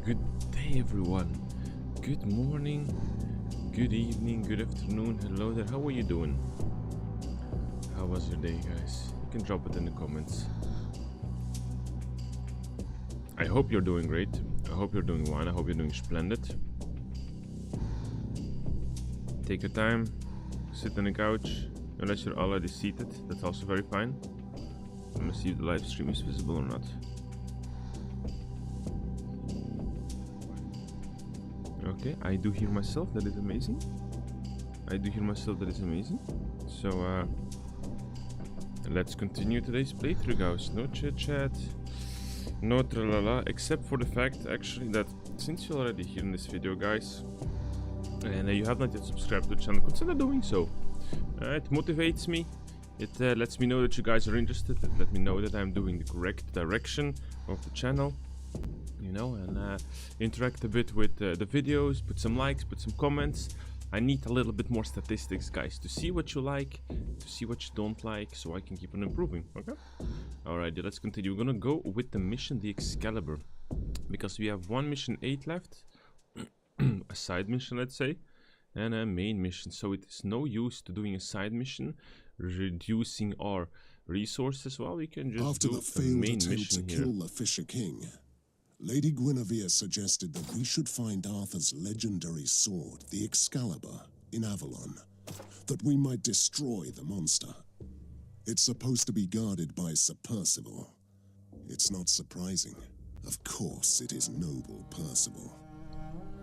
Good day, everyone. Good morning, good evening, good afternoon. Hello there. How are you doing? How was your day, guys? You can drop it in the comments. I hope you're doing great. I hope you're doing fine. I hope you're doing splendid. Take your time, sit on the couch. Unless you're already seated, that's also very fine. I'm gonna see if the live stream is visible or not. Okay, I do hear myself, that is amazing. I do hear myself, that is amazing. So, let's continue today's playthrough, guys. No chit chat, no tralala, except for the fact, actually, that since you're already here in this video, guys, and you have not yet subscribed to the channel, consider doing so. It motivates me. It lets me know that you guys are interested. It lets me know that I'm doing the correct direction of the channel. You know, and interact a bit with the videos, put some likes, put some comments. I need a little bit more statistics, guys, to see what you like, to see what you don't like, so I can keep on improving. Okay, alrighty, let's continue. We're gonna go with the mission, the Excalibur, because we have one mission 8 left, a side mission, let's say, and a main mission. So it is no use to doing a side mission, reducing our resources. Well, we can just After do the a failed main attempt mission to here. kill the Fisher King, Lady Guinevere suggested that we should find Arthur's legendary sword, the Excalibur, in Avalon, that we might destroy the monster. It's supposed to be guarded by Sir Percival. It's not surprising. Of course it is noble Percival.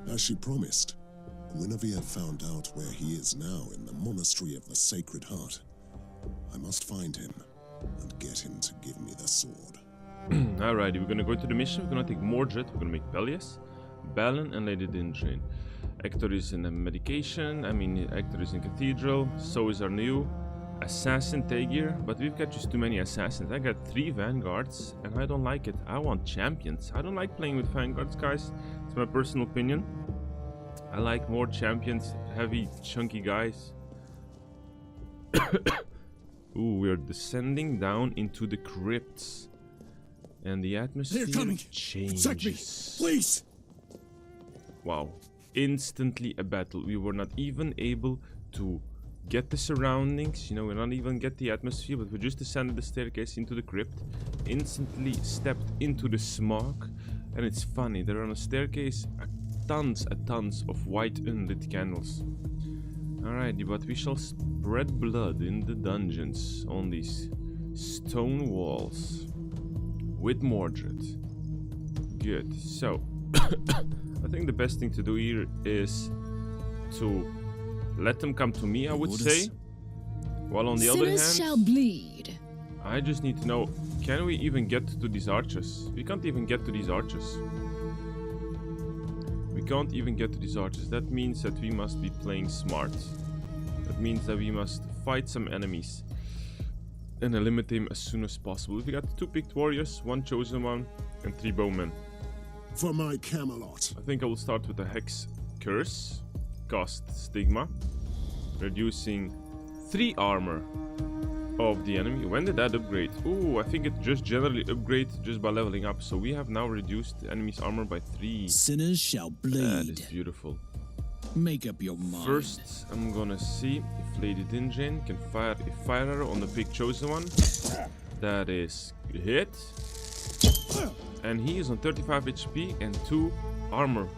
As she promised, Guinevere found out where he is now in the Monastery of the Sacred Heart. I must find him and get him to give me the sword. Alrighty, we're gonna go to the mission. We're gonna take Mordred, we're gonna make Pelias, Balin, and Lady Dindrain. Hector is in a medication, Hector is in Cathedral, so is our new assassin Tagir, but we've got just too many assassins. I got 3 vanguards, and I don't like it. I want champions. I don't like playing with vanguards, guys. It's my personal opinion. I like more champions, heavy, chunky guys. Ooh, we're descending down into the crypts. And the atmosphere changes. Protect me, please! Wow. Instantly a battle. We were not even able to get the surroundings. You know, we not even get the atmosphere, but we just descended the staircase into the crypt. Instantly stepped into the smog. And it's funny, there are on the staircase tons of white unlit candles. Alrighty, but we shall spread blood in the dungeons on these stone walls. With Mordred. Good. So, I think the best thing to do here is to let them come to me, I would say. While on the other hand, shall bleed. I just need to know, can we even get to these archers? We can't even get to these archers. We can't even get to these archers. That means that we must be playing smart. That means that we must fight some enemies and eliminate them as soon as possible. We got 2 picked warriors, 1 chosen one, and 3 bowmen. For my Camelot. I think I will start with a Hex Curse, cast Stigma, reducing 3 armor of the enemy. When did that upgrade? Ooh, I think it just generally upgrades just by leveling up. So we have now reduced the enemy's armor by 3. Sinners shall bleed. That is beautiful. Make up your mind. First, I'm gonna see if Lady Dindrain can fire a fire arrow on the pick chosen one. That is hit. And he is on 35 HP and 2 armor.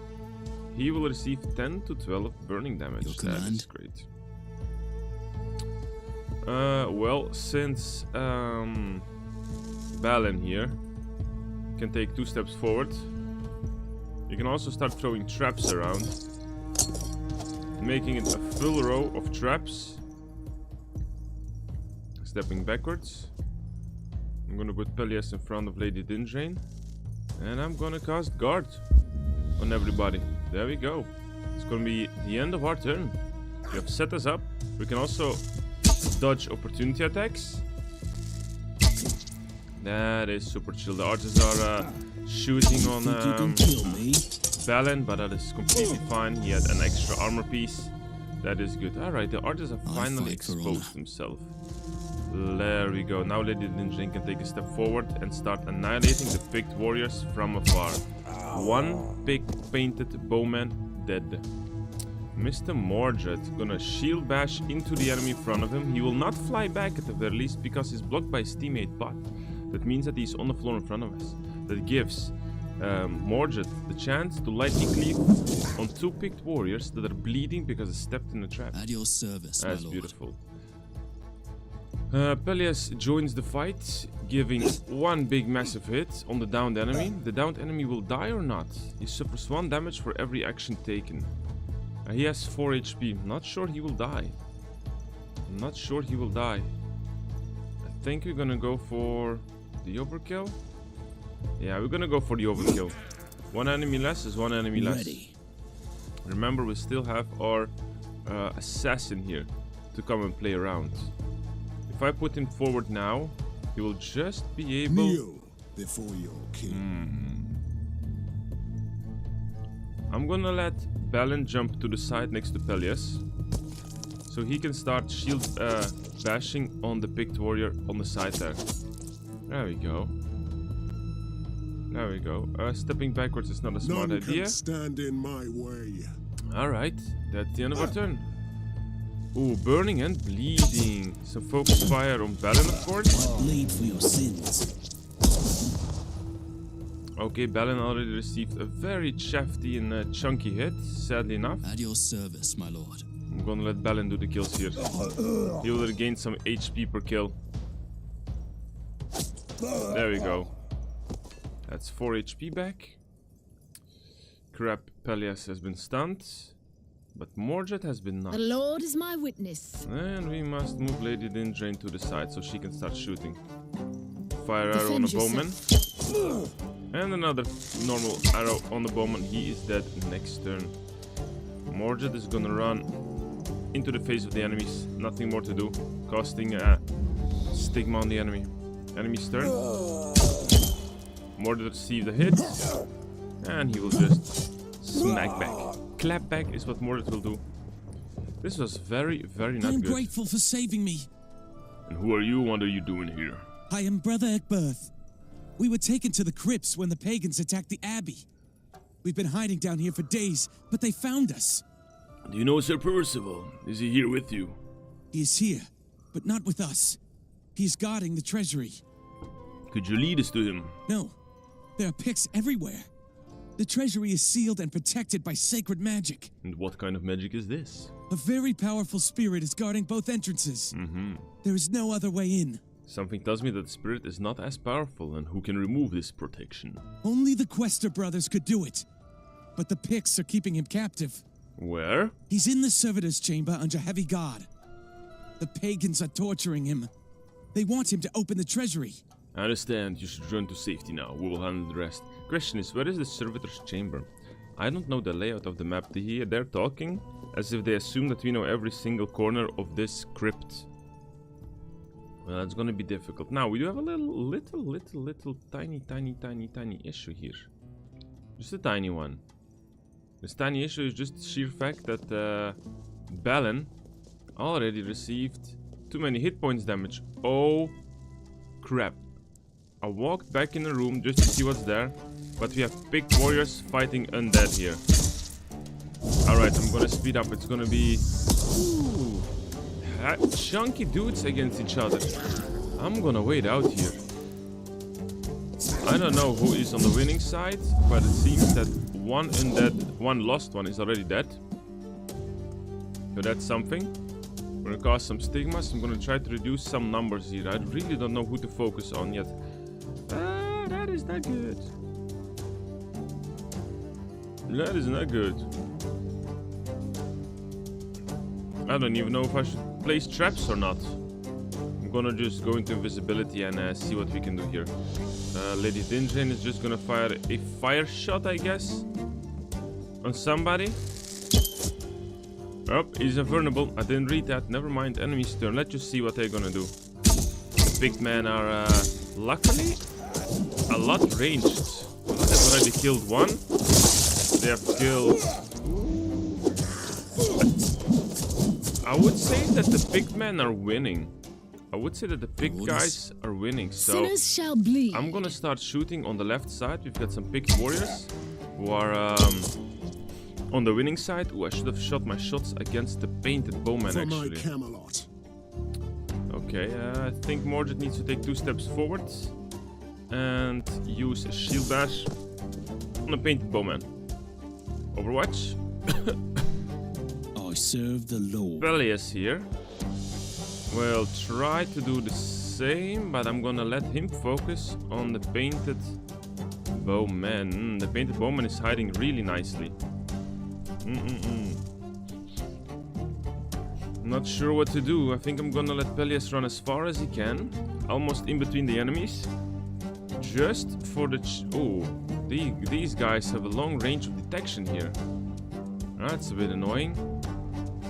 He will receive 10 to 12 burning damage. That is great. Well, since Balin here can take 2 steps forward, you can also start throwing traps around, making it a full row of traps. Stepping backwards. I'm gonna put Pelias in front of Lady Dindrain. And I'm gonna cast Guard on everybody. There we go. It's gonna be the end of our turn. We have set us up. We can also dodge opportunity attacks. That is super chill. The archers are shooting on Balin, but that is completely fine. He had an extra armor piece. That is good. Alright, the archers have finally exposed themselves. There we go. Now Lady Dinjane can take a step forward and start annihilating the picked warriors from afar. One big painted bowman dead. Mr. Mordred gonna shield bash into the enemy in front of him. He will not fly back at the very least because he's blocked by his teammate, but that means that he's on the floor in front of us. That gives Mordred the chance to lightly cleave on two picked warriors that are bleeding because they stepped in a trap. At your service, That's my lord. beautiful. Pelias joins the fight, giving one big massive hit on the downed enemy. The downed enemy will die or not. He suffers 1 damage for every action taken. He has 4 HP. Not sure he will die. I'm not sure he will die. I think we're gonna go for the overkill. Yeah, we're gonna go for the overkill. 1 enemy less is 1 enemy less. Ready. Remember, we still have our assassin here to come and play around. If I put him forward now, he will just be able... Kneel before your king. I'm gonna let Balin jump to the side next to Pelias, so he can start shield bashing on the picked warrior on the side there. There we go. There we go. Stepping backwards is not a smart None idea. can stand in my way. Alright, that's the end of our turn. Ooh, burning and bleeding. Some focus fire on Balin, of course. Bleed for your sins. Okay, Balin already received a very shafty and chunky hit, sadly enough. At your service, my lord. I'm gonna let Balin do the kills here. He will gain some HP per kill. There we go. That's 4 HP back. Crap, Pelias has been stunned. But Mordred has been The knocked. Lord is my witness. And we must move Lady Dinjane to the side so she can start shooting. Fire arrow on a Defend bowman. And another normal arrow on the bowman. He is dead next turn. Mordred is gonna run into the face of the enemies. Nothing more to do. Casting stigma on the enemy. Enemy's turn. Mordred received a hit. And he will just smack back. Clap back is what Mordred will do. This was very, very not I am good. grateful for saving me. And who are you? What are you doing here? I am Brother Egbert. We were taken to the crypts when the pagans attacked the abbey. We've been hiding down here for days, but they found us. Do you know Sir Percival? Is he here with you? He is here, but not with us. He is guarding the treasury. Could you lead us to him? No, there are picks everywhere. The treasury is sealed and protected by sacred magic. And what kind of magic is this? A very powerful spirit is guarding both entrances. There is no other way in. Something tells me that the spirit is not as powerful, and who can remove this protection? Only the Quester brothers could do it. But the Picts are keeping him captive. Where? He's in the servitor's chamber under heavy guard. The pagans are torturing him. They want him to open the treasury. I understand. You should run to safety now. We will handle the rest. Question is, where is the servitor's chamber? I don't know the layout of the map. They're talking as if they assume that we know every single corner of this crypt. Well, that's gonna be difficult. Now, we do have a little tiny issue here. Just a tiny one. This tiny issue is just the sheer fact that Balin already received too many hit points damage. Oh, crap. I walked back in the room just to see what's there, but we have picked warriors fighting undead here. Alright, I'm gonna speed up. It's gonna be... Ooh, chunky dudes against each other. I'm gonna wait out here. I don't know who is on the winning side, but it seems that one lost one is already dead. So that's something. I'm gonna cast some stigmas. I'm gonna try to reduce some numbers here. I really don't know who to focus on yet. That is not good. That is not good. I don't even know if I should place traps or not. I'm gonna just go into invisibility and see what we can do here. Lady Dinjane is just gonna fire a fire shot, I guess, on somebody. Oh, he's invulnerable. I didn't read that. Never mind. Enemy's turn. Let's just see what they're gonna do. The big men are luckily a lot ranged. They've already killed one. They have killed... I would say that the big men are winning. I would say that the picked guys are winning, so Sinners shall bleed. I'm gonna start shooting on the left side. We've got some picked warriors who are on the winning side. Ooh, I should have shot my shots against the painted bowman For my actually. Camelot. Okay, I think Mordred needs to take 2 steps forward and use a shield bash on a painted bowman. Overwatch. I serve the Lord. Peleus here. We'll try to do the same, but I'm gonna let him focus on the painted bowman. The painted bowman is hiding really nicely. Not sure what to do. I think I'm gonna let Peleus run as far as he can, almost in between the enemies, just for the these guys have a long range of detection here. That's a bit annoying.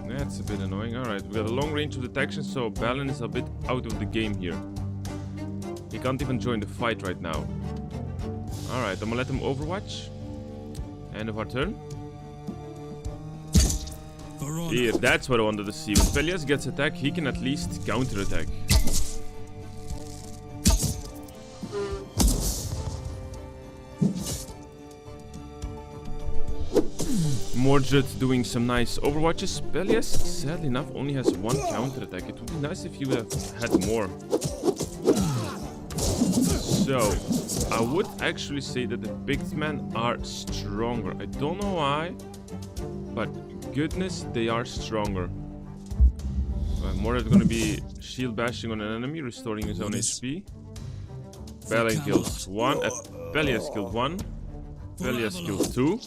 That's a bit annoying. Alright, we got a long range of detection, so Balin is a bit out of the game here. He can't even join the fight right now. Alright, I'm gonna let him overwatch. End of our turn. Yeah, that's what I wanted to see. When Peleus gets attacked, he can at least counter-attack. Mordred doing some nice overwatches. Peleus, sadly enough, only has 1 counter-attack. It would be nice if you would have had more. So, I would actually say that the picked men are stronger. I don't know why, but goodness, they are stronger. Mordred gonna be shield bashing on an enemy, restoring his own HP. Balin kills 1. Peleus killed 1. Peleus killed 2.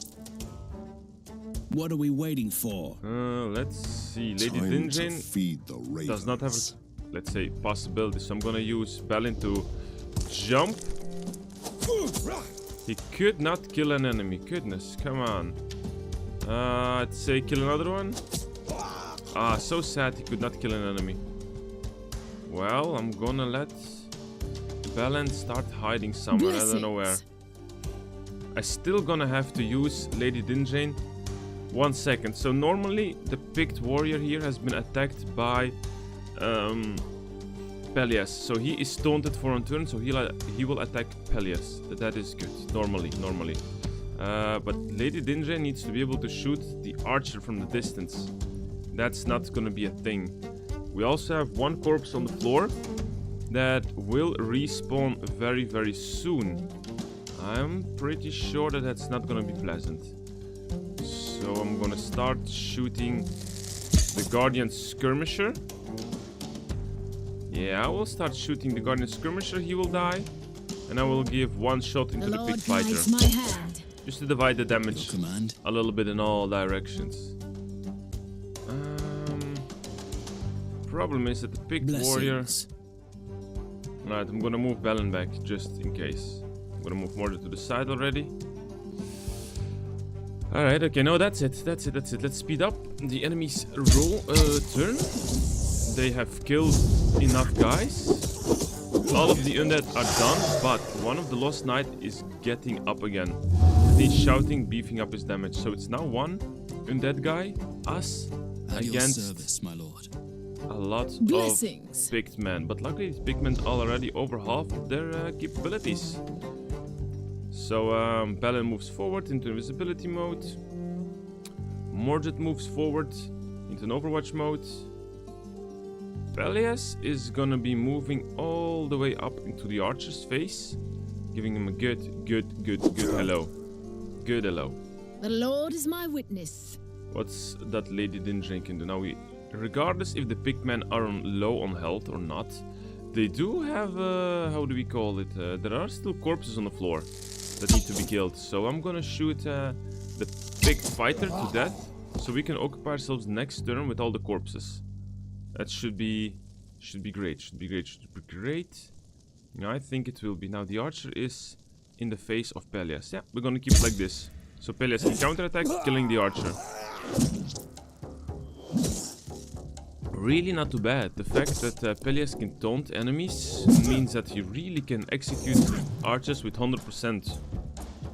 What are we waiting for? Let's see. Lady Time to Dinjane feed the ravens. does not have a, let's say, possibility. So I'm gonna use Balin to jump. He could not kill an enemy. Goodness, come on. I'd say kill another one. Ah, so sad he could not kill an enemy. Well, I'm gonna let Balin start hiding somewhere. I don't know where. I still gonna have to use Lady Dinjane. 1 second. So normally the picked warrior here has been attacked by Peleus. So he is taunted for 1 turn, so he will attack Peleus. That is good. Normally. But Lady Dinjane needs to be able to shoot the archer from the distance. That's not gonna be a thing. We also have 1 corpse on the floor that will respawn very, very soon. I'm pretty sure that that's not gonna be pleasant. So I'm gonna start shooting the Guardian Skirmisher. Yeah, I will start shooting the Guardian Skirmisher. He will die. And I will give 1 shot into the Pick Fighter. Just to divide the damage a little bit in all directions. Problem is that the Picked Warrior... Alright, I'm gonna move Balin back just in case. I'm gonna move Mordred to the side already. Alright, okay, no, that's it. Let's speed up the enemy's turn. They have killed enough guys. All of the undead are done, but one of the Lost Knight is getting up again. He's shouting, beefing up his damage. So it's now 1 undead guy, us, against service, my lord. a lot of picked men. But luckily these picked men already over half of their capabilities. So Balin moves forward into invisibility mode. Mordred moves forward into an Overwatch mode. Peleus is gonna be moving all the way up into the archer's face, giving him a good hello. Good hello. The Lord is my witness. What's that Lady Dinjane can do? Now, regardless if the picked men are low on health or not, they do have, how do we call it? There are still corpses on the floor that need to be killed. So I'm gonna shoot the Picked Fighter to death, so we can occupy ourselves next turn with all the corpses. That should be great. Yeah, I think it will be. Now the archer is in the face of Peleus. Yeah, we're gonna keep it like this. So Peleus can counterattack, killing the archer. Really not too bad. The fact that Peleus can taunt enemies means that he really can execute archers with 100%.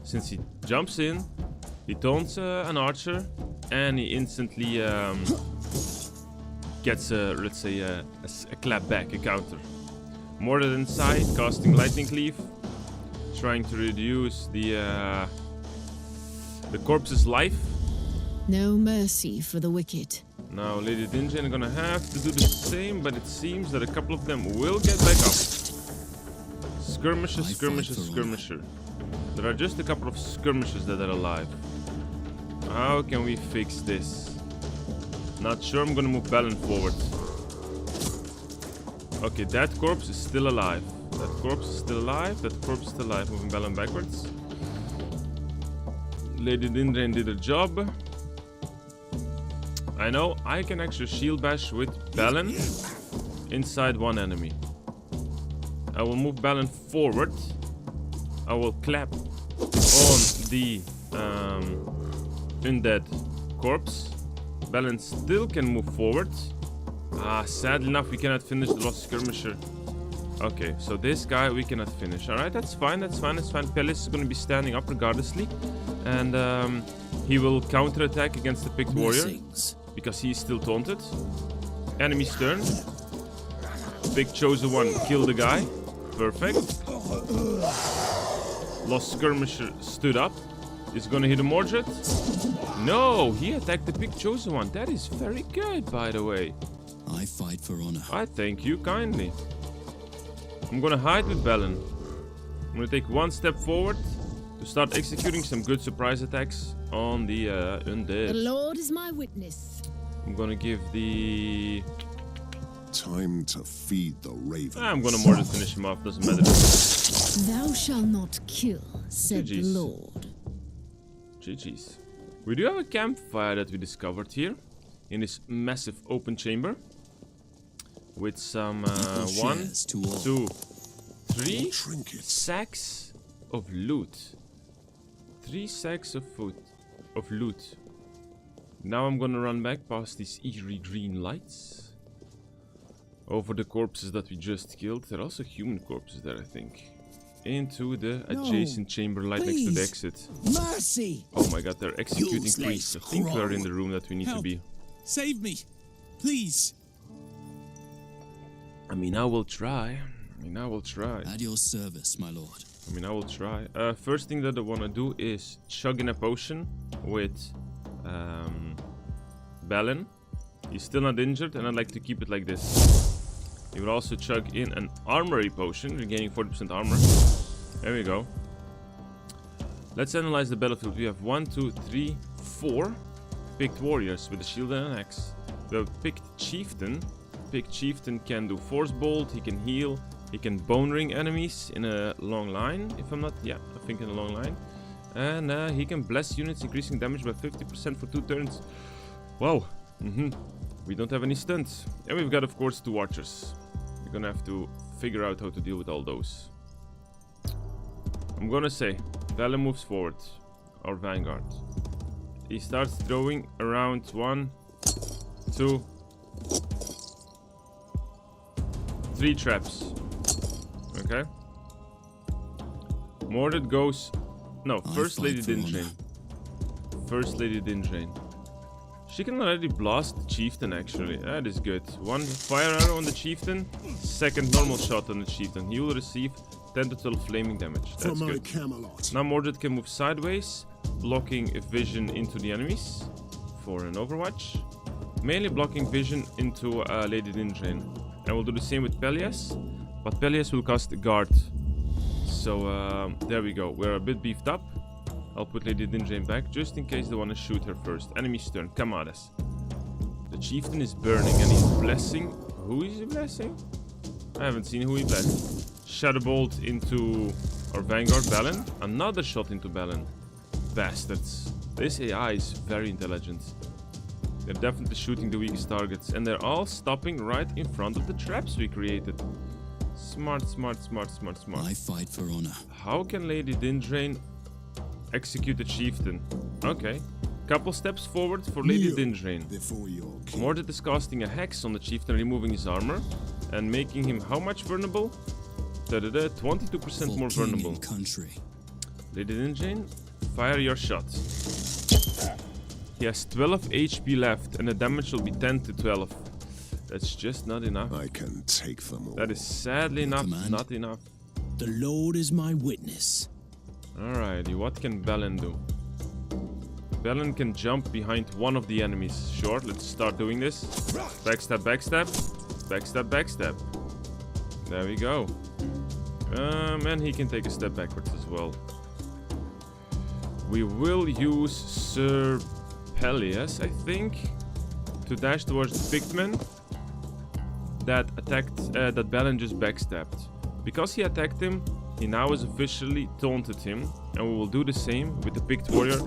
Since he jumps in, he taunts an archer, and he instantly gets a, let's say, a clap back, a counter. Mordred inside, casting Lightning Cleave, trying to reduce the corpse's life. No mercy for the wicked. Now Lady Dinjane are gonna have to do the same, but it seems that a couple of them will get back up. Skirmisher, skirmisher, skirmisher. There are just a couple of skirmishers that are alive. How can we fix this? Not sure. I'm gonna move Balin forward. Okay, that corpse is still alive. That corpse is still alive. That corpse is still alive. Moving Balin backwards. Lady Dindrain did her job. I know I can actually shield bash with Balin inside one enemy. I will move Balin forward. I will clap on the undead corpse. Balin still can move forward. Sadly enough, we cannot finish the Lost Skirmisher. Okay, so this guy we cannot finish. Alright, that's fine, that's fine, that's fine. Pelias is going to be standing up regardlessly. And he will counterattack against the picked warrior. Because he is still taunted. Enemy's turn. Picked chosen one, kill the guy. Perfect. Lost Skirmisher stood up. Is going to hit a Mordred. No, he attacked the picked chosen one. That is very good, by the way. I fight for honor. I thank you kindly. I'm gonna hide with Balin. I'm gonna take one step forward to start executing some good surprise attacks on the undead. The Lord is my witness. I'm gonna give the... Time to feed the raven. I'm gonna more than finish him off, doesn't matter. Thou shalt not kill, said the GG's. Lord. GG's. We do have a campfire that we discovered here in this massive open chamber. With some 1, 2, 3 sacks of loot. 3 sacks of loot. Now I'm gonna run back past these eerie green lights. Over the corpses that we just killed. There are also human corpses there, I think. Into the adjacent chamber right next to the exit. Mercy! Oh my god, they're executing priests. I think we're in the room that we need to be. Save me, please. I mean, I will try. At your service, my lord. I will try. First thing that I want to do is chug in a potion with Balin. He's still not injured, and I'd like to keep it like this. He will also chug in an armory potion, regaining 40% armor. There we go. Let's analyze the battlefield. We have 1, 2, 3, 4 picked warriors with a shield and an axe. We have a picked chieftain. Picked chieftain can do force bolt, he can heal, he can bone ring enemies in a long line, if I'm not, yeah, I think in a long line. And he can bless units, increasing damage by 50% for 2 turns. Wow. We don't have any stunts. And we've got, of course, 2 archers. We're gonna have to figure out how to deal with all those. I'm gonna say, Balin moves forward, our vanguard. He starts throwing around 1, 2, 3 traps. Okay. Mordred goes... No, First Lady Dindrain. First Lady Dindrain. She can already blast the chieftain, actually. That is good. 1 fire arrow on the chieftain. 2nd normal shot on the chieftain. He will receive 10 to 12 flaming damage. That's good. Now Mordred can move sideways, blocking vision into the enemies for an overwatch. Mainly blocking vision into Lady Dindrain. And we'll do the same with Pelias, but Pelias will cast guard. So there we go. We're a bit beefed up. I'll put Lady Dindrain back just in case they want to shoot her first. Enemy's turn. Come at us. The chieftain is burning and he's blessing. Who is he blessing? I haven't seen who he blessed. Shadowbolt into our vanguard Balin. Another shot into Balin. Bastards. This AI is very intelligent. They're definitely shooting the weakest targets, and they're all stopping right in front of the traps we created. Smart, smart, smart, smart, smart. I fight for honor. How can Lady Dindrain execute the chieftain? Okay. Couple steps forward for Lady Dindrain. Mordred is casting a hex on the chieftain, removing his armor, and making him how much vulnerable? 22% more vulnerable. Lady Dindrain, fire your shot. He has 12 HP left, and the damage will be 10 to 12. That's just not enough. I can take them all. That is sadly enough command? not enough. The Lord is my witness. Alrighty, what can Belen do? Belen can jump behind one of the enemies. Sure, let's start doing this. Backstab, backstab. Backstab, backstab. There we go. And he can take a step backwards as well. We will use Sir Peleus, I think, to dash towards the Pictman that attacked, that Belen just backstabbed. Because he attacked him, he now has officially taunted him, and we will do the same with the Pict Warrior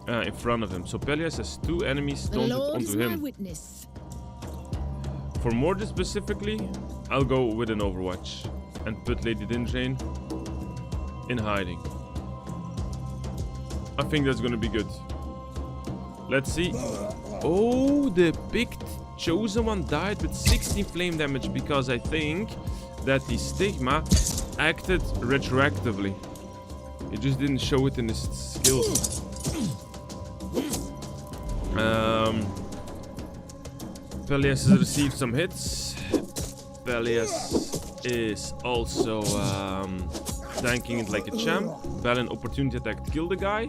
in front of him. So Peleus has two enemies taunted onto him. Witness. For Mordred specifically, I'll go with an Overwatch and put Lady Dindrain in hiding. I think that's gonna be good. Let's see. Oh, the Pict Chosen One died with 16 flame damage because I think that the Stigma acted retroactively. It just didn't show it in his skills. Peleus has received some hits. Peleus is also tanking it like a champ. Belen opportunity attack to kill the guy.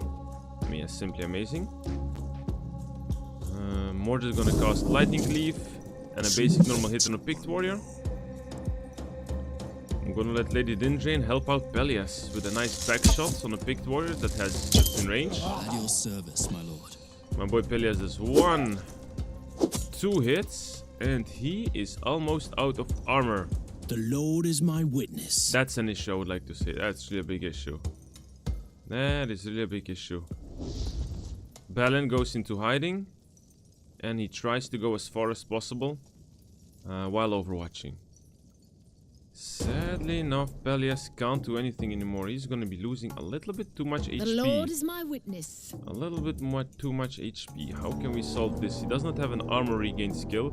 I mean, it's simply amazing. Mordred is gonna cast Lightning Cleave and a basic normal hit on a Pict Warrior. I'm gonna let Lady Dindrain help out Peleus with a nice back shot on a Pict Warrior that has just in range. At your service, my lord. My boy Peleus does 2 hits, and he is almost out of armor. The Lord is my witness. That's an issue I would like to say. That's really a big issue. That is really a big issue. Belen goes into hiding, and he tries to go as far as possible while overwatching. Sadly enough, Peleus can't do anything anymore. He's gonna be losing a little bit too much HP. The Lord is my witness. A little bit too much HP. How can we solve this? He does not have an armor regain skill.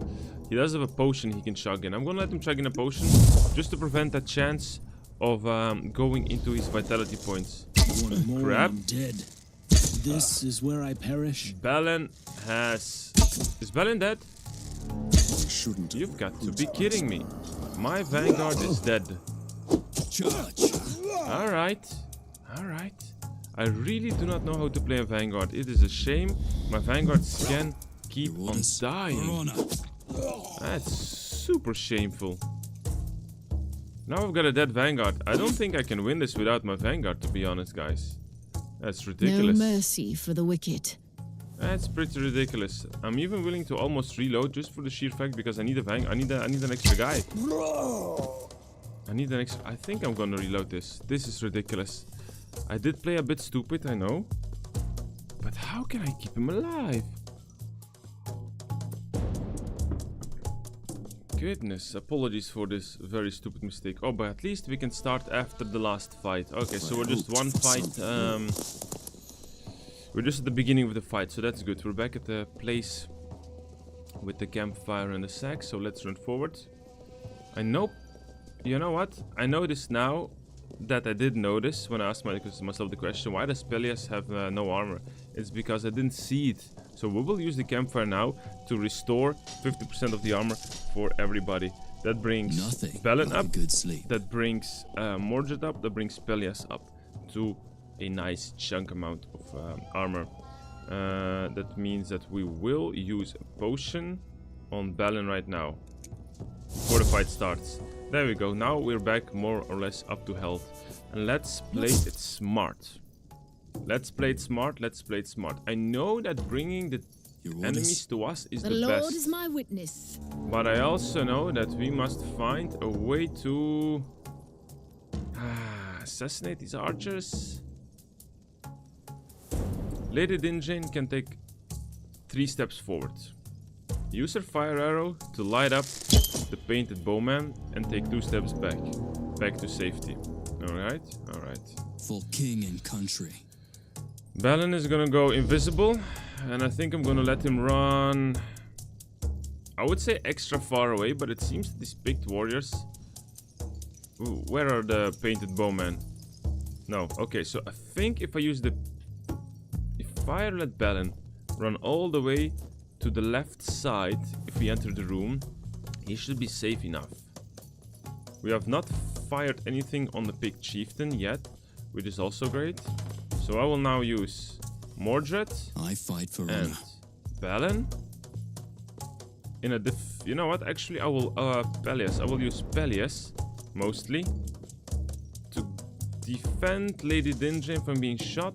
He does have a potion he can chug in. I'm gonna let him chug in a potion just to prevent that chance of going into his vitality points. One more Crap. and I'm dead. This is where I perish. Belen has... Is Belen dead? We shouldn't have You've got to be kidding me. My Vanguard is dead. Charge. Alright. Alright. I really do not know how to play a Vanguard. It is a shame my Vanguards can keep Your on orders. For dying. honor. That's super shameful. Now I've got a dead Vanguard. I don't think I can win this without my Vanguard, to be honest, guys. That's No ridiculous. mercy for the wicked. That's pretty ridiculous. I'm even willing to almost reload just for the sheer fact because I need a I need an extra guy. I need an extra. I think I'm gonna reload this. This is ridiculous. I did play a bit stupid, I know. But how can I keep him alive? Goodness, apologies for this very stupid mistake. Oh, but at least we can start after the last fight. Okay, so we're just one fight. We're just at the beginning of the fight, so that's good. We're back at the place with the campfire and the sack, so let's run forward. I know... You know what? I noticed now that I did notice when I asked myself the question, why does Peleus have no armor? It's because I didn't see it. So we will use the campfire now to restore 50% of the armor for everybody. That brings Nothing Belen like up, a good sleep. that brings Mordred up, that brings Peleus up to a nice chunk amount of armor. That means that we will use a potion on Belen right now before the fight starts. There we go. Now we're back more or less up to health. And let's play it smart. Let's play it smart. Let's play it smart. I know that bringing the enemies to us is The the Lord best. is my witness. But I also know that we must find a way to assassinate these archers. Lady Dindrain can take 3 steps forward. Use her fire arrow to light up the painted bowman and take 2 steps back. Back to safety. Alright, alright. For king and country. Belen is gonna go invisible, and I think I'm gonna let him run... I would say extra far away, but it seems that these picked warriors... Ooh, where are the painted bowmen? No, okay, so I think if I use the... If I let Belen run all the way to the left side, if we enter the room, He should be safe enough. We have not fired anything on the Pig Chieftain yet, which is also great. So I will now use Mordred I fight for and honor. Balin. In a you know what? Actually, I will Peleus. I will use Peleus mostly to defend Lady Dinjane from being shot,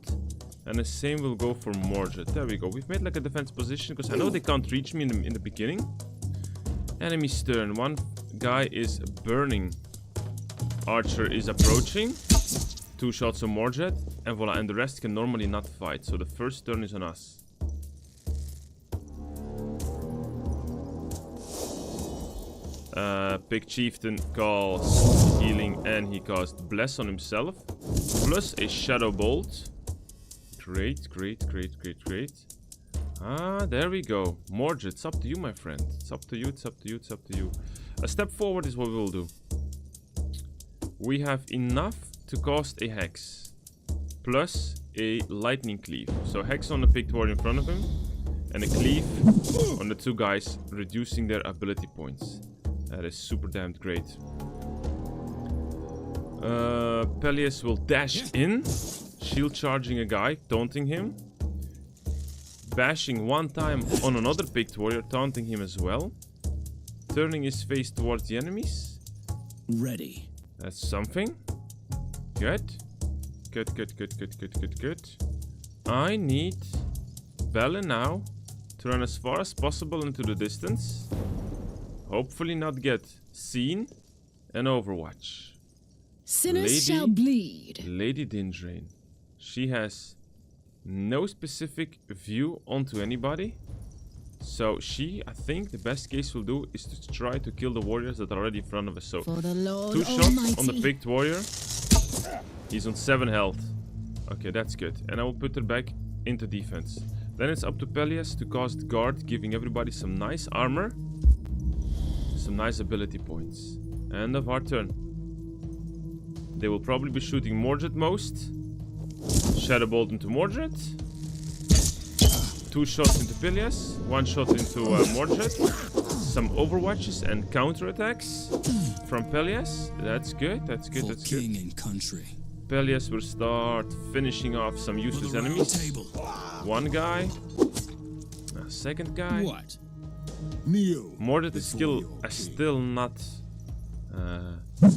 and the same will go for Mordred. There we go. We've made like a defense position because I know they can't reach me in the beginning. Enemy's turn. One guy is burning. Archer is approaching. 2 shots on Mordred, and voila, and the rest can normally not fight. So the first turn is on us. Pig Chieftain calls healing, and he cast Bless on himself. Plus a Shadow Bolt. Great, great, great, great, great. Ah, there we go. Mordred, it's up to you, my friend. It's up to you, it's up to you, it's up to you. A step forward is what we will do. We have enough to cast a Hex. Plus a Lightning Cleave. So Hex on the Picked Warrior in front of him. And a Cleave on the 2 guys, reducing their ability points. That is super damned great. Peleus will dash in. Shield charging a guy, taunting him. Bashing 1 time on another Picked Warrior, taunting him as well. Turning his face towards the enemies. Ready. That's something. Good. Good, good, good, good, good, good, good. I need Balin now to run as far as possible into the distance. Hopefully not get seen and overwatch. Sinners shall bleed. Lady Dinjane. She has no specific view onto anybody. So she, I think the best case we'll do is to try to kill the warriors that are already in front of us. So For the Lord 2 shots Almighty. on the Picked Warrior. He's on 7 health. Okay, that's good. And I will put her back into defense. Then it's up to Peleus to cast Guard, giving everybody some nice armor. Some nice ability points. End of our turn. They will probably be shooting Mordred most. Shadow Bolt into Mordred. 2 shots into Peleus. 1 shot into Mordred. Some overwatches and counterattacks from Peleus. That's good, that's good, For that's king good. and country. Peleus will start finishing off some useless enemies. Table. 1 guy. A 2nd guy. What? Kneel. Mordred's skill before your is king. still not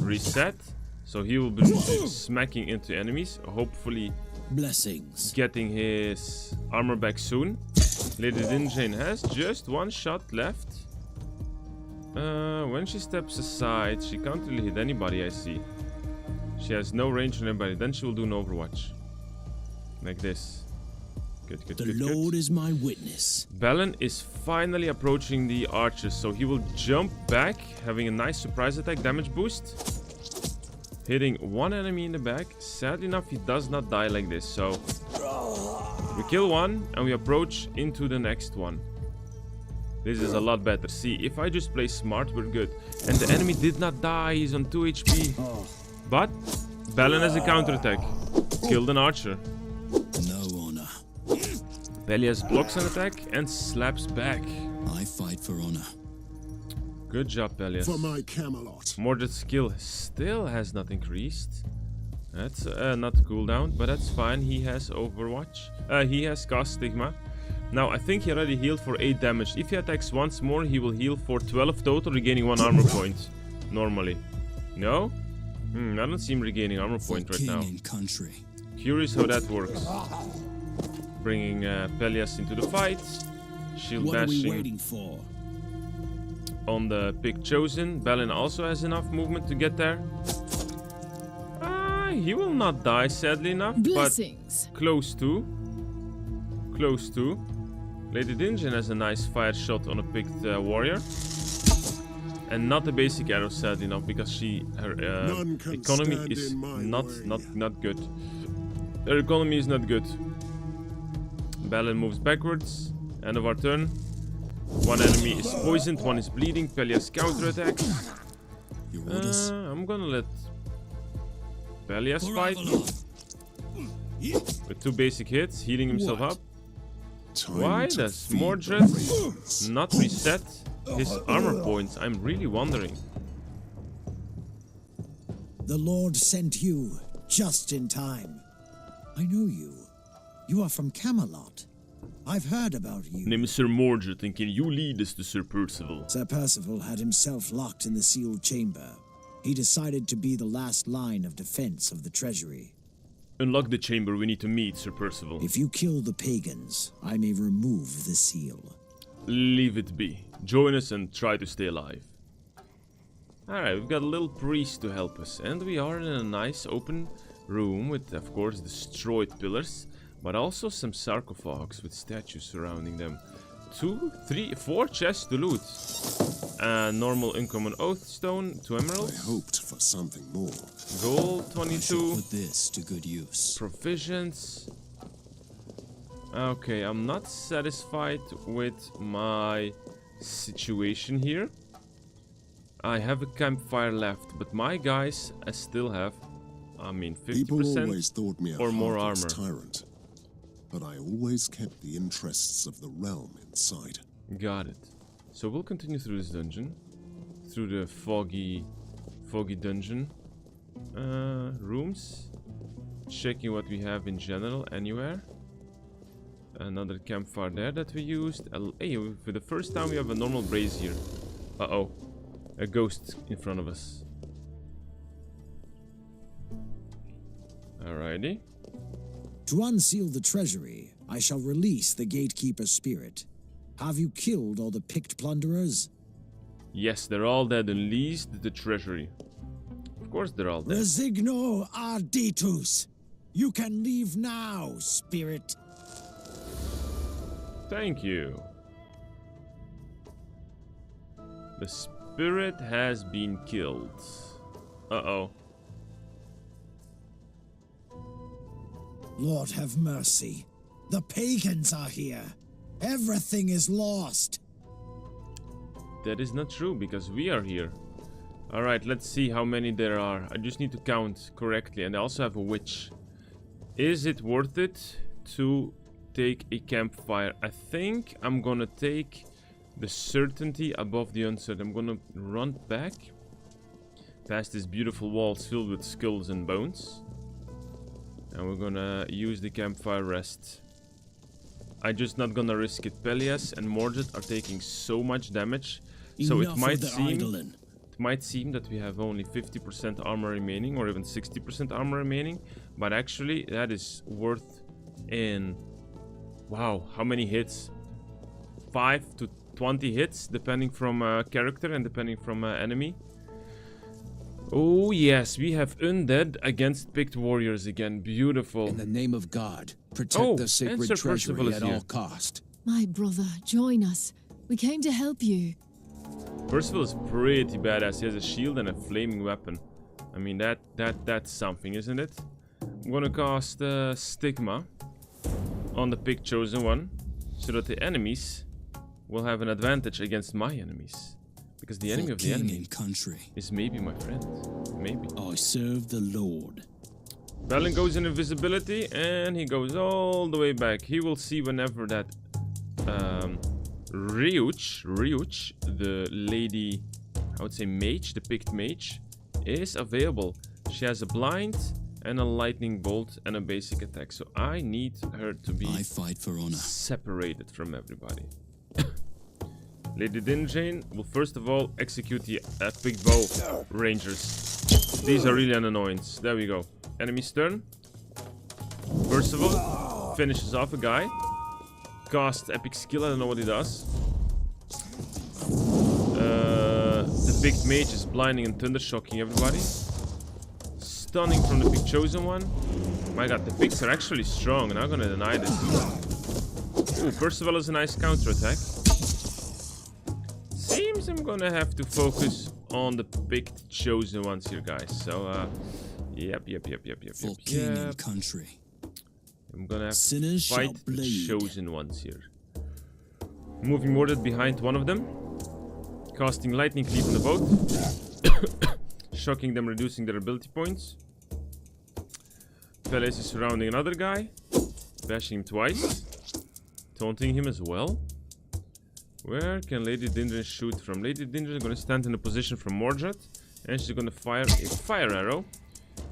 reset. So he will be smacking into enemies. Hopefully Blessings. getting his armor back soon. Lady Dinjane has just 1 shot left. When she steps aside, she can't really hit anybody, I see. She has no range on anybody. Then she will do an overwatch. Like this. Good, good, The good, Lord good. is my witness. Balin is finally approaching the archers, so he will jump back, having a nice surprise attack damage boost. Hitting 1 enemy in the back. Sadly enough, he does not die like this, so... We kill 1, and we approach into the next one. This is a lot better. See, if I just play smart, we're good. And the enemy did not die, he's on 2 HP. But, Balin has a counterattack. Killed an archer. No honor. Peleus blocks an attack and slaps back. I fight for honor. Good job, Peleus. For my Camelot. Mordred's skill still has not increased. That's not cooldown, but that's fine. He has Overwatch. He has Cast Stigma. Now, I think he already healed for 8 damage. If he attacks once more, he will heal for 12 total, regaining 1 armor point. Normally. No? I don't see him regaining armor For point right king now. and country. Curious how that works. Bringing Peleus into the fight. Shield What are we bashing waiting for? on the Pig Chosen. Balin also has enough movement to get there. He will not die, sadly enough, Blessings. but close to. Close to. Lady Dinjane has a nice fire shot on a Picked Warrior. And not the basic arrow, sadly enough, because her None can economy stand is in my way. not good. Her economy is not good. Balin moves backwards. End of our turn. 1 enemy is poisoned, 1 is bleeding. Peleus counterattacks. Your orders? I'm gonna let Peleus For fight Avalon. with 2 basic hits, healing himself What? up. Time Why to does feed the Mordred ravens. not reset his armor points? I'm really wondering. The Lord sent you just in time. I know you. You are from Camelot. I've heard about you. Name is Sir Mordred, and can you lead us to Sir Percival? Sir Percival had himself locked in the sealed chamber. He decided to be the last line of defense of the treasury. Unlock the chamber, we need to meet Sir Percival. If you kill the pagans, I may remove the seal. Leave it be. Join us and try to stay alive. Alright, we've got a little priest to help us. And we are in a nice open room with, of course, destroyed pillars. But also some sarcophags with statues surrounding them. 2, 3, 4 chests to loot. Normal uncommon oath stone, 2 emeralds. I hoped for something more. Gold, I shall 22. put this to good use. Provisions. Okay, I'm not satisfied with my situation here. I have a campfire left, but my guys, I still have, I mean, 50% People always thought me a or more heartless armor. tyrant, but I always kept the interests of the realm in sight. Got it. So we'll continue through this dungeon, through the foggy dungeon. Rooms. Checking what we have in general anywhere. Another campfire there that we used. Hey, for the first time we have a normal brazier. Uh-oh. A ghost in front of us. Alrighty. To unseal the treasury, I shall release the gatekeeper's spirit. Have you killed all the picked plunderers? Yes, they're all dead. Unleashed the treasury. Of course they're all dead. Resigno arditus. You can leave now, spirit. Thank you. The spirit has been killed. Uh-oh. Lord have mercy. The pagans are here. Everything is lost. That is not true, because we are here. Alright, let's see how many there are. I just need to count correctly, and I also have a witch. Is it worth it to take a campfire? I think I'm gonna take the certainty above the uncertain. I'm gonna run back past these beautiful walls filled with skulls and bones. And we're gonna use the campfire rest. I'm just not gonna risk it. Pelias and Mordred are taking so much damage. So it might seem that we have only 50% armor remaining, or even 60% armor remaining. But actually, that is worth in... Wow, how many hits? 5 to 20 hits, depending from character and depending from enemy. Oh yes, we have undead against picked warriors again. Beautiful. In the name of God, protect the sacred Sir Percival treasury is at here. all cost. My brother, join us. We came to help you. Percival is pretty badass. He has a shield and a flaming weapon. I mean, that's something, isn't it? I'm gonna cast Stigma on the picked chosen one, so that the enemies will have an advantage against my enemies. Because the enemy of the enemy is maybe my friend. Maybe. I serve the Lord. Balin goes in invisibility and he goes all the way back. He will see whenever that Ryuch, the lady, I would say mage, the picked mage, is available. She has a blind and a lightning bolt and a basic attack. So I need her to be separated from everybody. Lady Dinjane will first of all execute the epic bow rangers. These are really an annoyance. There we go. Enemy's turn. Percival finishes off a guy. Cast epic skill. I don't know what he does. The big mage is blinding and thunder shocking everybody. Stunning from the big chosen one. My god, the pigs are actually strong, and I'm gonna deny this. Ooh, Percival has a nice counter attack. Seems I'm gonna have to focus on the picked chosen ones here, guys. So, yep. For king and country. I'm gonna have to fight the chosen ones here. Moving Mordred behind one of them. Casting lightning cleave on the boat. Shocking them, reducing their ability points. Pelias is surrounding another guy. Bashing him twice. Taunting him as well. Where can Lady Dindrin shoot from? Lady Dindrin is gonna stand in a position from Mordred, and she's gonna fire a fire arrow.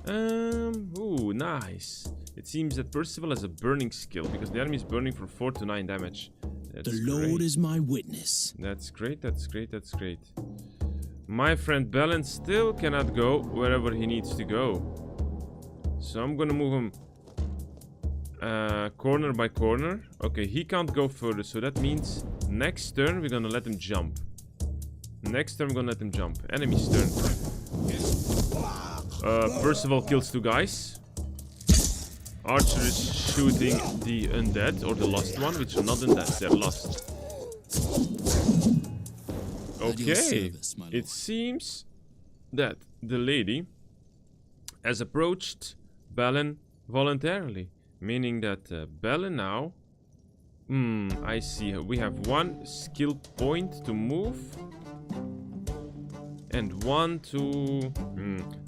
Ooh, nice. It seems that Percival has a burning skill because the enemy is burning for 4 to 9 damage. That's The Lord is my witness. That's great, that's great, that's great. My friend Balin still cannot go wherever he needs to go. So I'm gonna move him corner by corner. Okay, he can't go further, so that means next turn we're gonna let him jump. Next turn we're gonna let him jump. Enemy's turn. Percival kills 2 guys. Archer is shooting the undead, or the lost one, which are not undead, they're lost. Okay, it seems that the lady has approached Balin voluntarily, meaning that Balin now... I see, we have 1 skill point to move and 1 to...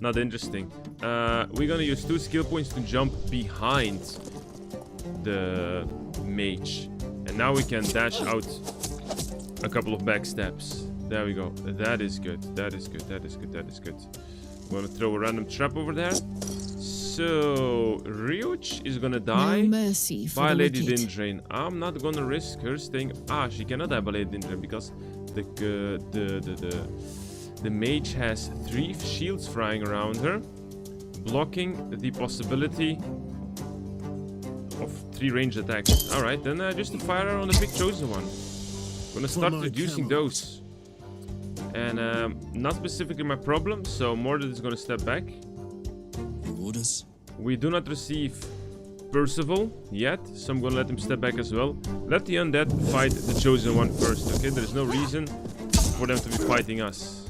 not interesting. We're gonna use 2 skill points to jump behind the mage. And now we can dash out a couple of back steps. There we go. That is good. That is good. That is good. That is good. I'm gonna throw a random trap over there. So, Ryuch is gonna die by Lady Dindrin. I'm not gonna risk her staying... she cannot die by Lady Dindrin because the mage has 3 shields flying around her, blocking the possibility of 3 ranged attacks. Alright, then just a fire arrow on the big chosen one. Gonna start reducing those. And not specifically my problem, so Mordred is gonna step back. Orders. We do not receive Percival yet, so I'm gonna let him step back as well. Let the undead fight the chosen one first, okay? There's no reason for them to be fighting us.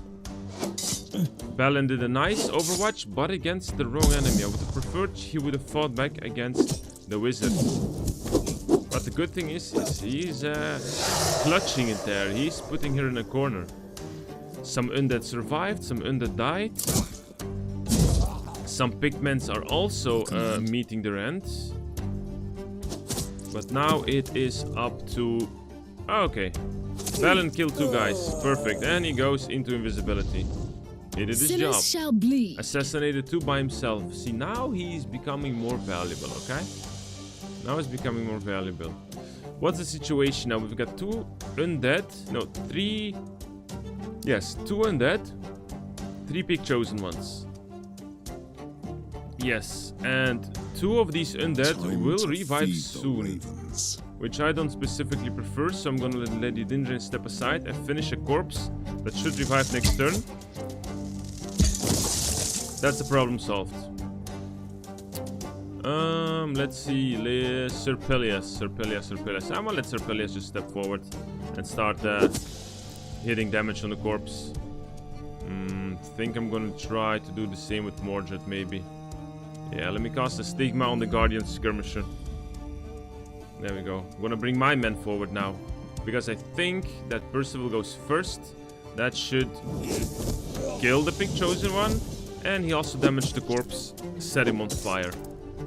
Balin did a nice overwatch, but against the wrong enemy. I would have preferred he would have fought back against the wizard. But the good thing is he's clutching it there. He's putting her in a corner. Some undead survived, some undead died. Some pigments are also meeting their end. But now it is up to... okay. Balin killed 2 guys. Perfect. And he goes into invisibility. He did his job. Shall bleed. Assassinated 2 by himself. See, now he's becoming more valuable, okay? Now he's becoming more valuable. What's the situation now? We've got 2 undead. No, 3... yes, 2 undead. 3 pig chosen ones. Yes, and 2 of these undead will revive soon. Which I don't specifically prefer, so I'm gonna let Lady Dindrin step aside and finish a corpse that should revive next turn. That's the problem solved. Let's see, Serpelius. I'm gonna let Serpelius just step forward and start hitting damage on the corpse. Think I'm gonna try to do the same with Mordred, maybe. Yeah, let me cast a Stigma on the Guardian Skirmisher. There we go. I'm gonna bring my men forward now, because I think that Percival goes first. That should kill the pig chosen one. And he also damaged the corpse, set him on fire.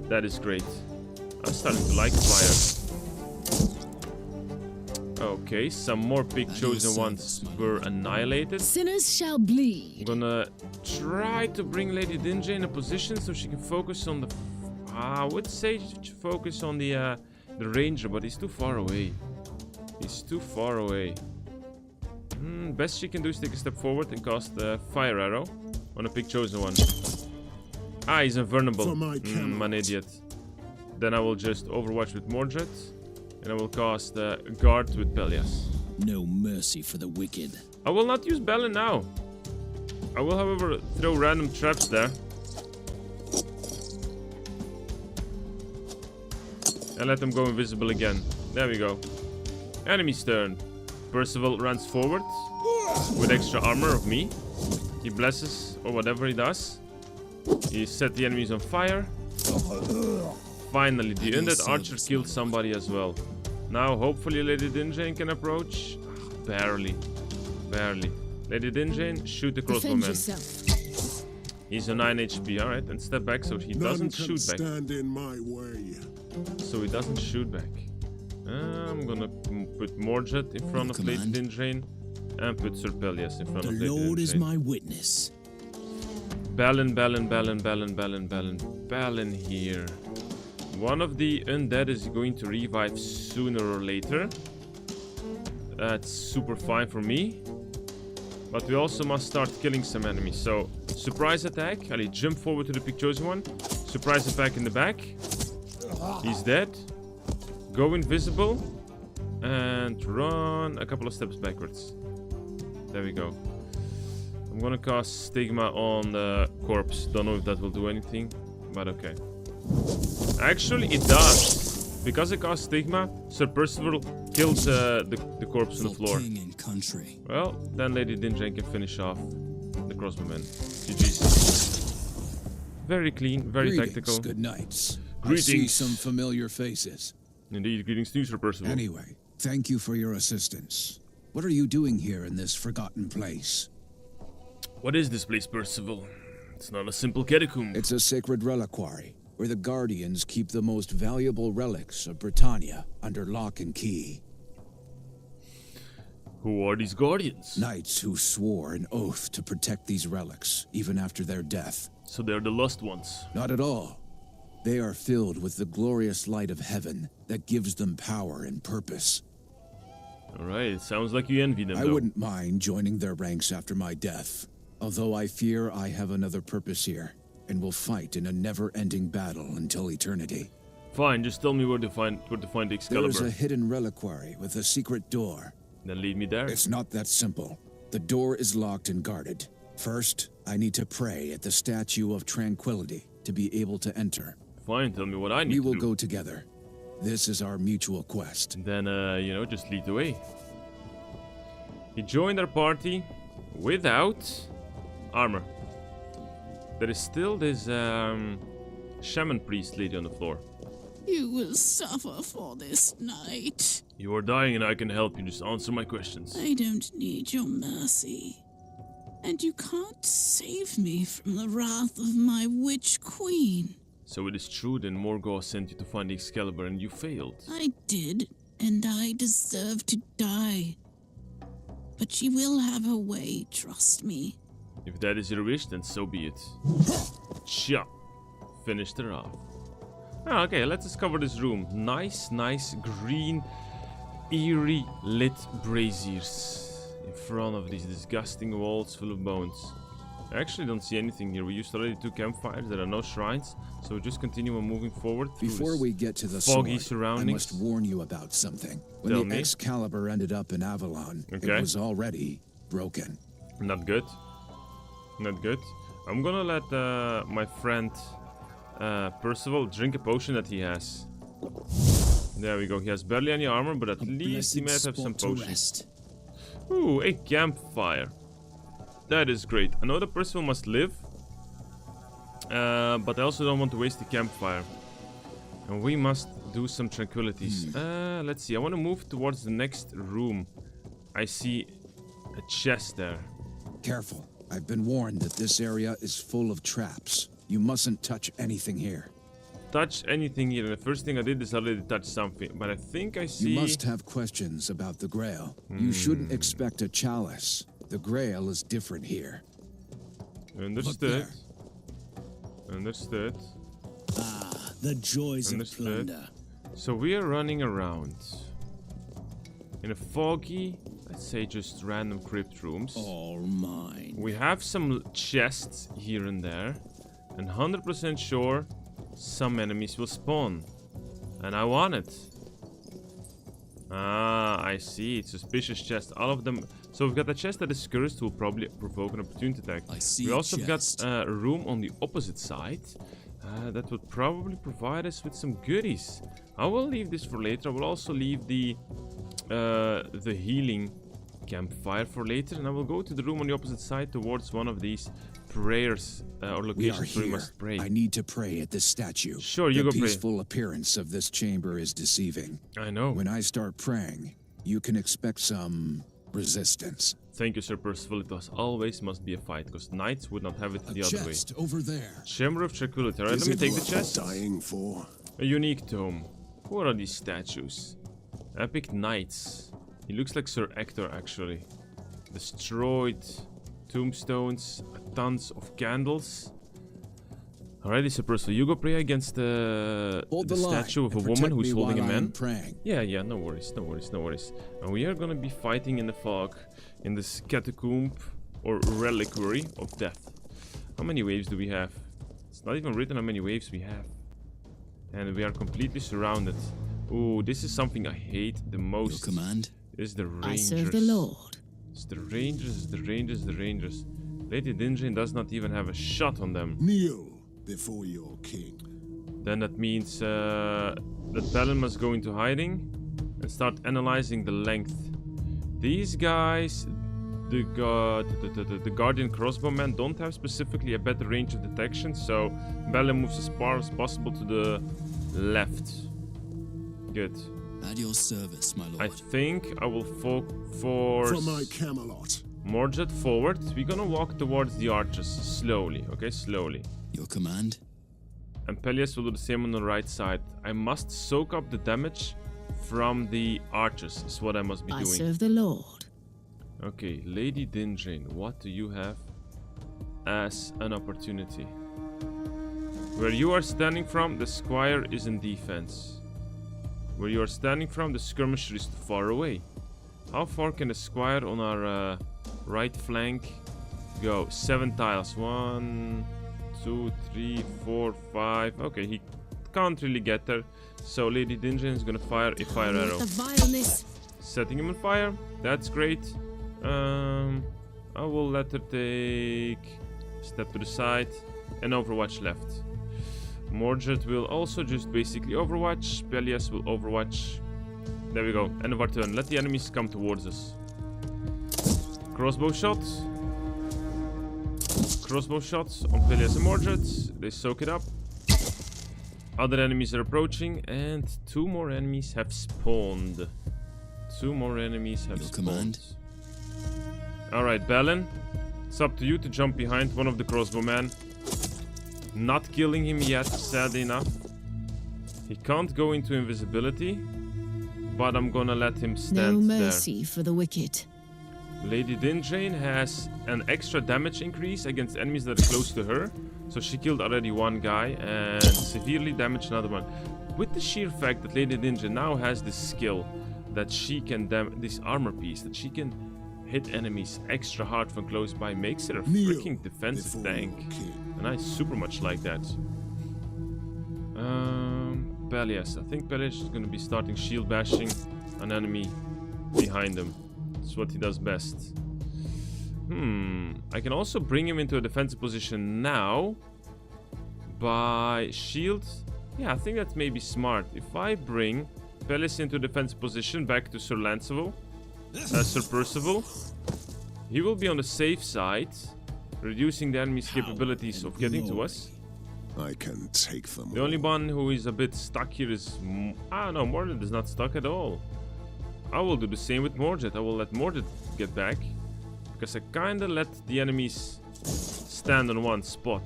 That is great. I'm starting to like fire. Okay, some more pig chosen ones were annihilated. Sinners shall bleed. I'm gonna try to bring Lady Dindrin in a position so she can focus on the... I would say she should focus on the ranger, but he's too far away. He's too far away. Best she can do is take a step forward and cast the fire arrow on a pig chosen one. He's invulnerable. I'm an idiot. Then I will just overwatch with Mordred. And I will cast guard with Pelias. No mercy for the wicked. I will not use Balin now. I will, however, throw random traps there. And let them go invisible again. There we go. Enemy's turn. Percival runs forward with extra armor of me. He blesses or whatever he does. He set the enemies on fire. Finally, the undead archer killed somebody as well. Now, hopefully, Lady Dindrin can approach. Barely. Barely. Lady Dindrin, shoot the crossbowman. He's on 9 HP, alright, and step back so he doesn't shoot back. Stand in my way. So he doesn't shoot back. I'm gonna put Morjet in front of Lady Dindrain and put Sir Pelias in front of Lady The Lord is Dindrain. my witness. Balin here. One of the undead is going to revive sooner or later. That's super fine for me. But we also must start killing some enemies. So, surprise attack. Ali, jump forward to the Pick Chosen One. Surprise attack in the back. He's dead. Go invisible. And run a couple of steps backwards. There we go. I'm gonna cast Stigma on the corpse. Don't know if that will do anything, but okay. Actually, it does. Because I cast Stigma, Sir Percival killed the corpse on the floor. King and country. Well, then Lady Dindrain can finish off the crossbowmen. GG's. Very clean, very tactical. Good nights. Greetings. I see some familiar faces. Indeed, greetings to you, Sir Percival. Anyway, thank you for your assistance. What are you doing here in this forgotten place? What is this place, Percival? It's not a simple catacomb. It's a sacred reliquary, where the Guardians keep the most valuable relics of Britannia under lock and key. Who are these Guardians? Knights who swore an oath to protect these relics, even after their death. So they're the lost ones. Not at all. They are filled with the glorious light of heaven that gives them power and purpose. Alright, it sounds like you envy them, I though. wouldn't mind joining their ranks after my death, although I fear I have another purpose here, and will fight in a never-ending battle until eternity. Fine, just tell me where to find the Excalibur. There's a hidden reliquary with a secret door. Then lead me there. It's not that simple. The door is locked and guarded. First, I need to pray at the Statue of Tranquility to be able to enter. Fine, tell me what I need We to will do. go together. This is our mutual quest. Then, you know, just lead the way. He joined our party without armor. There is still this shaman priest lady on the floor. You will suffer for this night. You are dying and I can help you. Just answer my questions. I don't need your mercy. And you can't save me from the wrath of my witch queen. So it is true then Morgoth sent you to find the Excalibur and you failed. I did, and I deserve to die. But she will have her way, trust me. If that is your wish, then so be it. Cha! Finished her off. Ah, okay, let's discover this room. Nice, green, eerie lit braziers in front of these disgusting walls full of bones. I actually don't see anything here. We used already 2 campfires. There are no shrines, so we just continue on moving forward. Before we get to the foggy sword, surroundings. I must warn you about something. When Tell the me. Excalibur ended up in Avalon, Okay. it was already broken. Not good. Not good. I'm gonna let my friend Percival drink a potion that he has. There we go. He has barely any armor, but at least he might have some potions. Ooh, a campfire. That is great. I know the Percival must live, but I also don't want to waste the campfire. And we must do some tranquilities. Let's see. I want to move towards the next room. I see a chest there. Careful. I've been warned that this area is full of traps. You mustn't touch anything here. Touch anything here. And the first thing I did is already touch something. But I think I see... You must have questions about the Grail. You shouldn't expect a chalice. The Grail is different here. Understood. Understood. Ah, the joys of Understood. plunder. So we are running around in a foggy, let's say just random crypt rooms. All mine. We have some chests here and there, and 100% sure some enemies will spawn. And I want it. Ah, I see. It's suspicious chest. All of them. So we've got a chest that is cursed, will probably provoke an opportunity attack. I see We a also chest. got a room on the opposite side that would probably provide us with some goodies. I will leave this for later. I will also leave the healing campfire for later, and I will go to the room on the opposite side towards one of these prayers or We are locations where we here. must pray. I need to pray at this statue. Sure, you the go pray. peaceful appearance of this chamber is deceiving. I know. When I start praying, you can expect some resistance. Thank you, Sir Percival. It was always must be a fight, because knights would not have it the other way. over there. Chamber of Tranquility. Alright, Is let me it take the worth chest. dying for? A unique tome. What are these statues? Epic Knights. He looks like Sir Ector, actually. Destroyed tombstones, tons of candles. Alrighty, Sir Percival, you go pray against the statue of a woman who's holding a man. Yeah, no worries. And we are gonna be fighting in the fog, in this catacomb or reliquary of death. How many waves do we have? It's not even written how many waves we have. And we are completely surrounded. Ooh, this is something I hate the most. Your command? Is the Rangers. I serve the Lord. It's the Rangers. Lady Dinjane does not even have a shot on them. Kneel before your king. Then that means that Balin must go into hiding and start analyzing the length. These guys, the Guardian crossbowmen don't have specifically a better range of detection, so Balin moves as far as possible to the left. Good. At your service, my lord. I think I will force From my Camelot. Mordred forward. We're gonna walk towards the archers slowly, okay? Slowly. Your command? And Peleus will do the same on the right side. I must soak up the damage from the archers, is what I must be doing. I serve the Lord. Okay, Lady Dinjane, what do you have as an opportunity? Where you are standing from, the squire is in defense. Where you are standing from, the skirmisher is too far away. How far can the squire on our right flank go? 7 tiles. 1, 2, 3, 4, 5. Okay, he can't really get there. So Lady Dinjane is gonna fire a fire arrow. The vileness. Setting him on fire. That's great. I will let her take a step to the side and Overwatch left. Mordred will also just basically Overwatch. Peleus will Overwatch. There we go. End of our turn. Let the enemies come towards us. Crossbow shots. Crossbow shots on Peleus and Mordred. They soak it up. Other enemies are approaching, and 2 more enemies have spawned. 2 more enemies have spawned. Command? Alright, Balin. It's up to you to jump behind one of the crossbowmen. Not killing him yet, sadly enough. He can't go into invisibility, but I'm gonna let him stand No mercy for the wicked. Lady Dinjane has an extra damage increase against enemies that are close to her. So she killed already 1 guy and severely damaged another one. With the sheer fact that Lady Dinjane now has this skill that she can this armor piece, that she can hit enemies extra hard from close by, makes her a freaking defensive tank. And I super much like that. Peleus. I think Peleus is going to be starting shield bashing an enemy behind him. That's what he does best. I can also bring him into a defensive position now by shield. Yeah, I think that's maybe smart. If I bring Peleus into a defensive position back to Sir Lancelot, Sir Percival, he will be on the safe side, reducing the enemy's capabilities of getting to us. I can take them. The only one who is a bit stuck here is... no, Mordred is not stuck at all. I will do the same with Mordred. I will let Mordred get back, because I kinda let the enemies stand on one spot.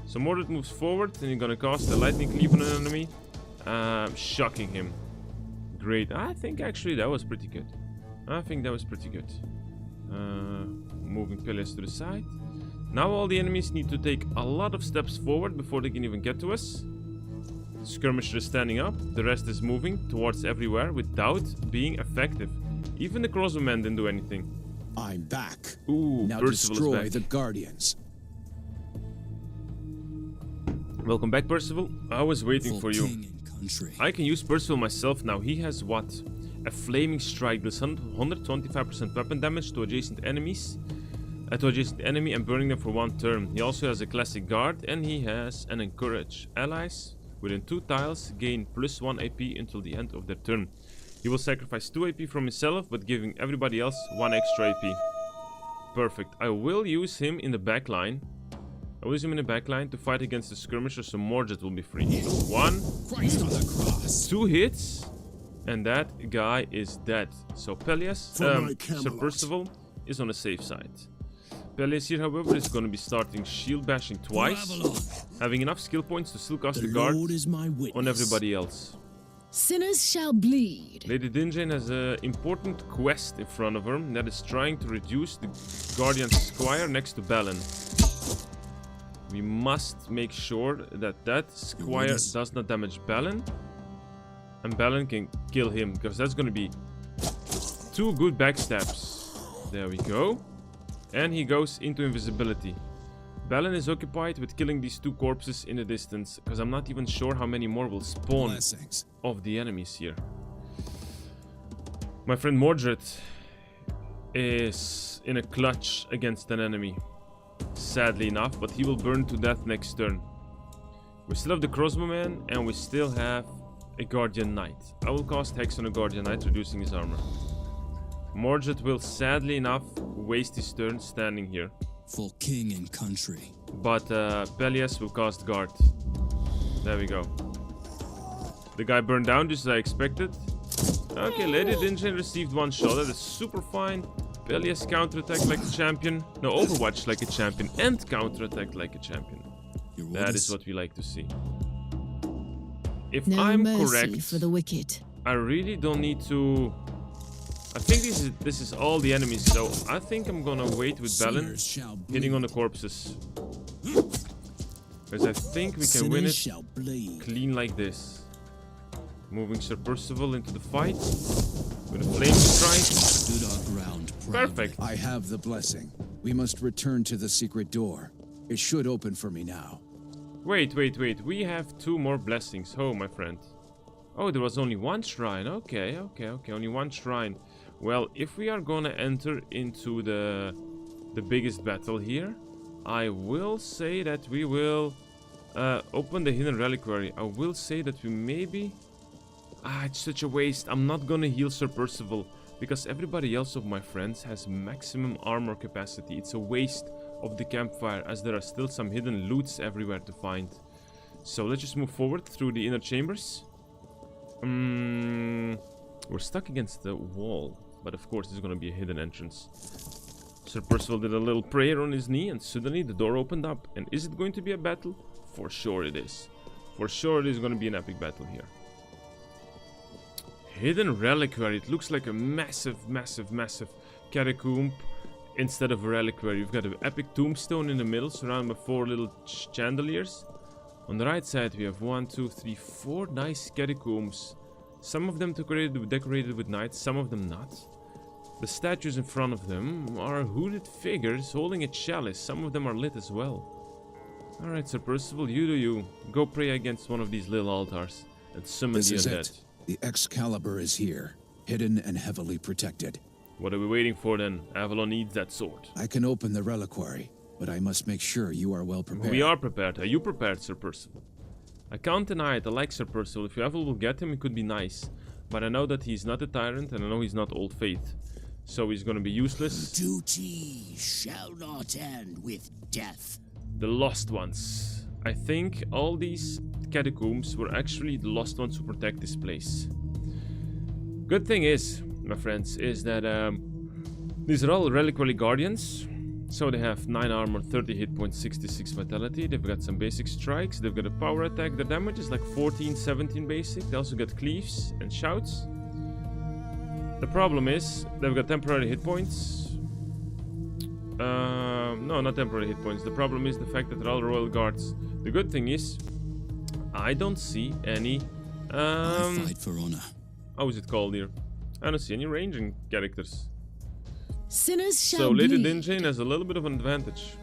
So Mordred moves forward, and you're gonna cast a lightning cleave on an enemy, shocking him. Great. I think actually that was pretty good. Moving Peleus to the side. Now all the enemies need to take a lot of steps forward before they can even get to us. Skirmisher is standing up. The rest is moving towards everywhere without being effective. Even the crossbowmen didn't do anything. I'm back. Ooh, now Percival destroy is back. the Guardians. Welcome back, Percival. I was waiting for you. King and country. I can use Percival myself now. He has what? A flaming strike does 125% weapon damage to adjacent enemies. To adjacent enemy and burning them for 1 turn. He also has a classic guard, and he has an encourage. Allies within 2 tiles gain +1 AP until the end of their turn. He will sacrifice 2 AP from himself, but giving everybody else 1 extra AP. Perfect. I will use him in the back line. I will use him in the back line to fight against the skirmisher, so Mordred will be free. So 1, 2 hits, and that guy is dead. So Peleus, Sir Percival, is on the safe side. Peleus here, however, is going to be starting shield bashing twice, having enough skill points to still cast the guard on everybody else. Sinners shall bleed. Lady Dinjane has an important quest in front of her that is trying to reduce the Guardian Squire next to Balin. We must make sure that that Squire does not damage Balin, and Balin can kill him, because that's going to be 2 good backstabs. There we go. And he goes into invisibility. Balin is occupied with killing these 2 corpses in the distance, because I'm not even sure how many more will spawn of the enemies here. My friend Mordred is in a clutch against an enemy, sadly enough, but he will burn to death next turn. We still have the Crossbowman, and we still have a Guardian Knight. I will cast Hex on a Guardian Knight, reducing his armor. Mordred will, sadly enough, waste his turn standing here. For king and country. But Pelias will cast Guard. There we go. The guy burned down just as I expected. Okay, Lady Dinjane received 1 shot. That is super fine. Pelias counterattacked like a champion. No, Overwatch like a champion. And counterattacked like a champion. That is what we like to see. If No I'm mercy correct, for the wicked. I really don't need to... I think this is all the enemies, so I think I'm gonna wait with Balin hitting on the corpses. Because I think we can win it clean like this. Moving Sir Percival into the fight with a flame strike. Stood our ground proudly. Perfect. I have the blessing. We must return to the secret door. It should open for me now. Wait. We have 2 more blessings. Oh, my friend. Oh, there was only 1 shrine. Okay. Only 1 shrine. Well, if we are gonna enter into the biggest battle here, I will say that we will open the hidden reliquary. I will say that we maybe... it's such a waste. I'm not gonna heal Sir Percival, because everybody else of my friends has maximum armor capacity. It's a waste of the campfire, as there are still some hidden loots everywhere to find. So let's just move forward through the inner chambers. We're stuck against the wall, but of course there's gonna be a hidden entrance. Sir Percival did a little prayer on his knee, and suddenly the door opened up. And is it going to be a battle? For sure it is. For sure it is going to be an epic battle here. Hidden reliquary. It looks like a massive catacomb instead of a reliquary. You've got an epic tombstone in the middle, surrounded by 4 little chandeliers. On the right side we have 1, 2, 3, 4 nice catacombs. Some of them decorated with knights, some of them not. The statues in front of them are hooded figures holding a chalice. Some of them are lit as well. Alright, Sir Percival, you do you. Go pray against one of these little altars and summon the undead. The Excalibur is here, hidden and heavily protected. What are we waiting for then? Avalon needs that sword. I can open the reliquary, but I must make sure you are well prepared. We are prepared. Are you prepared, Sir Percival? I can't deny it. I like Sir Percival. If you ever will get him, it could be nice. But I know that he's not a tyrant, and I know he's not Old Faith. So he's gonna be useless. Duty shall not end with death. The Lost Ones. I think all these catacombs were actually the Lost Ones who protect this place. Good thing is, my friends, is that these are all reliquary guardians. So they have 9 armor, 30 hit points, 66 vitality. They've got some basic strikes. They've got a power attack. Their damage is like 14, 17 basic. They also got cleaves and shouts. The problem is they've got temporary hit points. No, not temporary hit points. The problem is the fact that they're all royal guards. The good thing is I don't see any I fight for honor. how is it called here? I don't see any ranging characters. Sinners shall So Lady bleed. Dinjane has a little bit of an advantage.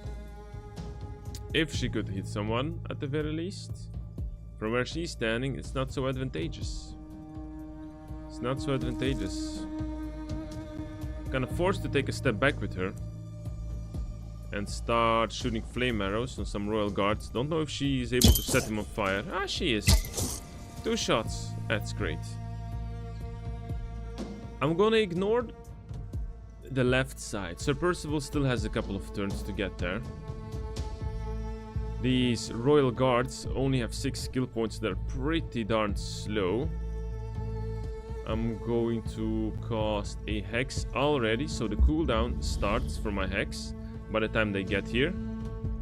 If she could hit someone at the very least. From where she's standing, it's not so advantageous. It's not so advantageous. Kind of forced to take a step back with her and start shooting flame arrows on some royal guards. Don't know if she is able to set him on fire. Ah, she is. 2 shots. That's great. I'm gonna ignore the left side. Sir Percival still has a couple of turns to get there. These royal guards only have 6 skill points. They're pretty darn slow. I'm going to cast a hex already, so the cooldown starts for my hex. By the time they get here,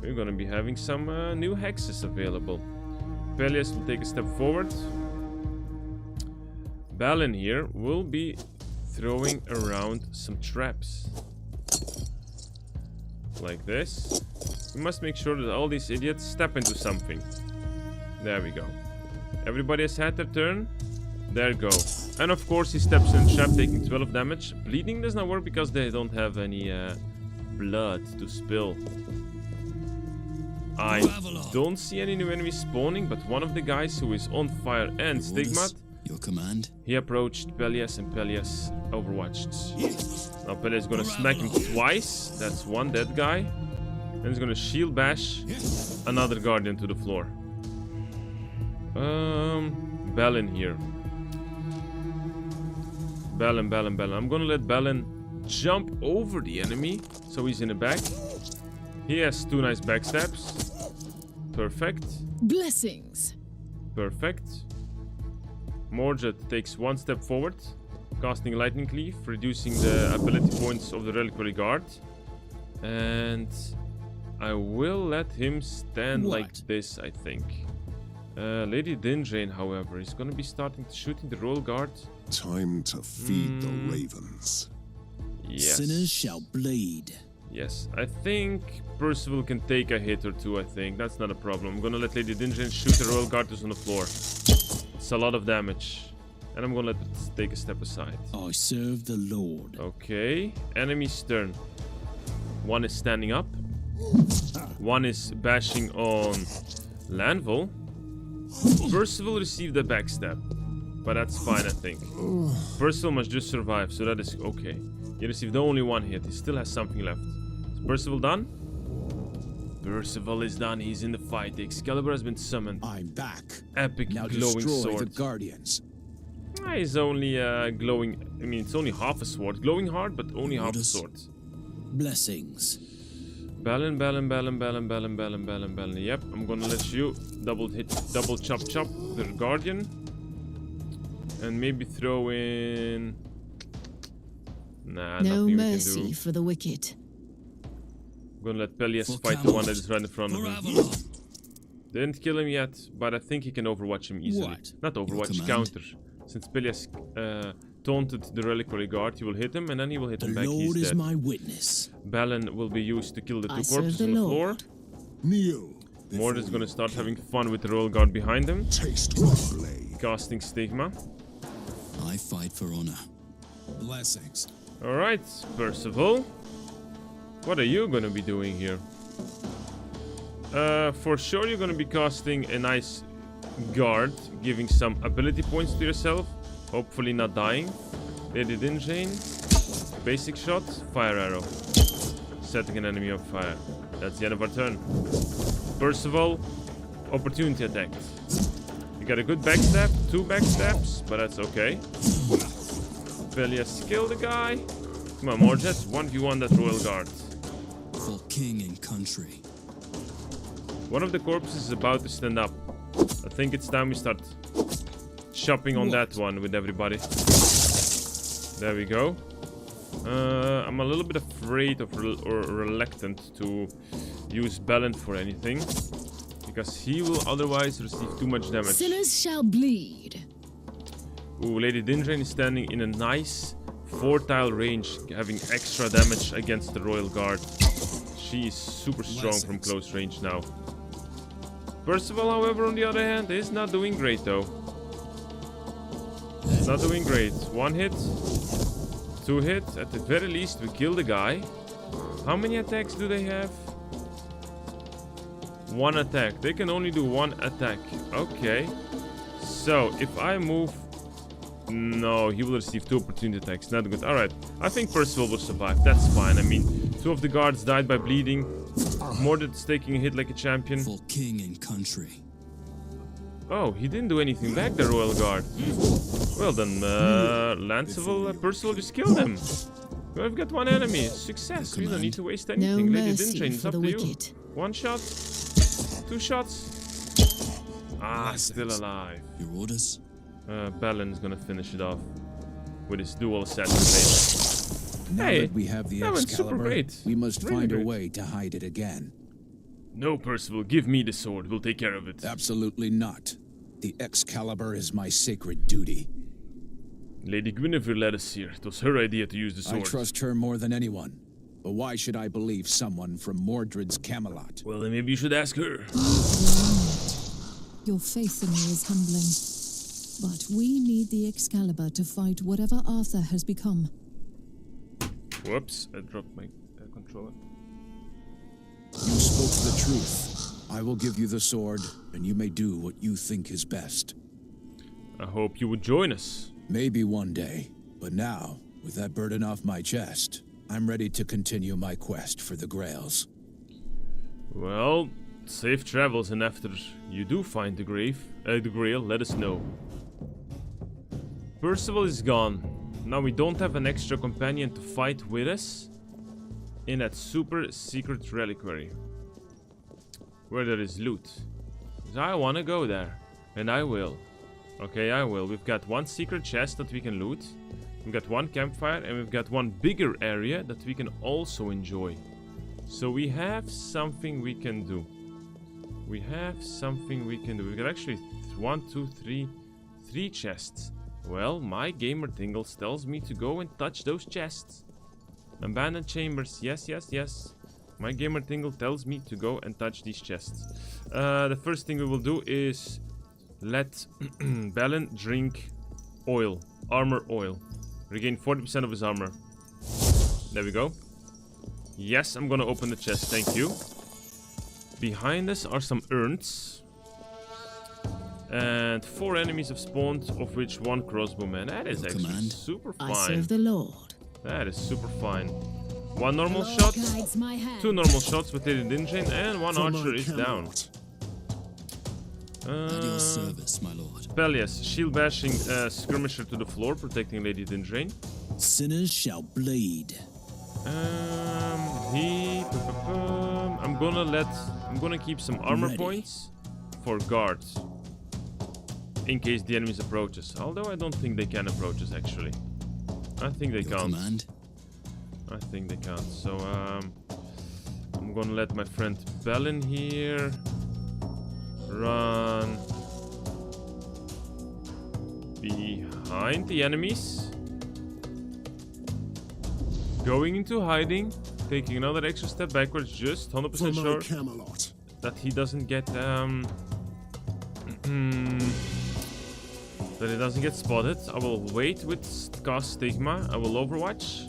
we're gonna be having some new hexes available. Pelias will take a step forward. Balin here will be throwing around some traps. Like this. We must make sure that all these idiots step into something. There we go. Everybody has had their turn. There go. And of course he steps in trap, taking 12 damage. Bleeding does not work because they don't have any blood to spill. I don't see any new enemies spawning, but one of the guys who is on fire and stigmat, Your command. he approached Pelias and Pelias overwatched. Now Pelias is gonna smack him twice. That's one dead guy. Then he's gonna shield bash another guardian to the floor. Balin here. Balin. I'm gonna let Balin jump over the enemy, so he's in the back. He has 2 nice backstabs. Perfect. Blessings. Perfect. Morjet takes 1 step forward, casting Lightning Cleave, reducing the ability points of the Reliquary Guard. And I will let him stand like this, I think. Lady Dindrain, however, is going to be starting to shooting the Royal Guard. Time to feed the ravens. Yes. Sinners shall bleed. Yes, I think Percival can take a hit or 2, I think. That's not a problem. I'm going to let Lady Dindrain shoot the Royal Guard who's on the floor. It's a lot of damage. And I'm going to let it take a step aside. I serve the Lord. Okay, enemy's turn. One is standing up. One is bashing on Lanville. Percival received a backstab, but that's fine, I think. Percival must just survive, so that is okay. He received only 1 hit. He still has something left. Is Percival done? Percival is done. He's in the fight. The Excalibur has been summoned. I'm back. Epic Now glowing destroy sword. the Guardians. He's only glowing. I mean, it's only half a sword. Glowing hard, but only half a sword. Blessings. Balin. Yep, I'm gonna let you double chop the Guardian. And maybe throw in... Nah, No nothing mercy we can do. for the wicked. I'm gonna let Pelias For fight the one Camelot. that is right in front of For him. Avalon. Didn't kill him yet, but I think he can overwatch him easily. What? Not overwatch, command? counter. Since Pelias taunted the Reliquary Guard, he will hit him and then he will hit The him back. Lord He's is dead. my witness. Balin will be used to kill the 2 I serve corpses the on the floor. Lord. Kneel. Mord is gonna start having fun with the Royal Guard behind him. Taste my blade. Casting Stigma. I fight for honor. Blessings. Alright, Percival. What are you gonna be doing here? For sure you're gonna be casting a nice guard, giving some ability points to yourself. Hopefully not dying. Lady Dindrain. Basic shot, fire arrow. Setting an enemy on fire. That's the end of our turn. Percival, opportunity attack. You got a good backstab, 2 backstabs, but that's okay. Pelias kill the guy. Come on, Morjet, 1v1 that Royal Guard. For king and country. One of the corpses is about to stand up. I think it's time we start chopping on that one with everybody. There we go. I'm a little bit afraid of or reluctant to use Balin for anything, because he will otherwise receive too much damage. Sinners shall bleed. Ooh, Lady Dindrain is standing in a nice 4-tile range, having extra damage against the Royal Guard. She is super strong from close range now. Percival, however, on the other hand, is not doing great though. Not doing great. 1 hit, 2 hits. At the very least, we kill the guy. How many attacks do they have? 1 attack. They can only do 1 attack. Okay. So, if I move... No, he will receive 2 opportunity attacks. Not good. Alright. I think Percival will survive. That's fine. I mean, 2 of the guards died by bleeding. Mordred's taking a hit like a champion. For king and country. Oh, he didn't do anything back, the Royal Guard. Well then, Percival just killed him. We've got 1 enemy. Success. We don't need to waste anything. No Lady mercy Dindrain, it's for up the to you. wicked. 1 shot. 2 shots. Ah, still alive. Your orders? Balin's gonna finish it off with his dual assassination. Now Hey, that we have the that went super Excalibur, great. we must Really find a great. way to hide it again. No, Percival, give me the sword. We'll take care of it. Absolutely not. The Excalibur is my sacred duty. Lady Guinevere led us here. It was her idea to use the sword. I trust her more than anyone. But why should I believe someone from Mordred's Camelot? Well, then maybe you should ask her. Your faith in me is humbling. But we need the Excalibur to fight whatever Arthur has become. Whoops, I dropped my controller. You spoke the truth. I will give you the sword, and you may do what you think is best. I hope you would join us. Maybe one day. But now, with that burden off my chest, I'm ready to continue my quest for the Grails. Well, safe travels, and after you do find the Grail, let us know. Percival is gone. Now we don't have an extra companion to fight with us in that super secret reliquary where there is loot. So I want to go there, and I will. Okay, I will. We've got one secret chest that we can loot. We've got one campfire, and we've got one bigger area that we can also enjoy. So we have something we can do. We have something we can do. We've got actually 3 chests. Well, my gamer tingles tells me to go and touch those chests. Abandoned chambers, yes, yes, yes. My gamer tingle tells me to go and touch these chests. The first thing we will do is let Balin drink oil, armor oil. Regain 40% of his armor. There we go. Yes, I'm gonna open the chest, thank you. Behind us are some urns. And 4 enemies have spawned, of which 1 crossbowman. That is actually super fine. I serve the Lord. That is super fine. 1 normal shot, 2 normal shots with Lady Dinjane, and 1 archer is down. At your service, my lord. Pelias, shield bashing skirmisher to the floor, protecting Lady Dinjane. Sinners shall bleed. I'm gonna keep some armor points for guards. In case the enemies approaches. Although I don't think they can approach us actually. I think they can't. Command? I think they can't. So I'm gonna let my friend Balin here run behind the enemies. Going into hiding. Taking another extra step backwards, just 100% sure Camelot. that he doesn't get that he doesn't get spotted. I will wait with cast Stigma. I will overwatch.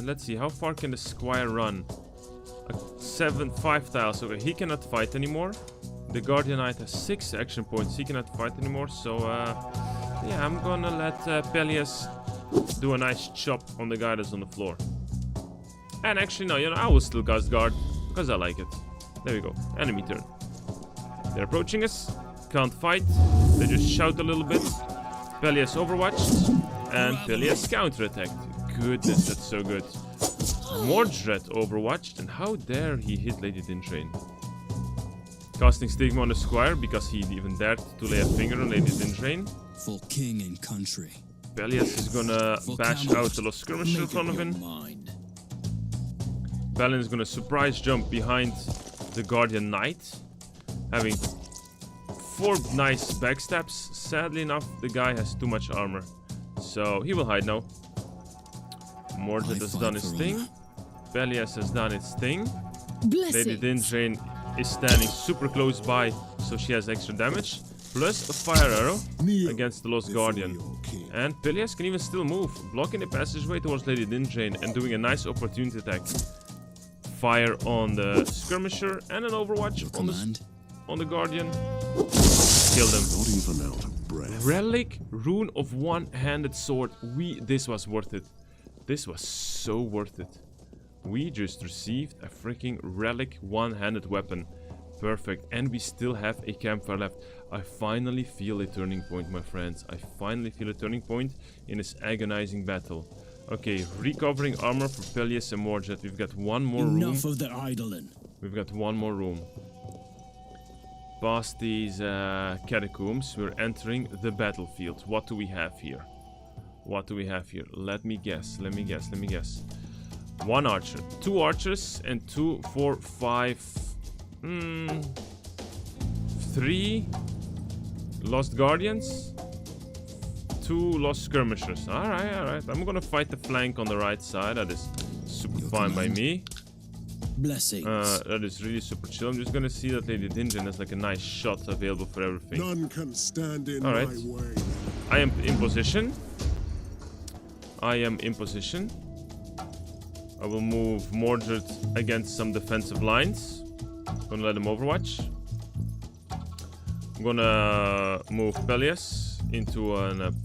Let's see, how far can the Squire run? 5 tiles. Okay, he cannot fight anymore. The Guardian Knight has 6 action points. He cannot fight anymore. So, yeah, I'm gonna let Pelias do a nice chop on the guy that's on the floor. And actually, no, you know, I will still cast Guard because I like it. There we go. Enemy turn. They're approaching us. Can't fight. They just shout a little bit. Pelias overwatched. And Pelias counterattacked. Goodness, that's so good. Mordred overwatched. And how dare he hit Lady Dinjane. Casting Stigma on the Squire because he even dared to lay a finger on Lady Dinjane. For king and country. Pelias is gonna bash out the Lost Skirmisher in front of him. Balin is gonna surprise jump behind the Guardian Knight. Having 4 nice backstabs. Sadly enough, the guy has too much armor. So he will hide now. Mordred has done his thing. Pelias has done its thing. Lady Dinjane is standing super close by, so she has extra damage. Plus a fire arrow against the Lost Guardian. And Pelias can even still move, blocking the passageway towards Lady Dinjane and doing a nice opportunity attack. Fire on the Skirmisher and an overwatch on the Guardian. Kill them. Not even out of breath. Relic Rune of One-Handed Sword. This was worth it. This was so worth it. We just received a freaking Relic One-Handed Weapon. Perfect. And we still have a campfire left. I finally feel a turning point, my friends. I finally feel a turning point in this agonizing battle. Okay, recovering armor for Pelias and Mordred. We've got 1 more room. Enough of the idling. We've got 1 more room. Past these catacombs, we're entering the battlefield. What do we have here? What do we have here? Let me guess. 1 archer. 2 archers and 2, 4, 5... 3 Lost Guardians. 2 lost skirmishers. Alright, alright. I'm gonna fight the flank on the right side. That is super fine by me. Blessings. That is really super chill. I'm just gonna see that Lady Dinjan has like a nice shot available for everything. None can stand in Alright. my way. I am in position. I am in position. I will move Mordred against some defensive lines. Gonna let him overwatch. I'm gonna move Peleus into an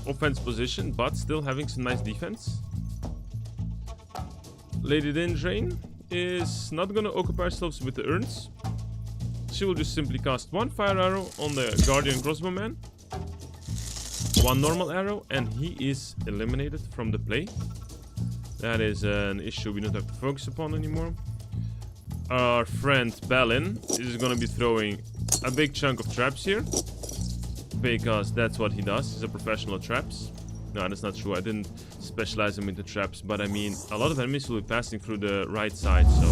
offense position, but still having some nice defense. Lady Dindrain is not gonna occupy herself with the urns. She will just simply cast 1 fire arrow on the Guardian Crossbowman, 1 normal arrow, and he is eliminated from the play. That is an issue we don't have to focus upon anymore. Our friend Balin is gonna be throwing a big chunk of traps here, because that's what he does. He's a professional at traps. No, that's not true. I didn't specialize him into traps, but I mean, a lot of enemies will be passing through the right side, so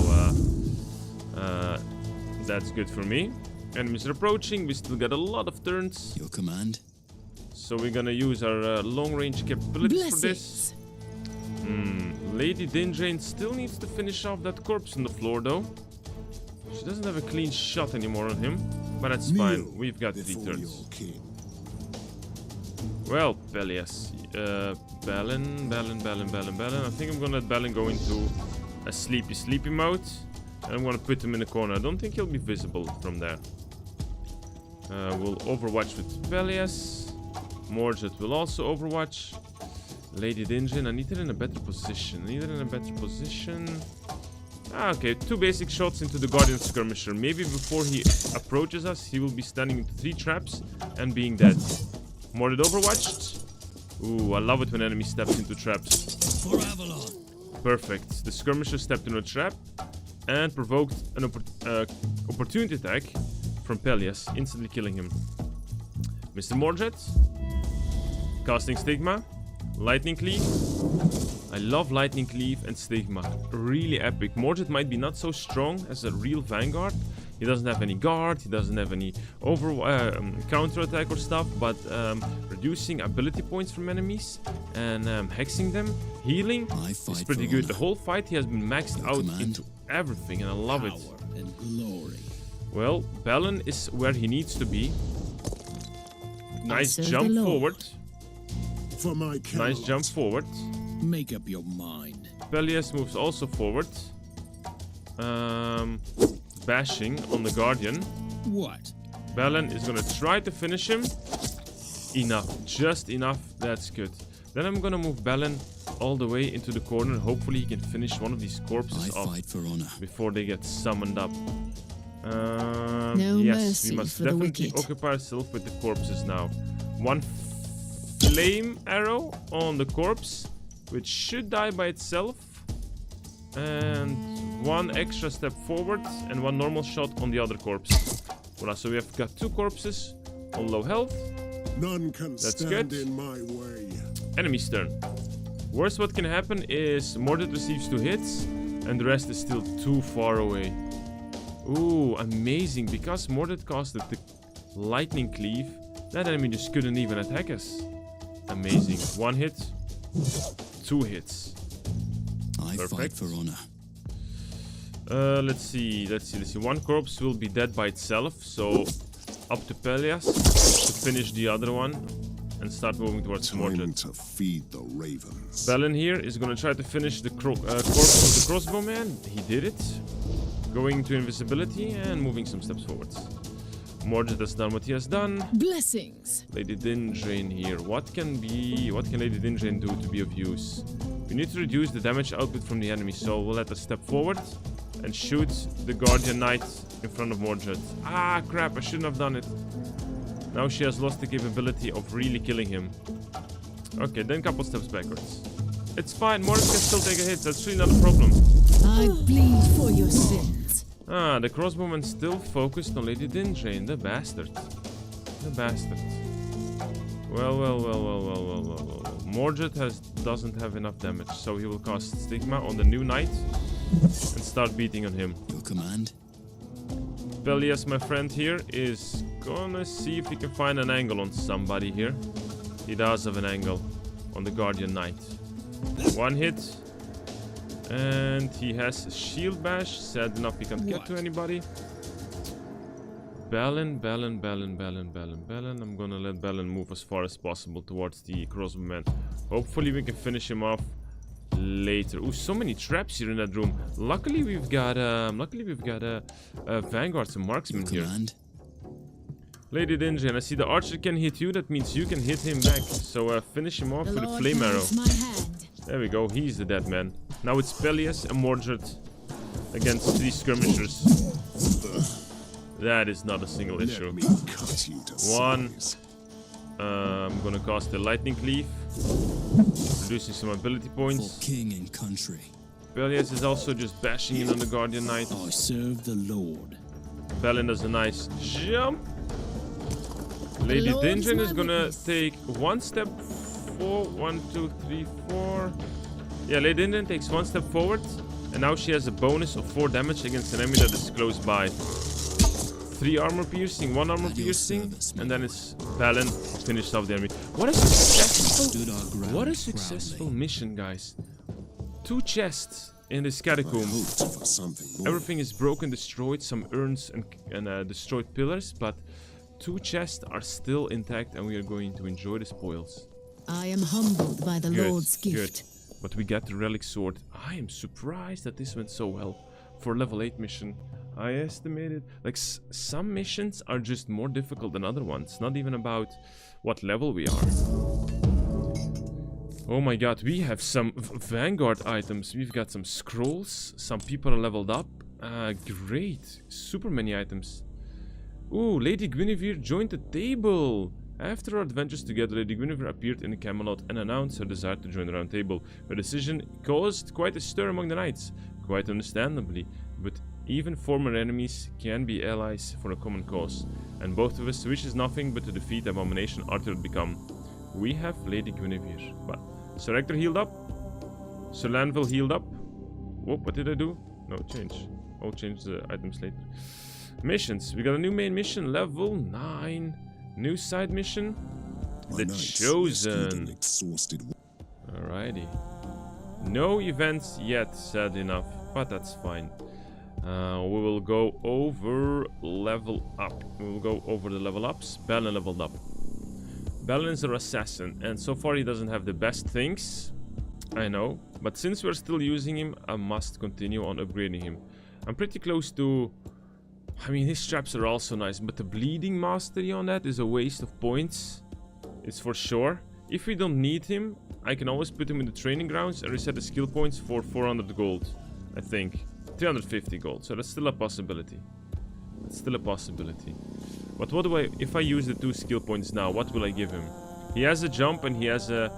that's good for me. Enemies are approaching. We still got a lot of turns. Your command? So we're gonna use our long-range capabilities for this. Lady Dindrain still needs to finish off that corpse on the floor, though. She doesn't have a clean shot anymore on him, but that's fine. We've got 3 turns. Well, Peleus. Balin. I think I'm gonna let Balin go into a sleepy mode. And I'm gonna put him in a corner. I don't think he'll be visible from there. We'll overwatch with Peleus. Mordred will also overwatch. Lady Dinjan, I need her in a better position. Okay, 2 basic shots into the Guardian Skirmisher. Maybe before he approaches us, he will be standing into 3 traps and being dead. Mordred overwatched. Ooh, I love it when enemy steps into traps. For Avalon. Perfect. The Skirmisher stepped into a trap and provoked an opportunity attack from Peleus, instantly killing him. Mr. Mordred, casting Stigma. Lightning Cleave. I love Lightning Cleave and Stigma. Really epic. Mordred might be not so strong as a real Vanguard. He doesn't have any guard, he doesn't have any counter attack or stuff, but reducing ability points from enemies and hexing them, healing is pretty good. The whole fight he has been maxed out into everything and I love it. And glory. Well, Balin is where he needs to be. Nice jump forward. For my Nice jump forward. Make up your mind. Peleus moves also forward. Bashing on the Guardian. What? Balin is gonna try to finish him. Enough. Just enough. That's good. Then I'm gonna move Balin all the way into the corner. Hopefully he can finish one of these corpses off fight for honor before they get summoned up. No yes, mercy we must for the definitely wicked. occupy ourselves with the corpses now. 1 flame arrow on the corpse, which should die by itself. And 1 extra step forward and 1 normal shot on the other corpse. Voilà, so we have got 2 corpses on low health. None can That's stand good. in my way. Enemy's turn. Worst what can happen is Mordred receives 2 hits and the rest is still too far away. Ooh, amazing. Because Mordred casted the Lightning Cleave, that enemy just couldn't even attack us. Amazing. 1 hit, 2 hits. I fight for honor. Let's see. 1 corpse will be dead by itself, so up to Peleus to finish the other one and start moving towards Time Mordred. to feed the ravens. Balin here is gonna try to finish the corpse of the crossbowman. He did it. Going to invisibility and moving some steps forwards. Mordred has done what he has done. Blessings. Lady Dindrain here. What can Lady Dindrain do to be of use? We need to reduce the damage output from the enemy, so we'll let us step forward and shoot the Guardian Knight in front of Mordred. Ah, crap, I shouldn't have done it. Now she has lost the capability of really killing him. Okay, then couple steps backwards. It's fine, Mordred can still take a hit, that's really not a problem. I bleed for your sins. Ah, the crossbowman still focused on Lady Dindrain, the bastard. The bastard. Well. Mordred doesn't have enough damage, so he will cast Stigma on the new knight and start beating on him. Your command? Peleus, my friend here, is gonna see if he can find an angle on somebody here. He does have an angle on the Guardian Knight. One hit. And he has shield bash. Sad enough he can't get to anybody. Balin. I'm gonna let Balin move as far as possible towards the crossbowman. Hopefully we can finish him off later. Oh, so many traps here in that room. Luckily we've got a Vanguard, some marksman here. Lady Dingy, and I see the archer can hit you. That means you can hit him back. So finish him off with a flame arrow. There we go. He's the dead man. Now it's Peleus and Mordred against 3 skirmishers. That is not a single issue. One. I'm gonna cast a lightning cleave, reducing some ability points. For king and country. Peleus is also just bashing in on the Guardian Knight. I serve the Lord. Balin does a nice jump. Lady Dinjan is gonna take 1 step forward. 1, 2, 3, 4. Yeah, Lady Dinjan takes 1 step forward, and now she has a bonus of 4 damage against an enemy that is close by. 3 armor piercing, 1 armor piercing, and then it's Balin finished off the enemy. What a successful mission, guys. 2 chests in this catacomb. Everything is broken, destroyed, some urns and destroyed pillars, but 2 chests are still intact, and we are going to enjoy the spoils. I am humbled by the Lord's gift. But we got the relic sword. I am surprised that this went so well for level 8 mission. I estimated, like, some missions are just more difficult than other ones. Not even about what level we are. Oh my god, we have some Vanguard items. We've got some scrolls. Some people are leveled up. Great. Super many items. Ooh, Lady Guinevere joined the table. After our adventures together, Lady Guinevere appeared in Camelot and announced her desire to join the Round Table. Her decision caused quite a stir among the knights, quite understandably, but even former enemies can be allies for a common cause, and both of us wishes nothing but to defeat the abomination Arthur would become. We have Lady Guinevere, but Sir Hector healed up, Sir Lanville healed up. Whoop, what did I do? No, change. I'll change the items later. Missions, we got a new main mission, level 9. New side mission, The Chosen. Alrighty. No events yet, sad enough, but that's fine. We will go over level up. We will go over the level ups. Balin leveled up. Balin is our assassin, and so far he doesn't have the best things, I know, but since we're still using him, I must continue on upgrading him. I'm pretty close to... I mean, his traps are also nice, but the bleeding mastery on that is a waste of points. It's for sure. If we don't need him, I can always put him in the training grounds and reset the skill points for 400 gold, I think. 350 gold, so that's still a possibility. That's still a possibility. But what do I... If I use the 2 skill points now, what will I give him? He has a jump and he has a...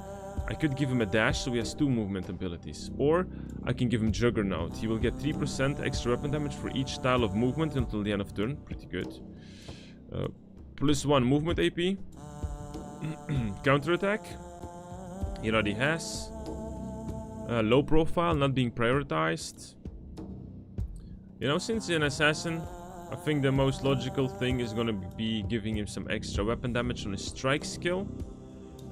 I could give him a dash, so he has 2 movement abilities. Or I can give him Juggernaut. He will get 3% extra weapon damage for each tile of movement until the end of turn. Pretty good. +1 movement AP. Counterattack. He already has. Low profile, not being prioritized. You know, since he's an assassin, I think the most logical thing is going to be giving him some extra weapon damage on his strike skill.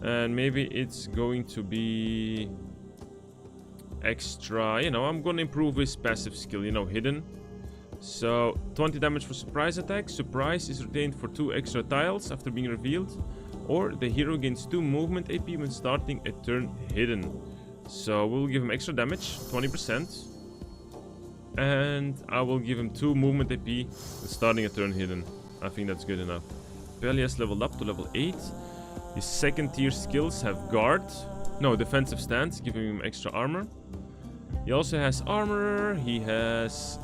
And maybe it's going to be extra, you know, I'm going to improve his passive skill, you know, hidden. So 20 damage for surprise attack. Surprise is retained for 2 extra tiles after being revealed. Or the hero gains 2 movement AP when starting a turn hidden. So we'll give him extra damage, 20%. And I will give him 2 movement AP when starting a turn hidden. I think that's good enough. Peleus leveled up to level 8. His 2nd tier skills have guard. No, defensive stance, giving him extra armor. He also has armor. He has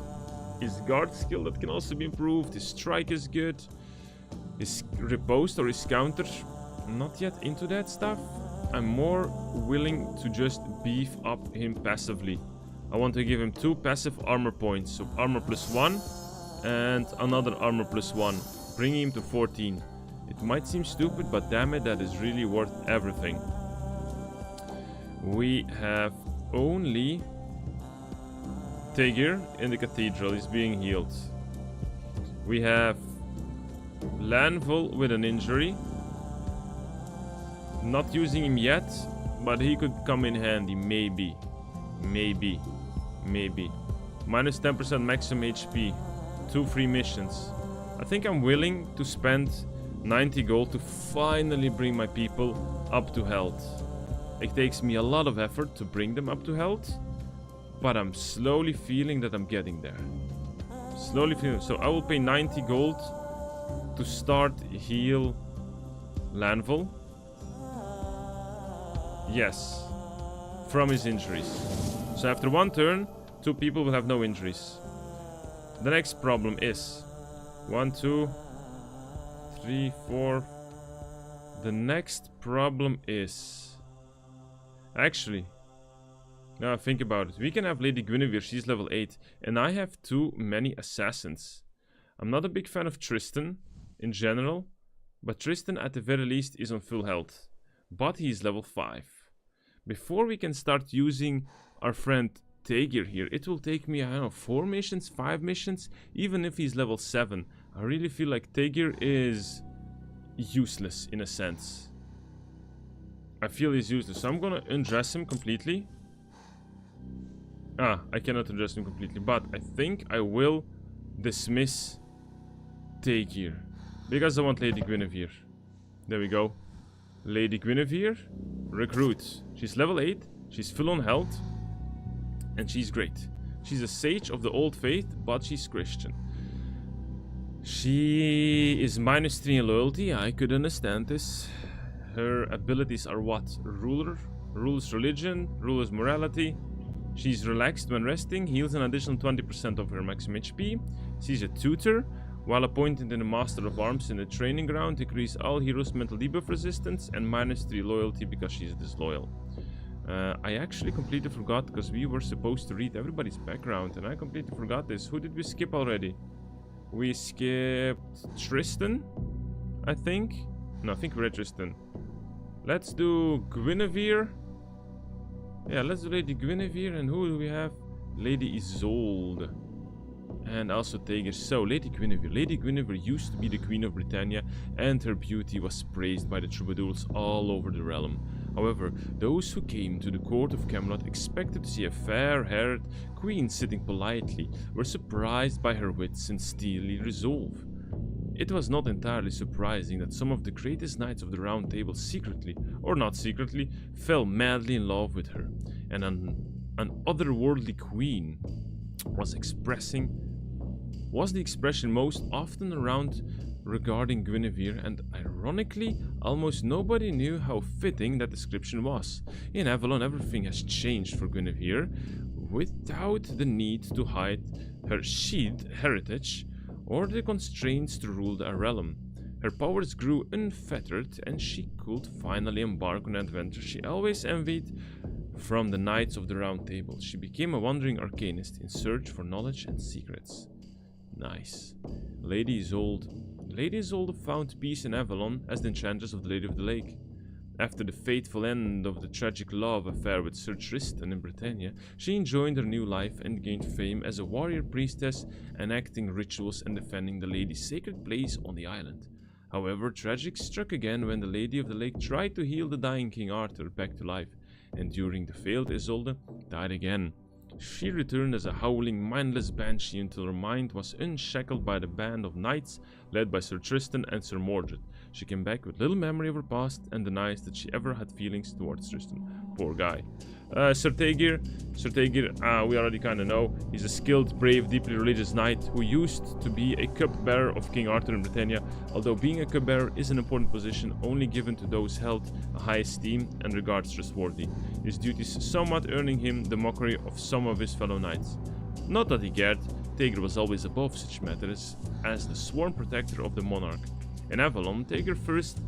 his guard skill that can also be improved. His strike is good. His riposte or his counter, not yet into that stuff. I'm more willing to just beef up him passively. I want to give him 2 passive armor points. So armor +1 and another armor +1, bringing him to 14. It might seem stupid, but damn it, that is really worth everything. We have only Tegir in the cathedral. He's being healed. We have Lanville with an injury. Not using him yet, but he could come in handy, maybe. Maybe. Minus 10% maximum HP. 2 free missions. I think I'm willing to spend 90 gold to finally bring my people up to health. It takes me a lot of effort to bring them up to health, but I'm slowly feeling that I'm getting there. Slowly feeling. So I will pay 90 gold to start heal Lanvil. Yes, from his injuries. So after 1 turn, 2 people will have no injuries. The next problem is 1, 2, 3, 4. The next problem is actually, now think about it. We can have Lady Guinevere, she's level 8, and I have too many assassins. I'm not a big fan of Tristan in general, but Tristan at the very least is on full health. But he's level 5. Before we can start using our friend Tegir here, it will take me, I don't know, 4 missions, 5 missions, even if he's level 7. I really feel like Tegir is useless in a sense. I feel he's useless, so I'm gonna undress him completely. I cannot undress him completely, but I think I will dismiss Tegir because I want Lady Guinevere. There we go. Lady Guinevere, recruit. She's level 8, she's full on health, and she's great. She's a sage of the old faith, but she's Christian. She is minus 3 in loyalty, I could understand this. Her abilities are what? Rules religion, rules morality. She's relaxed when resting, heals an additional 20% of her maximum HP. She's a tutor. While appointed in the Master of Arms in the training ground, decrease all heroes' mental debuff resistance and minus 3 loyalty because she's disloyal. I actually completely forgot because we were supposed to read everybody's background and I completely forgot this. Who did we skip already? We skipped Tristan, I think. No, I think we read Tristan. Let's do Guinevere. Yeah, let's do Lady Guinevere. And who do we have? Lady Isolde. And also Tegir. So, Lady Guinevere. Lady Guinevere used to be the Queen of Britannia, and her beauty was praised by the troubadours all over the realm. However, those who came to the court of Camelot expected to see a fair-haired queen sitting politely, were surprised by her wits and steely resolve. It was not entirely surprising that some of the greatest knights of the Round Table secretly, or not secretly, fell madly in love with her, and an otherworldly queen was the expression most often around regarding Guinevere, and ironically, almost nobody knew how fitting that description was. In Avalon, everything has changed for Guinevere, without the need to hide her sheathed heritage or the constraints to rule the realm. Her powers grew unfettered, and she could finally embark on an adventure she always envied from the Knights of the Round Table. She became a wandering arcanist in search for knowledge and secrets. Nice. Lady Isolde found peace in Avalon as the enchantress of the Lady of the Lake. After the fateful end of the tragic love affair with Sir Tristan in Britannia, she enjoyed her new life and gained fame as a warrior priestess, enacting rituals and defending the lady's sacred place on the island. However, tragic struck again when the Lady of the Lake tried to heal the dying King Arthur back to life, and during the failed Isolde died again. She returned as a howling, mindless banshee until her mind was unshackled by the band of knights led by Sir Tristan and Sir Mordred. She came back with little memory of her past and denies that she ever had feelings towards Tristan. Poor guy. Sir Tegir, we already kinda know. He's a skilled, brave, deeply religious knight who used to be a cupbearer of King Arthur in Britannia, although being a cupbearer is an important position only given to those held a high esteem and regards trustworthy. His duties somewhat earning him the mockery of some of his fellow knights. Not that he cared, Tegir was always above such matters as the sworn protector of the monarch. In Avalon, Tegir first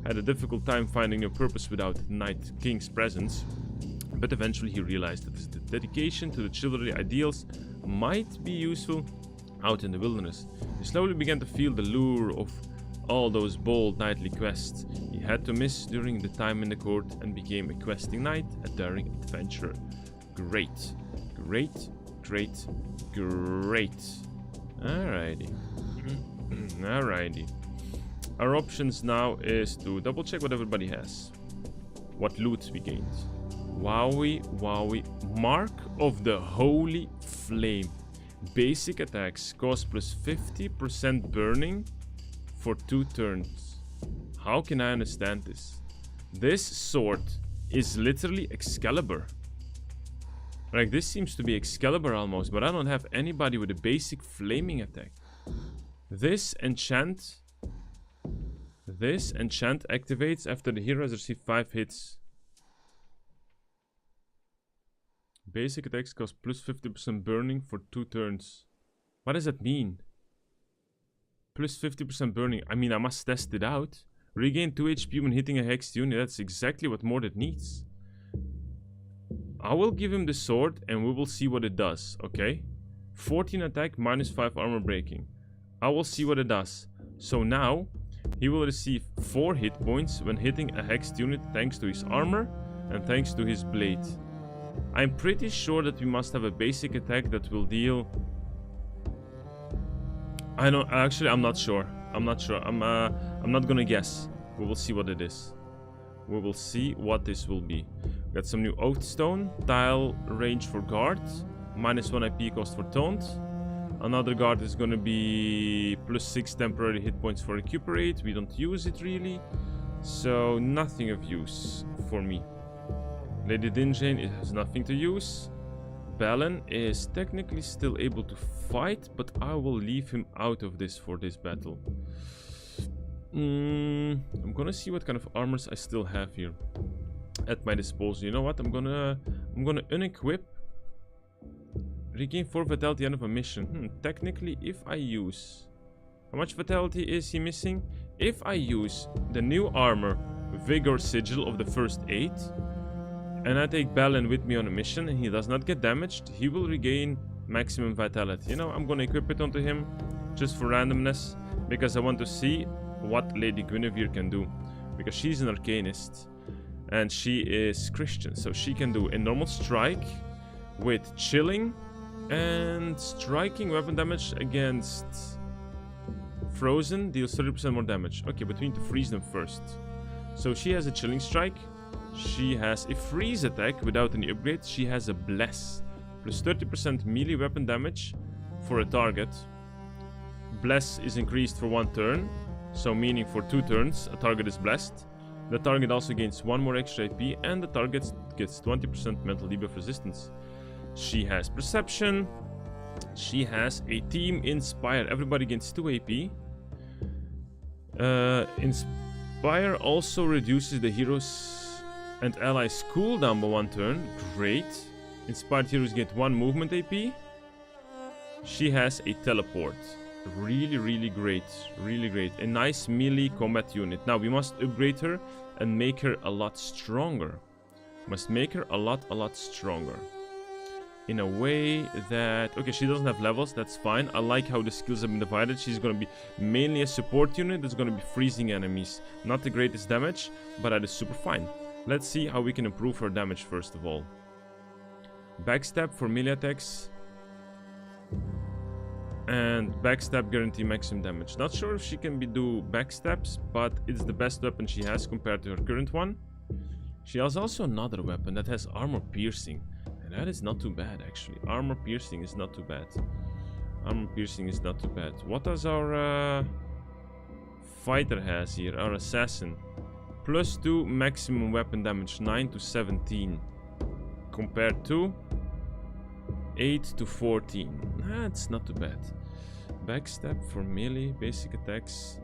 had a difficult time finding a purpose without the Night King's presence, but eventually he realized that his dedication to the chivalry ideals might be useful out in the wilderness. He slowly began to feel the lure of all those bold knightly quests he had to miss during the time in the court and became a questing knight, a daring adventurer. Great. Alrighty. Our options now is to double check what everybody has. what loot we gained. Wowie, wowie. Mark of the Holy Flame. Basic attacks cost plus 50% burning for 2 turns. How can I understand this? This sword is literally Excalibur. Like, this seems to be Excalibur almost, but I don't have anybody with a basic flaming attack. This enchant activates after the hero has received 5 hits. Basic attacks cost plus 50% burning for 2 turns. What does that mean? Plus 50% burning. I mean, I must test it out. Regain 2 HP when hitting a hexed unit. That's exactly what Mordred needs. I will give him the sword and we will see what it does, okay? 14 attack, minus 5 armor breaking. I will see what it does. So now, he will receive 4 hit points when hitting a hexed unit thanks to his armor and thanks to his blade. I'm pretty sure that we must have a basic attack that will deal... I'm not sure. I'm not gonna guess. We will see what it is. We will see what this will be. Got some new Oathstone, tile range for guard, minus 1 IP cost for taunt. Another guard is gonna be plus 6 temporary hit points for recuperate. We don't use it really, so nothing of use for me. Lady Dinjane, it has nothing to use. Balin is technically still able to fight, but I will leave him out of this for this battle. I'm gonna see what kind of armors I still have here at my disposal. You know what? I'm gonna unequip. Regain 4 vitality end of a mission. Technically, if I use... How much vitality is he missing? If I use the new armor, Vigor Sigil of the first 8, and I take Balin with me on a mission and he does not get damaged, he will regain maximum vitality. You know, I'm gonna equip it onto him just for randomness, because I want to see what Lady Guinevere can do, because she's an arcanist and she is Christian, so she can do a normal strike with chilling and striking weapon damage against frozen deals 30% more damage. Okay, but we need to freeze them first. So she has a chilling strike, she has a freeze attack without any upgrades, she has a bless plus 30% melee weapon damage for a target. Bless is increased for 1 turn, so meaning for 2 turns a target is blessed. The target also gains 1 more extra AP and the target gets 20% mental debuff resistance. She has perception. She has a team inspire. Everybody gains 2 AP. Inspire also reduces the heroes and allies cooldown by 1 turn. Great. Inspired heroes get 1 movement AP. She has a teleport. Really great. Really great. A nice melee combat unit. Now we must upgrade her and make her a lot stronger. Must make her a lot stronger. In a way that... Okay, she doesn't have levels, that's fine. I like how the skills have been divided. She's going to be mainly a support unit that's going to be freezing enemies. Not the greatest damage, but that is super fine. Let's see how we can improve her damage first of all. Backstab for melee attacks. And backstab guarantee maximum damage. Not sure if she can do backstabs, but it's the best weapon she has compared to her current one. She has also another weapon that has armor piercing. And that is not too bad actually. Armor piercing is not too bad. Armor piercing is not too bad. What does our fighter has here? Our assassin. Plus 2 maximum weapon damage. 9 to 17. Compared to 8 to 14. That's not too bad. Backstab for melee, basic attacks,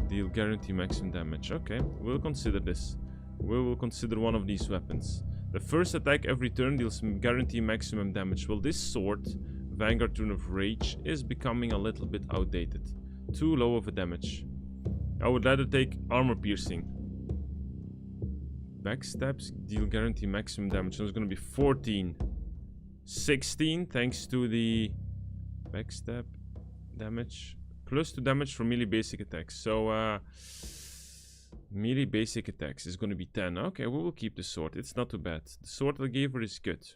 deal guarantee maximum damage. Okay, we'll consider this. We will consider one of these weapons. The first attack every turn deals guarantee maximum damage. Well, this sword, Vanguard Rune of Rage, is becoming a little bit outdated. Too low of a damage. I would rather take armor piercing. Backstabs deal guarantee maximum damage. So it's going to be 14. 16 thanks to the backstab damage. Plus 2 damage for melee basic attacks. So melee basic attacks is going to be 10. Okay, we will keep the sword. It's not too bad. The sword I gave her is good.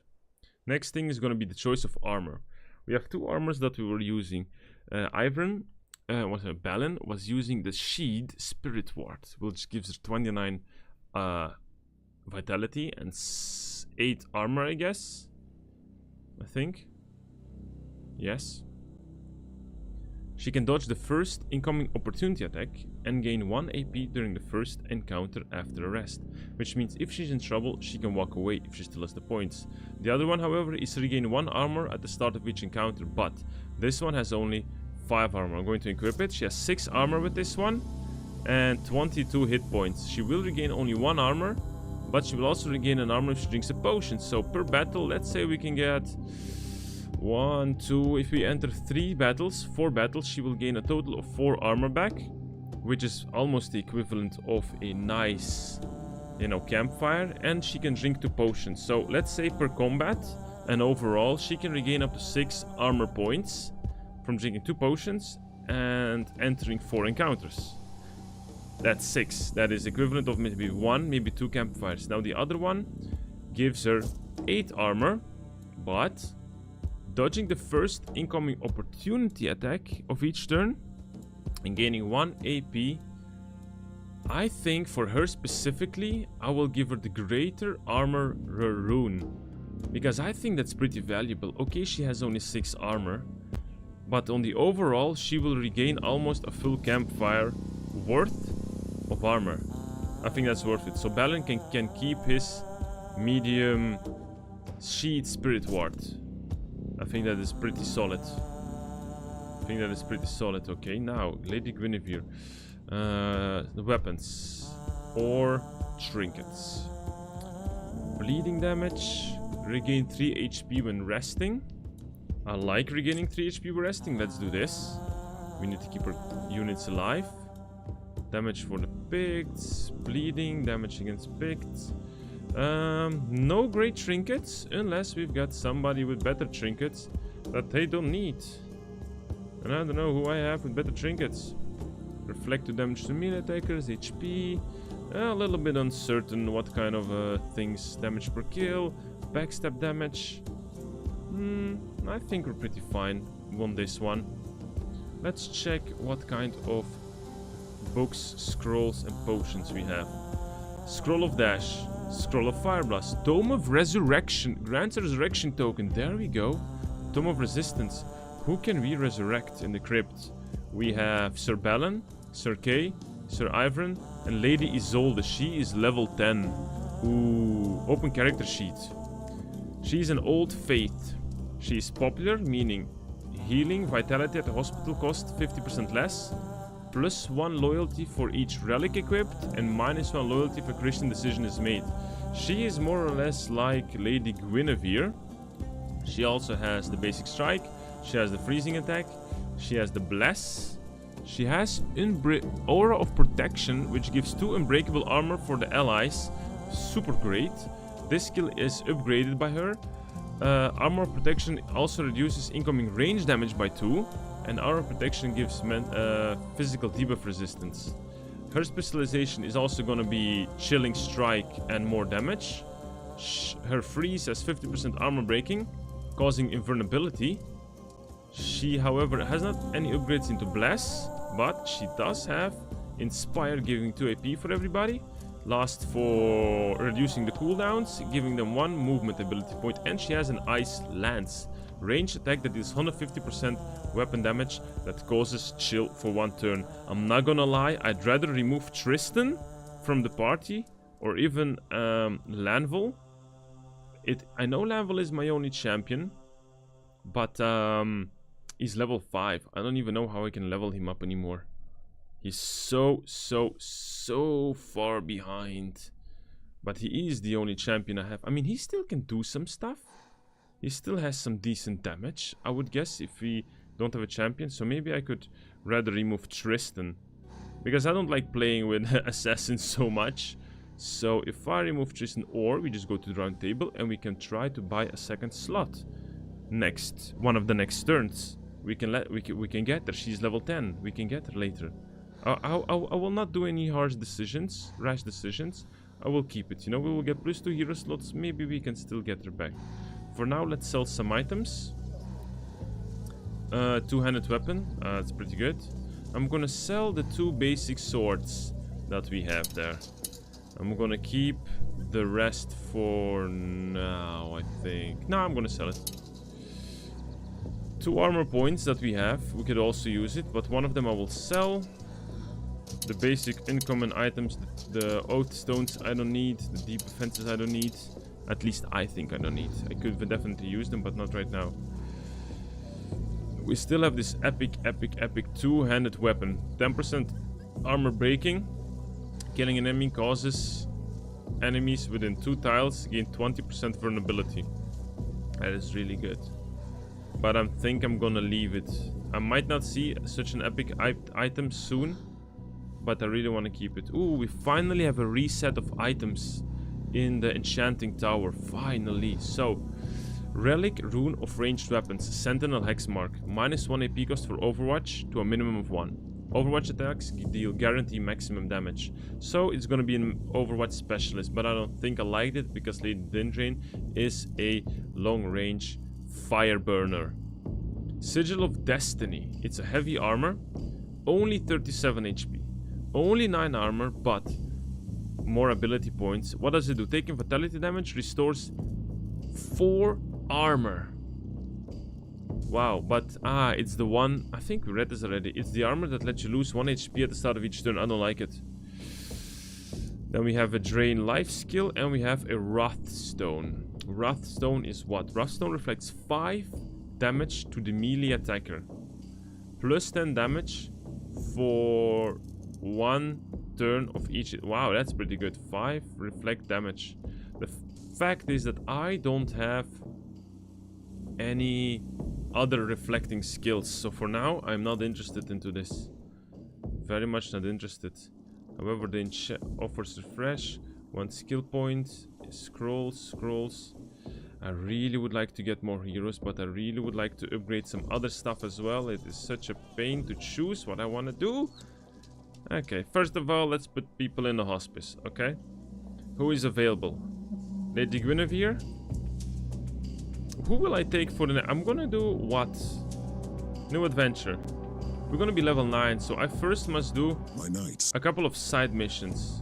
Next thing is going to be the choice of armor. We have 2 armors that we were using. Balin was using the Sheed Spirit Ward, which gives her 29 vitality and 8 armor, I guess. I think. Yes. She can dodge the first incoming opportunity attack and gain 1 AP during the first encounter after a rest, which means if she's in trouble, she can walk away if she still has the points. The other one, however, is to regain 1 armor at the start of each encounter, but this one has only 5 armor. I'm going to equip it. She has 6 armor with this one and 22 hit points. She will regain only 1 armor, but she will also regain an armor if she drinks a potion. So per battle, let's say we can get 1, 2, if we enter 4 battles, she will gain a total of 4 armor back, which is almost the equivalent of a nice, you know, campfire, and she can drink 2 potions. So let's say per combat and overall, she can regain up to 6 armor points from drinking 2 potions and entering 4 encounters. That's 6. That is equivalent of maybe 1, maybe 2 campfires. Now the other one gives her 8 armor, but dodging the first incoming opportunity attack of each turn and gaining 1 AP. I think for her specifically, I will give her the Greater Armor rune, because I think that's pretty valuable. Okay, she has only 6 armor, but on the overall, she will regain almost a full campfire worth of armor. I think that's worth it. So Balin can keep his medium sheet spirit ward. I think that is pretty solid. Okay, now Lady Guinevere. The weapons or trinkets. Bleeding damage. Regain 3 HP when resting. I like regaining 3 HP when resting. Let's do this. We need to keep our units alive. Damage for the Picts. Bleeding. Damage against Picts. No great trinkets, unless we've got somebody with better trinkets that they don't need. And I don't know who I have with better trinkets. Reflective damage to melee attackers, HP. A little bit uncertain what kind of things. Damage per kill, backstab damage. I think we're pretty fine on this one. Let's check what kind of books, scrolls and potions we have. Scroll of Dash. Scroll of Fire Blast. Tome of Resurrection. Grants a resurrection token. There we go. Tome of Resistance. Who can we resurrect in the crypt? We have Sir Balin, Sir Kay, Sir Ivran, and Lady Isolde. She is level 10. Ooh. Open character sheet. She's an old faith. She is popular, meaning healing, vitality at the hospital cost 50% less. +1 loyalty for each relic equipped, and -1 loyalty if a Christian decision is made. She is more or less like Lady Guinevere. She also has the basic strike, she has the freezing attack, she has the bless, she has aura of protection, which gives 2 unbreakable armor for the allies. Super great. This skill is upgraded by her. Armor of protection also reduces incoming range damage by 2. And Aura Protection gives physical debuff resistance. Her specialization is also going to be Chilling Strike and more damage. Her freeze has 50% armor breaking, causing invulnerability. She, however, has not any upgrades into Bless, but she does have Inspire, giving 2 AP for everybody. Last for reducing the cooldowns, giving them 1 movement ability point. And she has an Ice Lance. Ranged attack that is 150% weapon damage that causes chill for 1 turn. I'm not gonna lie, I'd rather remove Tristan from the party, or even Lanvil. I know Lanvil is my only champion, but he's level 5. I don't even know how I can level him up anymore. He's so far behind. But he is the only champion I have. I mean, he still can do some stuff. He still has some decent damage, I would guess, if we don't have a champion. So maybe I could rather remove Tristan, because I don't like playing with assassins so much. So if I remove Tristan, or we just go to the round table and we can try to buy a second slot next one of the next turns. We can get her. She's level 10. We can get her later. I will not do any rash decisions. I will keep it. You know, we will get +2 hero slots. Maybe we can still get her back. For now, let's sell some items. Two-handed weapon. That's pretty good. I'm gonna sell the 2 basic swords that we have there. I'm gonna keep the rest for now, I think. No, I'm gonna sell it. 2 armor points that we have. We could also use it, but one of them I will sell. The basic uncommon items, the oath stones I don't need, the deep defenses I don't need. At least I think I don't need. I could definitely use them, but not right now. We still have this epic two-handed weapon. 10% armor breaking. Killing an enemy causes enemies within 2 tiles gain 20% vulnerability. That is really good. But I think I'm gonna leave it. I might not see such an epic item soon, but I really want to keep it. Ooh, we finally have a reset of items in the enchanting tower. Finally. So, relic rune of ranged weapons, sentinel hex mark, -1 AP cost for overwatch to a minimum of 1. Overwatch attacks deal guarantee maximum damage. So it's gonna be an Overwatch specialist, but I don't think I liked it because Lady Dindrain is a long range fire burner. Sigil of Destiny. It's a heavy armor, only 37 HP, only 9 armor, but more ability points. What does it do? Taking fatality damage restores 4 armor. Wow, but it's the one, I think we read this already. It's the armor that lets you lose 1 HP at the start of each turn. I don't like it. Then we have a drain life skill, and we have a Wrathstone. Wrathstone is what? Wrathstone reflects 5 damage to the melee attacker, plus 10 damage for 1 turn of each. Wow, that's pretty good. 5 reflect damage. The fact is that I don't have any other reflecting skills, so for now I'm not interested into this. Very much not interested. However, the enchant offers refresh, 1 skill point, scrolls. I really would like to get more heroes, but I really would like to upgrade some other stuff as well. It is such a pain to choose what I want to do. Okay, first of all, let's put people in the hospice, okay? Who is available? Lady Guinevere? Who will I take for the... I'm gonna do what? New adventure. We're gonna be level 9, so I first must do a couple of side missions.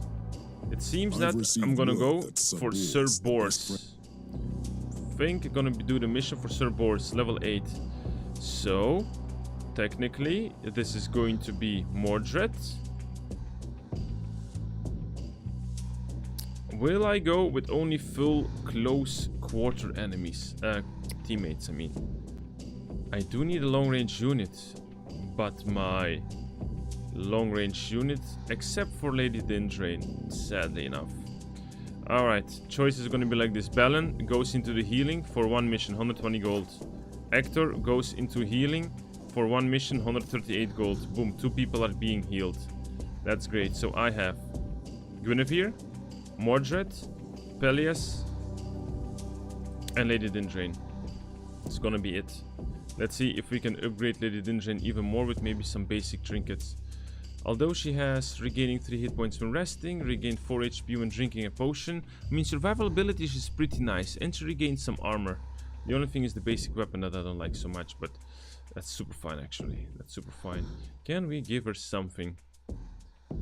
It seems that I'm gonna go for Sir Bors. think I'm gonna do the mission for Sir Bors, level 8. So, technically, this is going to be Mordred. Will I go with only full close quarter enemies? Teammates, I mean. I do need a long-range unit, but my long-range unit, except for Lady Dindrain, sadly enough. Alright, choice is gonna be like this. Balin goes into the healing for 1 mission, 120 gold. Hector goes into healing for 1 mission, 138 gold. Boom, 2 people are being healed. That's great. So I have Guinevere, Mordred, Peleus, and Lady Dindrain. It's gonna be it. Let's see if we can upgrade Lady Dindrain even more with maybe some basic trinkets. Although she has regaining 3 hit points when resting, regained 4 HP when drinking a potion. I mean, survival ability is pretty nice, and she regains some armor. The only thing is the basic weapon that I don't like so much, but that's super fine actually. That's super fine. Can we give her something?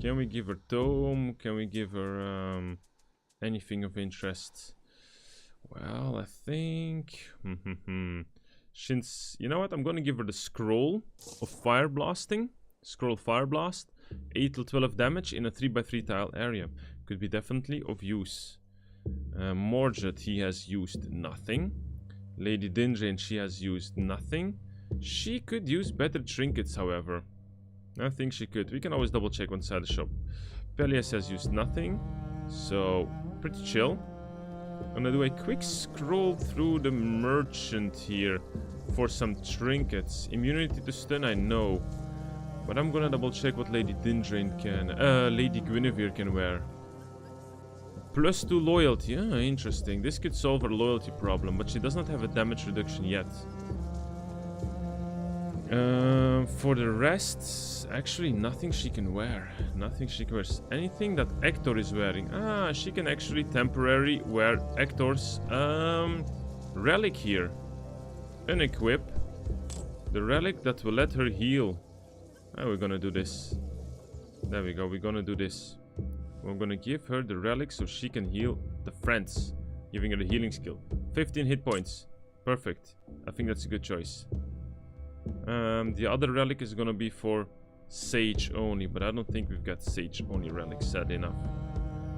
Can we give her tome? Can we give her anything of interest? Well, I think... Since, you know what, I'm gonna give her the scroll of fire blasting. Scroll fire blast, 8 to 12 damage in a 3x3 tile area. Could be definitely of use. Mordred, he has used nothing. Lady Dindrain, she has used nothing. She could use better trinkets, however. I think she could. We can always double check inside the shop. Peleus has used nothing, so pretty chill. I'm gonna do a quick scroll through the merchant here for some trinkets. Immunity to stun, I know. But I'm gonna double check what Lady Dindrain can... Lady Guinevere can wear. +2 loyalty. Ah, interesting. This could solve her loyalty problem, but she does not have a damage reduction yet. For the rest, actually nothing she can wear. Nothing she can wear. Anything that Hector is wearing. Ah, she can actually temporarily wear Hector's relic here. Unequip the relic that will let her heal. Oh, we're gonna do this. There we go, we're gonna do this. We're gonna give her the relic so she can heal the friends, giving her the healing skill. 15 hit points. Perfect. I think that's a good choice. The other relic is gonna be for sage only, but I don't think we've got sage only relics, sad enough.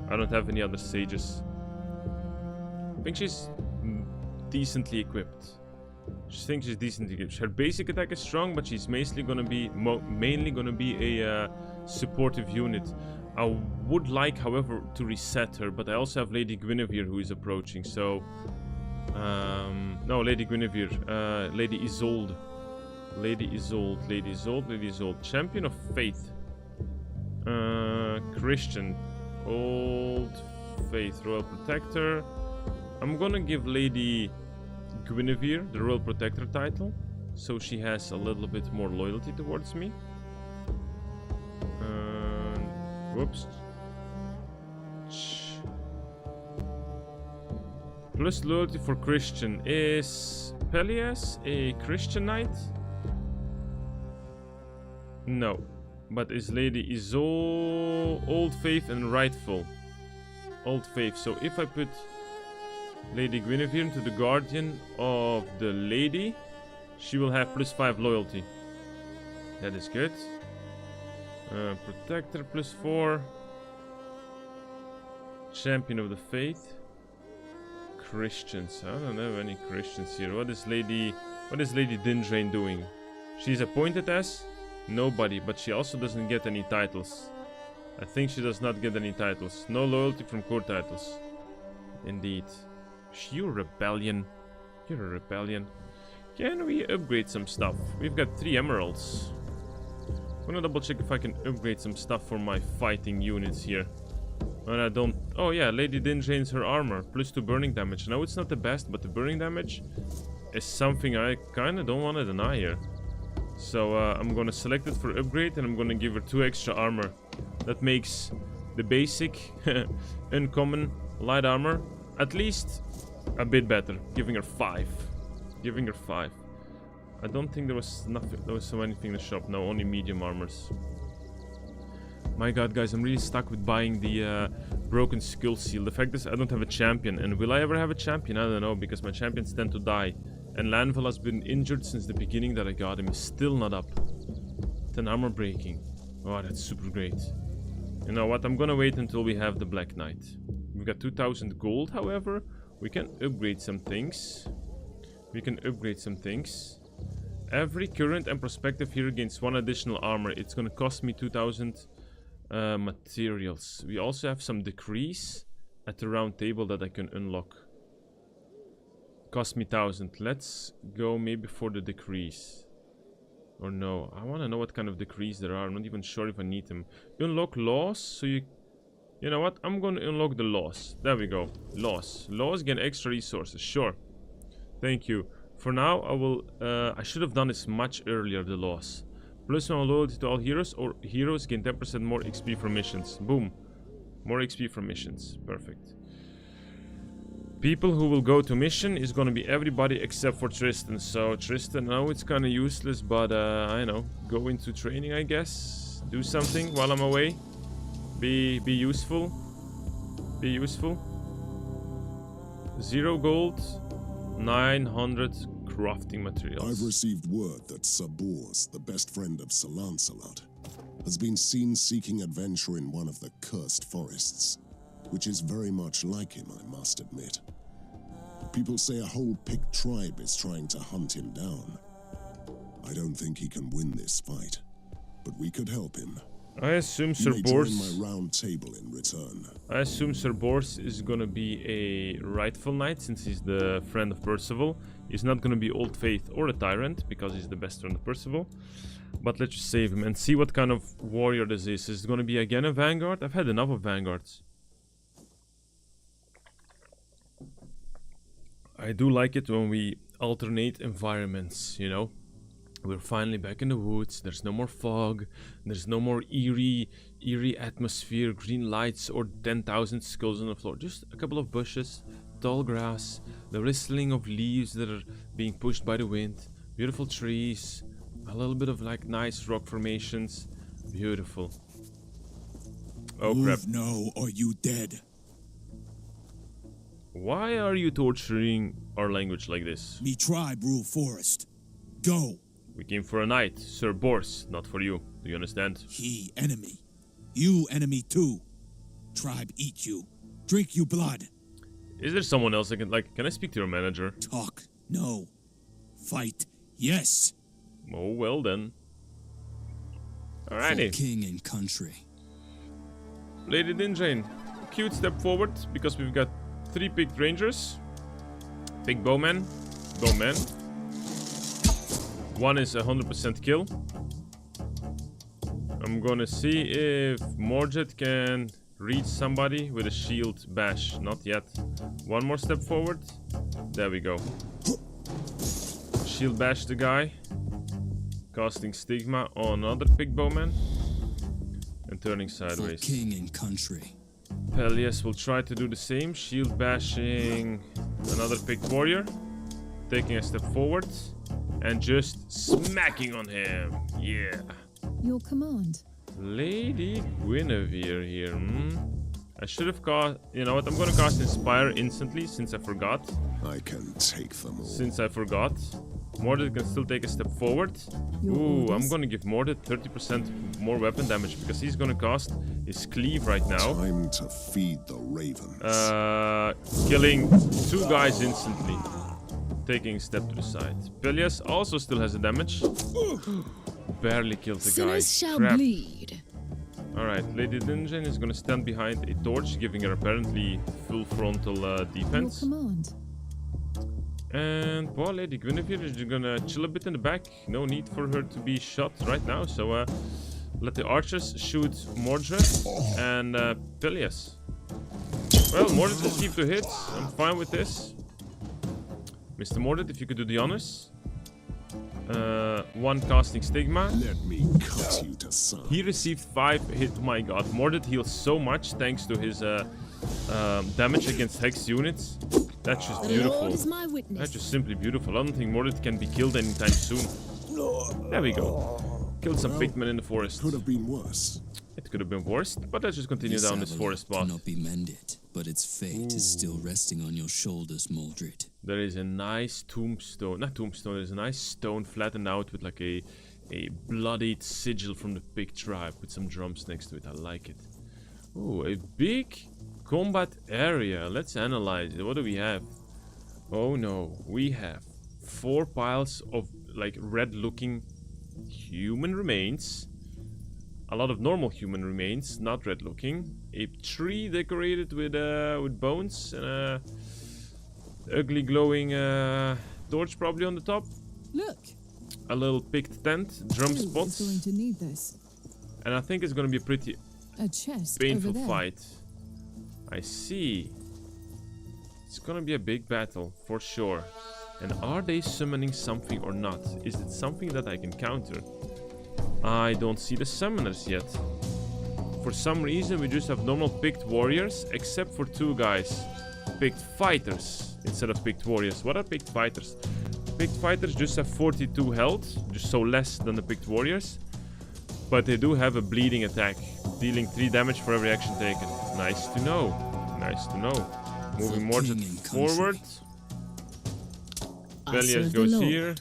I don't have any other sages. I think she's decently equipped. She thinks she's decently equipped. Her basic attack is strong, but she's mainly gonna be a supportive unit. I would like, however, to reset her, but I also have Lady Guinevere who is approaching, so... no, Lady Guinevere. Lady Isolde. Lady Isolde, Lady Isolde, Lady Isolde. Champion of Faith. Christian. Old Faith. Royal Protector. I'm gonna give Lady Guinevere the Royal Protector title, so she has a little bit more loyalty towards me. Whoops. Plus loyalty for Christian. Is Peleus a Christian knight? No. But is Lady Isolde Old Faith and Rightful? Old Faith. So if I put Lady Guinevere into the Guardian of the Lady, she will have +5 loyalty. That is good. Protector +4. Champion of the Faith. Christians. I don't have any Christians here. What is Lady Dindrain doing? She's appointed as nobody, but she also doesn't get any titles. I think she does not get any titles. No loyalty from core titles. Indeed. You're rebellion. You're a rebellion. Can we upgrade some stuff? We've got 3 emeralds. I'm gonna double check if I can upgrade some stuff for my fighting units here. And I don't... Oh yeah, Lady Dindrain's her armor. +2 burning damage. Now it's not the best, but the burning damage is something I kinda don't want to deny here. So I'm gonna select it for upgrade and I'm gonna give her 2 extra armor. That makes the basic uncommon light armor at least a bit better. Giving her 5. Giving her 5. I don't think there was so anything in the shop. No, only medium armors. My god, guys, I'm really stuck with buying the broken skull seal. The fact is, I don't have a champion. And will I ever have a champion? I don't know, because my champions tend to die. And Lanval has been injured since the beginning that I got him. He's still not up. 10 armor breaking. Oh, that's super great. You know what? I'm gonna wait until we have the Black Knight. We've got 2000 gold, however. We can upgrade some things. Every current and prospective hero gains 1 additional armor. It's gonna cost me 2000 materials. We also have some decrees at the round table that I can unlock. Cost me 1000. Let's go maybe for the decrees. Or no, I want to know what kind of decrees there are. I'm not even sure if I need them. Unlock laws, so you know what? I'm going to unlock the laws. There we go. Laws. Laws gain extra resources. Sure. Thank you. For now, I should have done this much earlier, the laws. +1 loyalty to all heroes, or heroes gain 10% more XP from missions. Boom. More XP from missions. Perfect. People who will go to mission is going to be everybody except for Tristan. So Tristan, now it's kind of useless, but I know. Go into training, I guess. Do something while I'm away. Be useful. Be useful. 0 gold. 900 crafting materials. I've received word that Sabors, the best friend of Sir Lancelot, has been seen seeking adventure in one of the cursed forests, which is very much like him, I must admit. People say a whole picked tribe is trying to hunt him down. I don't think he can win this fight, but we could help him. I assume Sir Bors my round table in return. I assume Sir Bors is gonna be a rightful knight since he's the friend of Percival. He's not gonna be Old Faith or a tyrant because he's the best friend of Percival. But let's just save him and see what kind of warrior this is. Is it gonna be again a vanguard? I've had enough of vanguards. I do like it when we alternate environments, you know. We're finally back in the woods. There's no more fog. There's no more eerie atmosphere, green lights, or 10,000 skulls on the floor. Just a couple of bushes, tall grass, the rustling of leaves that are being pushed by the wind, beautiful trees, a little bit of like nice rock formations. Beautiful. Oh crap. Move now, or you dead. Why are you torturing our language like this? Me tribe rule forest. Go. We came for a night, Sir Bors, not for you. Do you understand? He enemy. You enemy too. Tribe eat you. Drink you blood. Is there someone else I can, like, can I speak to your manager? Talk. No. Fight. Yes. Oh, well then. For Alrighty. king and country. Lady Dinjane, cute step forward, because we've got 3 picked rangers. Big bowman. Bowman. One is 100% kill. I'm gonna see if Morjet can reach somebody with a shield bash. Not yet. One more step forward. There we go. Shield bash the guy. Casting stigma on another big bowman. And turning sideways. For king and country. Pelias will try to do the same. Shield bashing another picked warrior. Taking a step forward. And just smacking on him. Yeah. Your command. Lady Guinevere here. I should have cast... You know what? I'm gonna cast Inspire instantly since I forgot. I can take them all. Since I forgot. Mordred can still take a step forward. Ooh, I'm gonna give Mordred 30% more weapon damage because he's gonna cast his cleave right now. Time to feed the ravens. Killing 2 guys instantly. Taking a step to the side. Pelias also still has a damage. Barely killed the guy. Sinners shall Crap. bleed. Alright, Lady Dinjane is gonna stand behind a torch, giving her apparently full frontal defense. Your command. And, well, Lady Guinevere is just gonna chill a bit in the back. No need for her to be shot right now, so let the archers shoot Mordred and Pelias. Well, Mordred received 2 hits. I'm fine with this. Mr. Mordred, if you could do the honors. 1 casting stigma. Let me cut you to size. He received 5 hit. My god, Mordred heals so much thanks to his damage against hex units. That's just beautiful. Is my witness. That's just simply beautiful. I don't think Mordred can be killed anytime soon. There we go. Killed some pigmen in the forest. Could have been worse. It could have been worse, but let's just continue down this forest path. Cannot be mended, but its fate is still resting on your shoulders, Mordred. There is a nice tombstone, not tombstone, there's a nice stone flattened out with like a bloodied sigil from the pig tribe with some drums next to it. I like it. Oh, a big combat area. Let's analyze it. What do we have? Oh no, we have 4 piles of like red looking human remains. A lot of normal human remains, not red looking. A tree decorated with bones and a ugly glowing torch probably on the top. Look. A little picked tent, drum Who is going spots. to need this? And I think it's gonna be a pretty A chest painful over there. fight. I see. It's gonna be a big battle for sure. And are they summoning something or not? Is it something that I can counter? I don't see the summoners yet. For some reason we just have normal picked warriors, except for 2 guys. Picked fighters instead of picked warriors. What are picked fighters? Picked fighters just have 42 health, just so less than the picked warriors. But they do have a bleeding attack, dealing 3 damage for every action taken. Nice to know. Nice to know. Moving Mordred forward. Pelias goes here.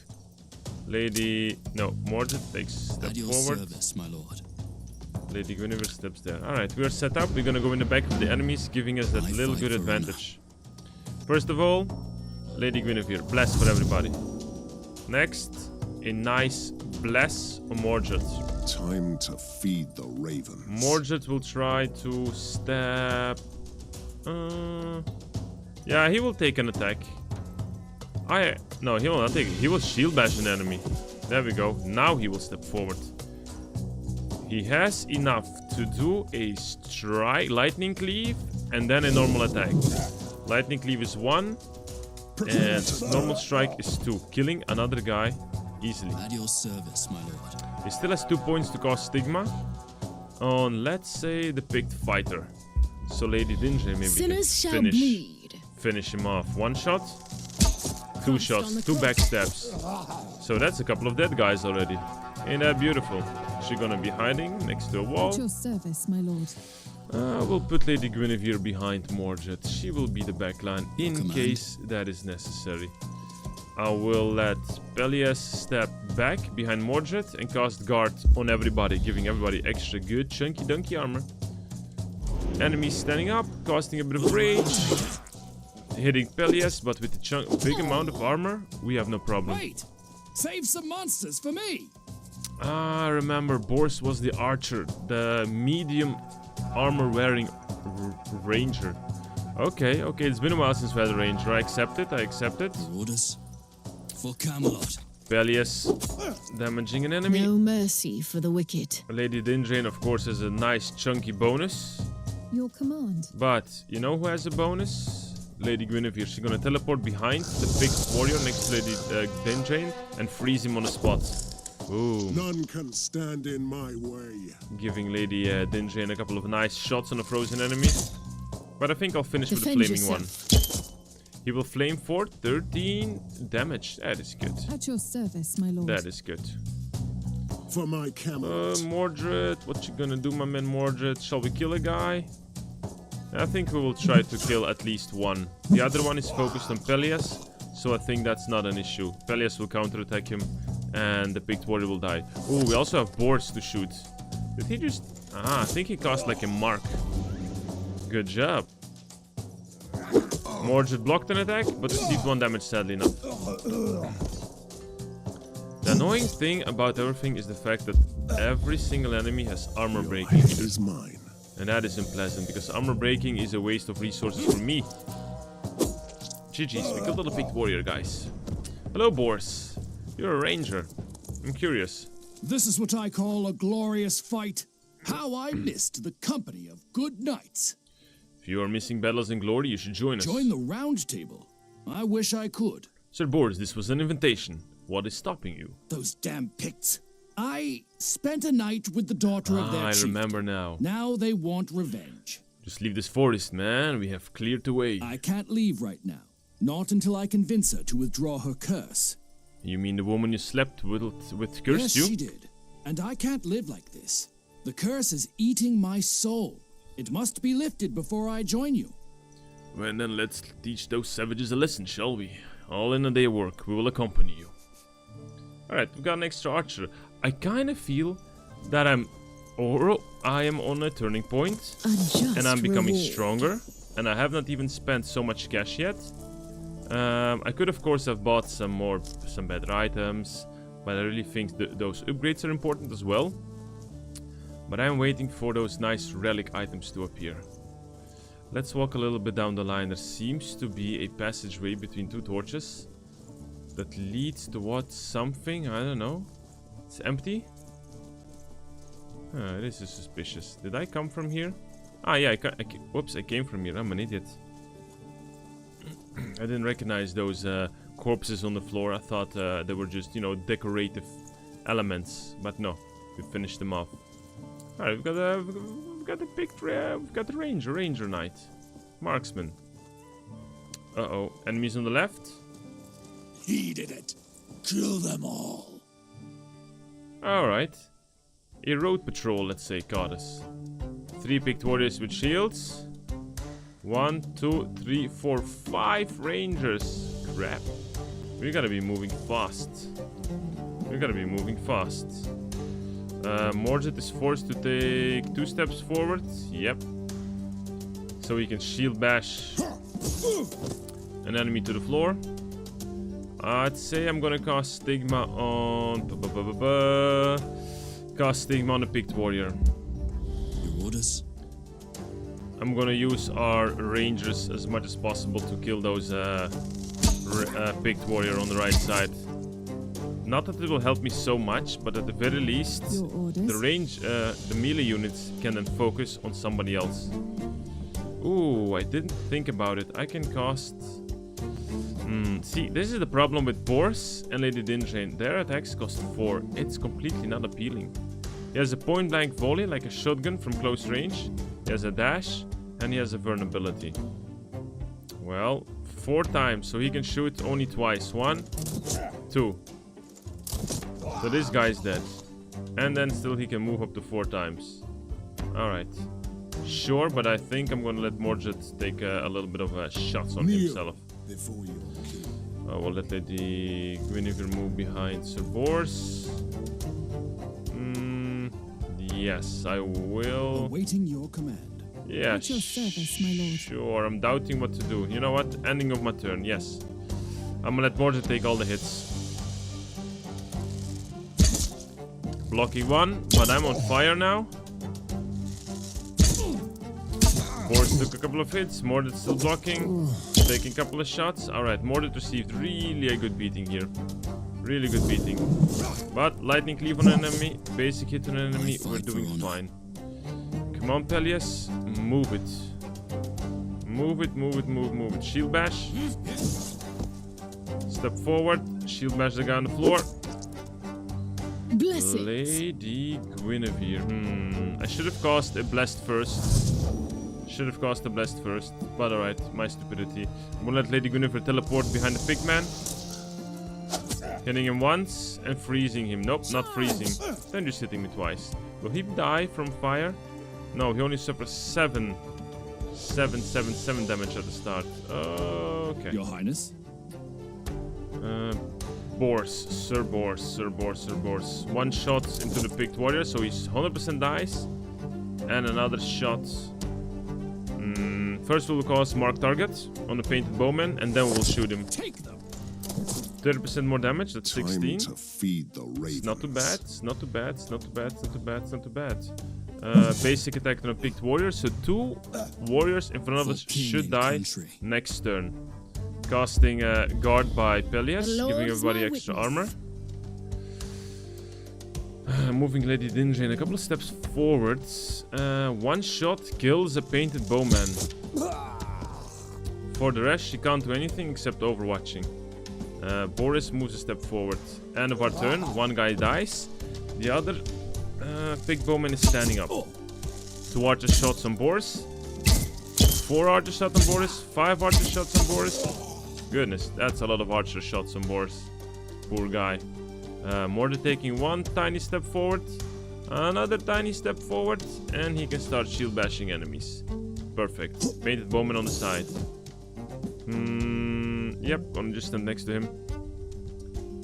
Lady... No, Mordred takes a step At your forward. service, my lord. Lady Guinevere steps there. Alright, we are set up. We're gonna go in the back of the enemies, giving us that I little fight good for advantage. First of all, Lady Guinevere. Bless for everybody. Next, a nice bless on Mordred. Time to feed the ravens. Mordred will try to stab... yeah, he will take an attack. No, he will not take it. He will shield bash an enemy. There we go. Now he will step forward. He has enough to do a strike, lightning cleave, and then a normal attack. Lightning cleave is 1, and normal strike is 2, killing another guy easily. At your service, my lord. He still has 2 points to cast stigma on, let's say, the picked fighter. So Lady Dinjane maybe Sinners shall can bleed. finish him off. 1 shot, 2 shots, 2 backstabs. So that's a couple of dead guys already. Ain't that beautiful? she gonna be hiding next to a wall. At your service, my lord. We'll put Lady Guinevere behind Mordred. She will be the backline in case that is necessary. I will let Pelias step back behind Mordred and cast guard on everybody, giving everybody extra good chunky dunky armor. Enemies standing up, casting a bit of rage, hitting Pelias, but with the big amount of armor, we have no problem. Wait! Save some monsters for me! Ah, remember, Bors was the archer, the medium armor wearing ranger. Okay, it's been a while since we had a ranger. I accept it. Orders for Camelot. Pelias damaging an enemy. No mercy for the wicked. Lady Dindrain, of course, has a nice chunky bonus. Your command. But you know who has a bonus? Lady Guinevere. She's gonna teleport behind the picked warrior next to Lady Dindrain and freeze him on the spot. Ooh. None can stand in my way. Giving Lady Dindrain a couple of nice shots on a frozen enemy. But I think I'll finish with the Defend flaming yourself. one. He will flame for 13 damage. That is good. At your service, my lord. That is good. For my Camelot. Mordred, what you gonna do, my man Mordred? Shall we kill a guy? I think we will try to kill at least one. The other one is focused on Pelias, so I think that's not an issue. Pelias will counterattack him, and the picked warrior will die. Oh, we also have boards to shoot. Did he just... Ah, I think he cast like a mark. Good job. Mordred blocked an attack, but received 1 damage, sadly enough. The annoying thing about everything is the fact that every single enemy has armor breaking. It is mine. And that is unpleasant, because armor breaking is a waste of resources for me. GG's, we killed all the picked warrior, guys. Hello, Bors. You're a ranger. I'm curious. This is what I call a glorious fight. How I missed the company of good knights. If you are missing battles in glory, you should join us. Join the round table. I wish I could. Sir Bors, this was an invitation. What is stopping you? Those damn Picts. I spent a night with the daughter of their I chief. remember now. Now they want revenge. Just leave this forest, man. We have cleared the way. I can't leave right now. Not until I convince her to withdraw her curse. You mean the woman you slept with cursed yes, you? she did. And I can't live like this. The curse is eating my soul. It must be lifted before I join you. Well, then let's teach those savages a lesson, shall we? All in a day work. We will accompany you. Alright, we've got an extra archer. I kind of feel that I am on a turning point. And I'm becoming stronger. And I have not even spent so much cash yet. I could of course have bought some better items. But I really think those upgrades are important as well. But I'm waiting for those nice relic items to appear. Let's walk a little bit down the line. There seems to be a passageway between 2 torches that leads towards something. I don't know. It's empty. This is suspicious. Did I come from here? Ah, yeah. Whoops, I came from here. I'm an idiot. I didn't recognize those corpses on the floor. I thought they were just, you know, decorative elements. But no, we finished them off. Alright, we've got the ranger knight, marksman. Uh-oh, enemies on the left. He did it. Kill them all. Alright. A road patrol, let's say, caught us. 3 picked warriors with shields. 1, 2, 3, 4, 5 rangers. Crap. We gotta be moving fast. Mordred is forced to take 2 steps forward. Yep. So he can shield bash an enemy to the floor. I'd say I'm gonna cast Stigma on... Cast Stigma on a picked warrior. Your orders? I'm gonna use our rangers as much as possible to kill those picked warrior on the right side. Not that it will help me so much, but at the very least, the melee units can then focus on somebody else. Ooh, I didn't think about it. I can cast... see, this is the problem with Bors and Lady Dindrain. Their attacks cost 4. It's completely not appealing. He has a point-blank volley, like a shotgun from close range. He has a dash, and he has a vulnerability. Well, 4 times, so he can shoot only twice. 1, 2. So this guy's dead. And then still he can move up to 4 times. Alright. Sure, but I think I'm gonna let Mordred take a little bit of shots on himself. Before you kill. We'll let Lady Guinevere move behind Sir Bors. Yes, I will. Awaiting your command. Yeah, At your service, my lord. sure. I'm doubting what to do. You know what? Ending of my turn, yes. I'm gonna let Mordred take all the hits. Blocking 1, but I'm on fire now. Boris took a couple of hits. Mordred still blocking. Taking a couple of shots. Alright, Mordred received really a good beating here. Really good beating. But lightning cleave on an enemy, basic hit on an enemy, we're doing fine. Come on, Peleus, move it. Move it, move it, move it. Shield bash. Step forward, shield bash the guy on the floor. Bless it. Lady Guinevere. I should have cast a blessed first. Should have cast a blessed first. But alright, my stupidity. I'm gonna let Lady Guinevere teleport behind the pigman. Hitting him once and freezing him. Nope, not freezing. Then just hitting me twice. Will he die from fire? No, he only suffers 7 damage at the start. Okay. Your Highness? Bors. Sir Bors. 1 shot into the picked warrior, so he's 100% dies. And another shot. First we'll cause mark target on the painted bowman, and then we'll shoot him. Take them. 30% more damage, that's 16. Time to feed the ravens. It's not too bad, it's not too bad, it's not too bad, it's not too bad, it's not too bad. Basic attack on a picked warrior, so 2 warriors in front of us should die next turn. Casting guard by Peleus, giving everybody extra armor. Moving Lady Dinjane a couple of steps forwards. 1 shot kills a painted bowman. For the rest, she can't do anything except overwatching. Boris moves a step forward. End of our turn, 1 guy dies. The other picked bowman is standing up. 2 archer shots on Boris. 4 archer shots on Boris. 5 archer shots on Boris. Goodness, that's a lot of archer shots on Boris. Poor guy. Mordred taking 1 tiny step forward. Another tiny step forward. And he can start shield bashing enemies. Perfect. Painted bowman on the side. Yep, gonna just stand next to him.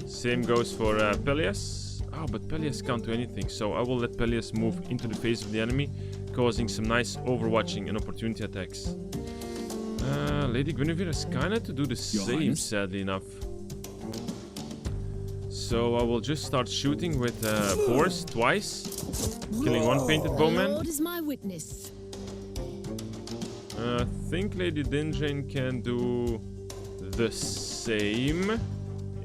Same goes for Peleus. Oh, but Peleus can't do anything, so I will let Peleus move into the face of the enemy, causing some nice overwatching and opportunity attacks. Lady Guinevere has kinda to do the same, sadly enough. So I will just start shooting with Boris twice, killing 1 painted bowman. Lord is my witness. I think Lady Dinjane can do the same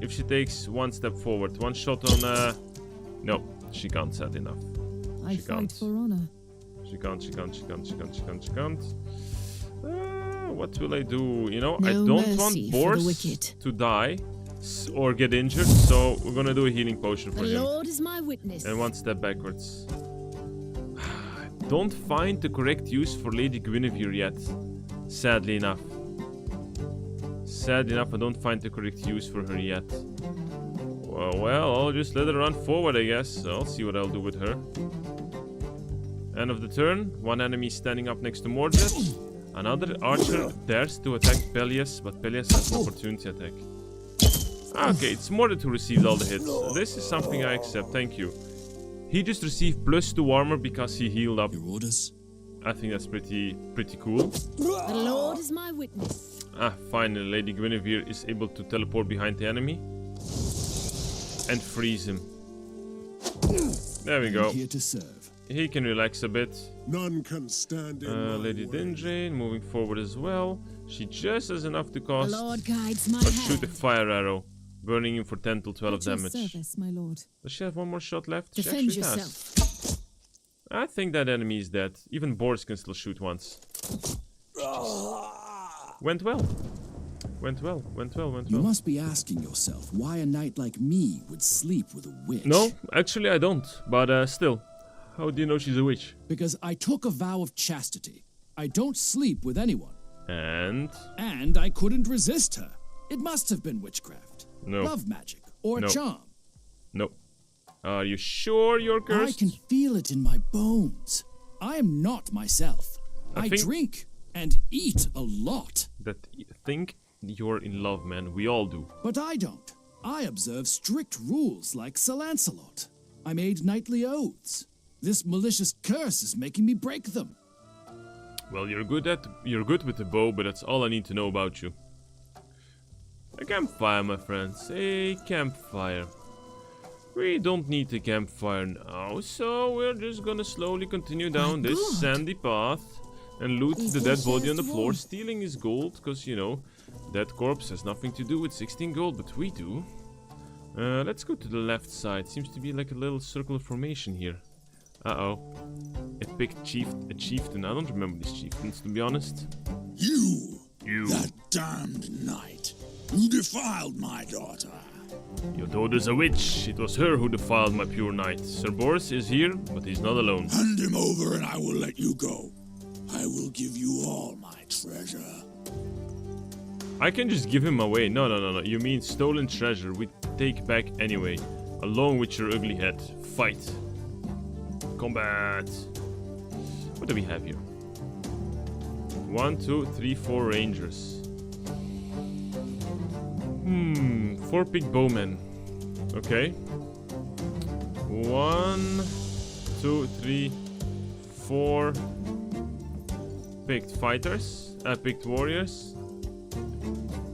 if she takes 1 step forward. 1 shot on no, she can't, sadly enough. I fight for honor. She can't. What will I do? You know, No I don't mercy want for the Boris wicked. to die or get injured, so we're gonna do a healing potion for The him. Lord is my witness. And 1 step backwards. Don't find the correct use for Lady Guinevere yet. Sadly enough. Sadly enough, I don't find the correct use for her yet. Well, I'll just let her run forward, I guess. I'll see what I'll do with her. End of the turn. 1 enemy standing up next to Mordred. Another archer dares to attack Peleus, but Peleus has an opportunity attack. Okay, it's Mordred who received all the hits. This is something I accept, thank you. He just received +2 armor because he healed up. Your orders? I think that's pretty cool. The Lord is my witness. Finally, Lady Guinevere is able to teleport behind the enemy and freeze him. There we go. Here to serve. He can relax a bit. None can stand in my Lady way. Dinjane moving forward as well. She just has enough to The cast Lord guides my or shoot a hand. fire arrow, burning him for 10 to 12 At your damage. service, my lord. Does she have 1 more shot left? She Defend actually yourself. does. I think that enemy is dead. Even Boris can still shoot once. Went well. Went well. You must be asking yourself why a knight like me would sleep with a witch. No, actually I don't. But still, how do you know she's a witch? Because I took a vow of chastity. I don't sleep with anyone. And And I couldn't resist her. It must have been witchcraft. No. Love magic. Or No. charm. no, Are you sure you're I cursed? can feel it in my bones. I am not myself. I think- drink and eat a lot. Think you're in love, man. We all do. But I don't. I observe strict rules like Sir Lancelot. I made knightly oaths. This malicious curse is making me break them. Well, you're good with the bow, but that's all I need to know about you. A campfire, my friends. A campfire. We don't need a campfire now, so we're just gonna slowly continue down this sandy path and loot the dead body on the floor, stealing his gold, because, you know, that corpse has nothing to do with 16 gold, but we do. Let's go to the left side. Seems to be like a little circular formation here. Uh-oh. EPIC chieftain. I don't remember these chieftains, to be honest. You! You. That damned knight! You defiled my daughter! Your daughter's a witch. It was her who defiled my pure knight. Sir Boris is here, but he's not alone. Hand him over and I will let you go. I will give you all my treasure. I can just give him away. No. You mean stolen treasure we take back anyway. Along with your ugly head. Fight. Combat. What do we have here? 1, 2, 3, 4 rangers. 4 picked bowmen. Okay. 1, 2, 3, 4 picked fighters. Picked warriors.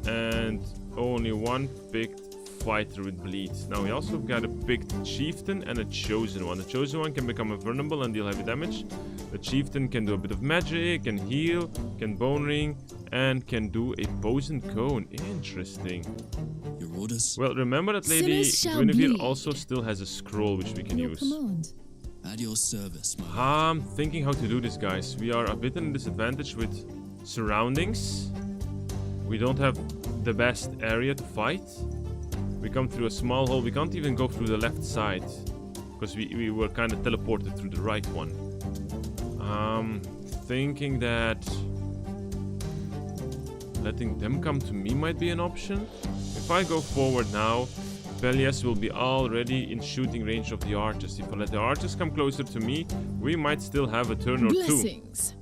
And only 1 picked fighter with bleed. Now we also got a picked chieftain and a chosen one. The chosen one can become invulnerable and deal heavy damage. The chieftain can do a bit of magic, can heal, can bone ring, and can do a poison cone. Interesting. Your orders? Well, remember that Lady Sinners shall Guinevere bleed. also still has a scroll which we can Your use. command. At your service, my lord. I'm thinking how to do this, guys. We are a bit in a disadvantage with surroundings. We don't have the best area to fight. We come through a small hole. We can't even go through the left side because we were kind of teleported through the right one. Thinking that letting them come to me might be an option. If I go forward now, Pelias will be already in shooting range of the archers. If I let the archers come closer to me, we might still have a turn or two. Blessings.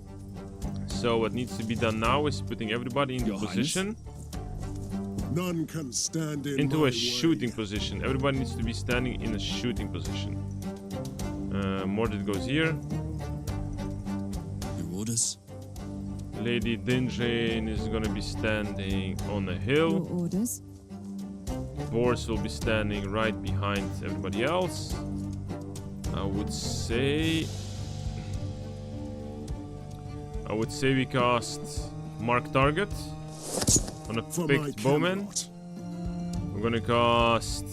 So what needs to be done now is putting everybody into Your Highness? position. None can stand in Into my a shooting way. position. Everybody needs to be standing in a shooting position. Mordred goes here. Your orders? Lady Dindrain is gonna be standing on a Your hill. orders. Boris will be standing right behind everybody else. I would say we cast Mark Target on a For my picked bowman. Camelot. We're gonna cast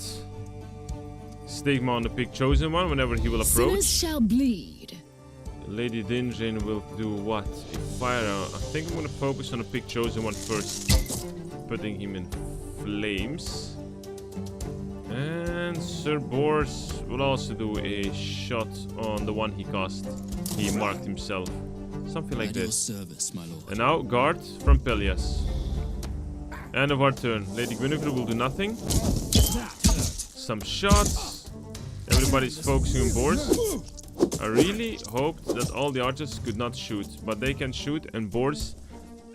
Stigma on the picked chosen one whenever he will approach. Sinners shall bleed. Lady Dinjin will do what? A fire arrow. I think I'm gonna focus on the picked chosen one first, putting him in flames. And Sir Boris will also do a shot on the one he cast. He marked himself. Something like At your this. service, my lord. And now guard from Pelias. End of our turn. Lady Guinevere will do nothing. Some shots. Everybody's focusing on Boris. I really hoped that all the archers could not shoot, but they can shoot, and Boris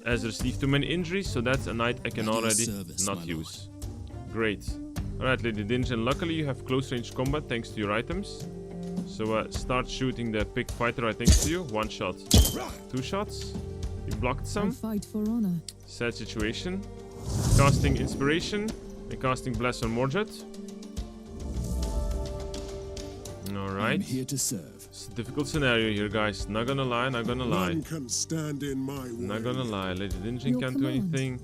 has received too many injuries, so that's a knight I can At your already service, not my use. Great. Alright, Lady Dinjan, luckily you have close range combat thanks to your items. So start shooting the picked fighter right next to you. 1 shot. 2 shots. You blocked I some. fight for honor. Sad situation. Casting Inspiration and casting Bless on Mordred. I'm Alright. here to serve. It's a difficult scenario here, guys. Not gonna lie, not gonna lie. None can stand in my way. Not gonna lie. Lady Dinjan Your can't do command. anything.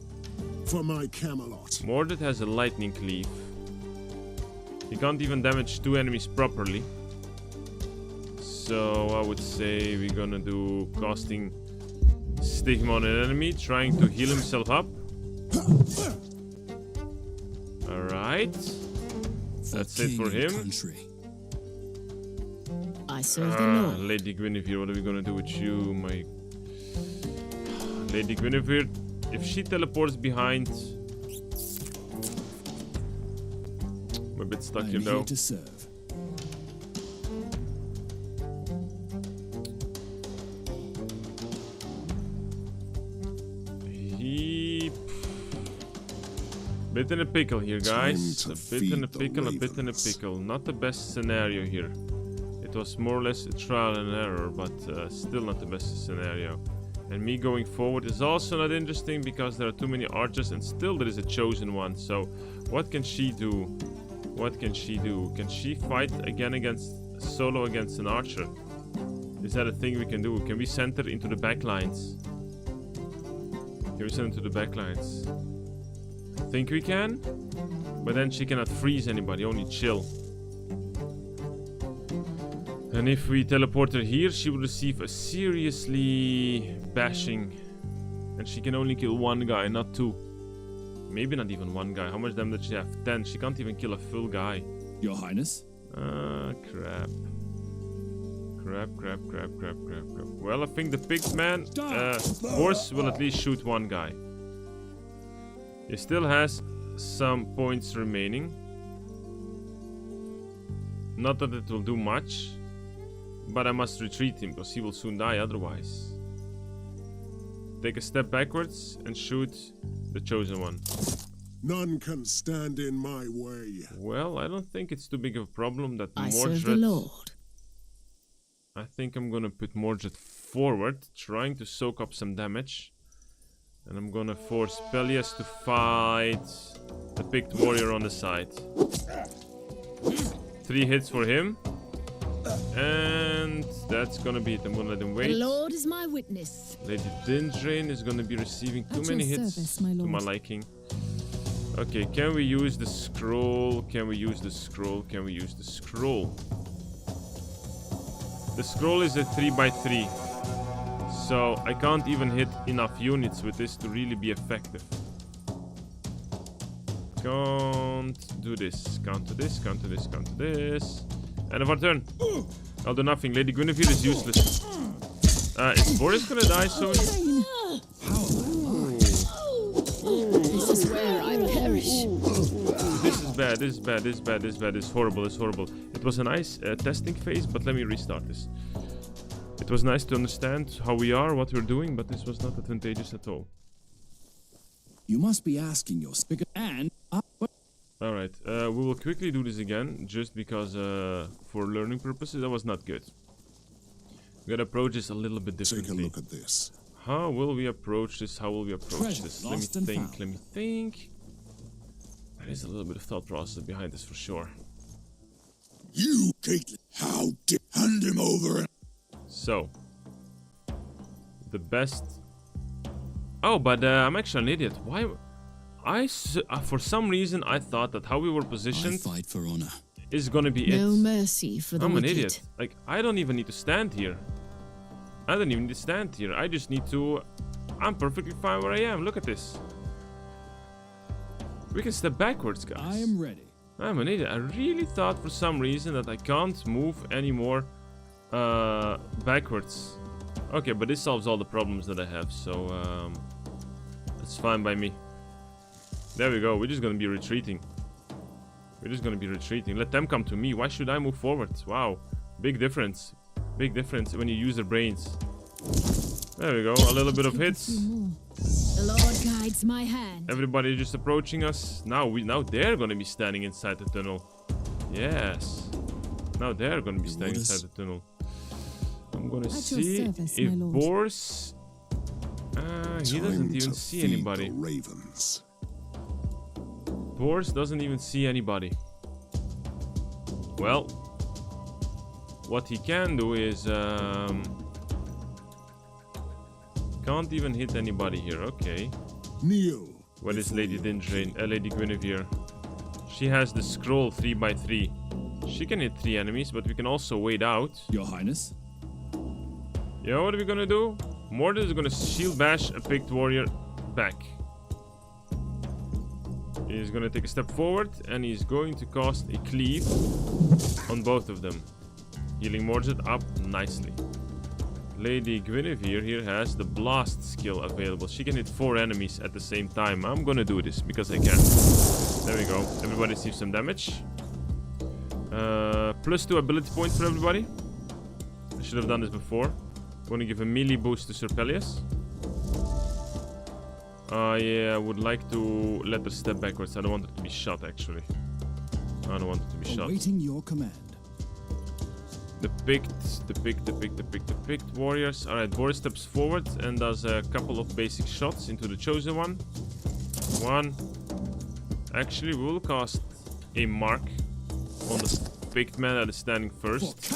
For my Camelot. Mordred has a lightning cleave. He can't even damage 2 enemies properly. So I would say we're gonna do casting Stigma on an enemy, trying to heal himself up. Alright. That's it king for and him. Country. I serve the Lord. Lady Guinevere, what are we gonna do with you, my... Lady Guinevere, if she teleports behind... I'm a bit stuck I'm here here though. to serve. Bit in a pickle here, guys. Time A to bit in a feed the pickle, a bit in a ravens. pickle. Not the best scenario here. It was more or less a trial and error, but still not the best scenario. And me going forward is also not interesting because there are too many archers and still there is a chosen one. So what can she do? What can she do? Can she fight again against solo against an archer? Is that a thing we can do? Can we send her into the back lines? Can we send her to the back lines? I think we can. But then she cannot freeze anybody, only chill. And if we teleport her here, she will receive a seriously bashing. And she can only kill one guy, not two. Maybe not even one guy. How much damage does she have? 10. She can't even kill a full guy. Your Highness? Crap. Crap. Well, I think the picked man, horse will at least shoot one guy. He still has some points remaining. Not that it will do much. But I must retreat him, because he will soon die otherwise. Take a step backwards and shoot the chosen one. None can stand in my way. Well, I don't think it's too big of a problem that I serve the Lord. I think I'm gonna put Mordred forward, trying to soak up some damage. And I'm gonna force Pelias to fight the picked warrior on the side. 3 hits for him. And that's gonna be it. I'm gonna let him wait. The Lord is my witness. Lady Dindrain is gonna be receiving too many hits service, my to my lord. liking. Okay, can we use the scroll? Can we use the scroll? Can we use the scroll? The scroll is a 3x3. So I can't even hit enough units with this to really be effective. Can't do this. Can't do this. Can't do this. Can't do this. End of our turn. I'll do nothing. Lady Guinevere is useless. Is Boris gonna die soon? This is where I perish. This is bad. This is bad. This is bad. This is bad. This is horrible. This is horrible. It was a nice testing phase, but let me restart this. It was nice to understand how we are, what we're doing, but this was not advantageous at all. You must be asking your speaker and Alright, we will quickly do this again, just because for learning purposes that was not good. We gotta approach this a little bit differently. Take a look at this. How will we approach this? How will we approach Treasure this? lost Let and me think, found. let me think. There is a little bit of thought process behind this for sure. You, Caitlin, how did hand him over? So, the best... Oh, but I'm actually an idiot. Why... for some reason I thought that how we were I positioned fight for honor. is gonna be No it. mercy for the I'm an wicked. idiot. Like, I don't even need to stand here. I don't even need to stand here. I just need to... I'm perfectly fine where I am. Look at this. We can step backwards, guys. I am ready. I'm an idiot. I really thought for some reason that I can't move anymore backwards. Okay, but this solves all the problems that I have, so it's fine by me. There we go. We're just gonna be retreating. We're just gonna be retreating. Let them come to me. Why should I move forward? Wow. Big difference. Big difference when you use their brains. There we go. A little bit of hits. The Lord guides my hand. Everybody just approaching us. Now they're gonna be standing inside the tunnel. Yes. Now they're gonna be standing inside the tunnel. I'm gonna At your see service, if my lord. Boris... he doesn't even see anybody. Ravens. Boris doesn't even see anybody. Well, what he can do is... can't even hit anybody here. Okay. Kneel. What is Lady Dindrain? Lady Guinevere. She has the scroll 3x3. She can hit 3 enemies, but we can also wait out. Your Highness? You know what we're gonna do? Mordred is gonna shield bash a picked warrior back. He's gonna take a step forward and he's going to cast a cleave on both of them. Healing Mordred up nicely. Lady Guinevere here has the blast skill available. She can hit 4 enemies at the same time. I'm gonna do this because I can. There we go. Everybody receives some damage. +2 ability points for everybody. I should have done this before. I'm gonna give a melee boost to Sir Pelias. Yeah, I would like to let her step backwards. I don't want her to be shot, actually. I don't want her to be shot. Awaiting your command. The picked warriors. Alright, Boris steps forward and does a couple of basic shots into the chosen one. One. Actually, we will cast a mark on the picked man that is standing first.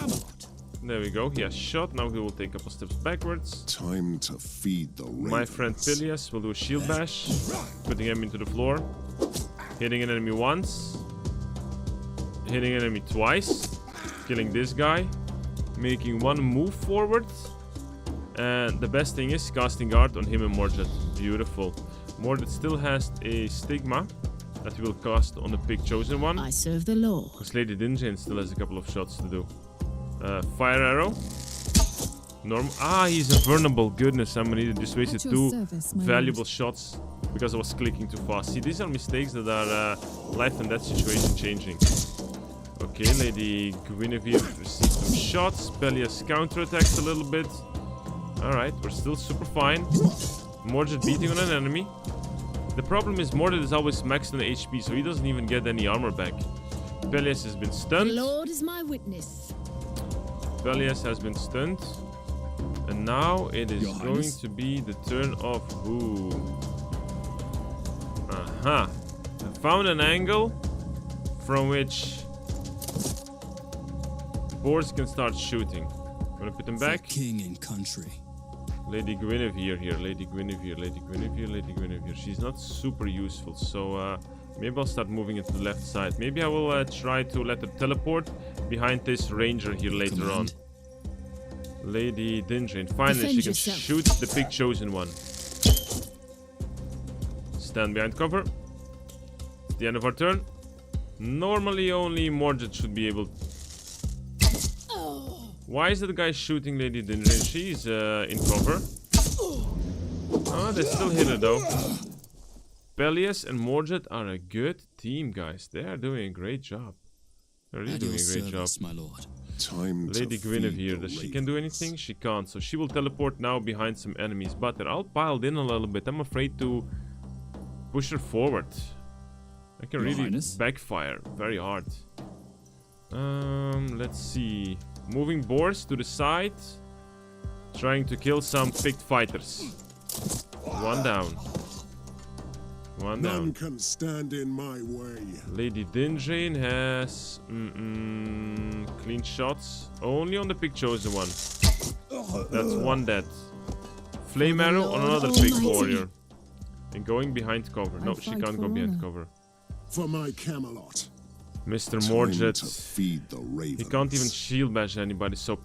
There we go. He has shot. Now he will take a couple steps backwards. Time to feed the ravens. My friend Pilias will do a shield bash, putting him into the floor. Hitting an enemy once. Hitting an enemy twice. Killing this guy. Making one move forward. And the best thing is casting guard on him and Mordred. Beautiful. Mordred still has a stigma that he will cast on the pick chosen one. I serve the Lord. Because Lady Dinjane still has a couple of shots to do. Fire arrow. He's invulnerable. Goodness, I'm gonna need to just wasted two valuable shots because I was clicking too fast. See, these are mistakes that are life and death situation changing. Okay, Lady Guinevere received some shots. Pelias counterattacks a little bit. Alright, we're still super fine. Mordred beating on an enemy. The problem is Mordred is always maxed on the HP, so he doesn't even get any armor back. Pelias has been stunned. The Lord is my witness. Pelias has been stunned. And now it is going to be the turn of who? Aha. I found an angle from which Boris can start shooting. I'm gonna put him back. King and country. Lady Guinevere here. Lady Guinevere. She's not super useful, so maybe I'll start moving it to the left side. Maybe I will try to let her teleport behind this ranger here later on. Lady Dinjane. Finally, she can shoot the big chosen one. Stand behind cover. It's the end of our turn. Normally, only Mordred should be able. Why is the guy shooting Lady Dinjane? She's in cover. Oh, they still hit her though. Pelias and Mordred are a good team, guys. They are doing a great job. They're really doing a great job. My lord. Lady Guinevere, does she can do anything? She can't, so she will teleport now behind some enemies. But they're all piled in a little bit. I'm afraid to push her forward. I can really backfire very hard. Let's see. Moving Boars to the side. Trying to kill some picked fighters. One down. One down. None can stand in my way. Lady Dinjane has clean shots. Only on the pick chosen one. That's one dead. Flame arrow on another pick warrior. And going behind cover. No, she can't go behind cover. For my Camelot. Mr. Mordred, feed the he can't even shield bash anybody, so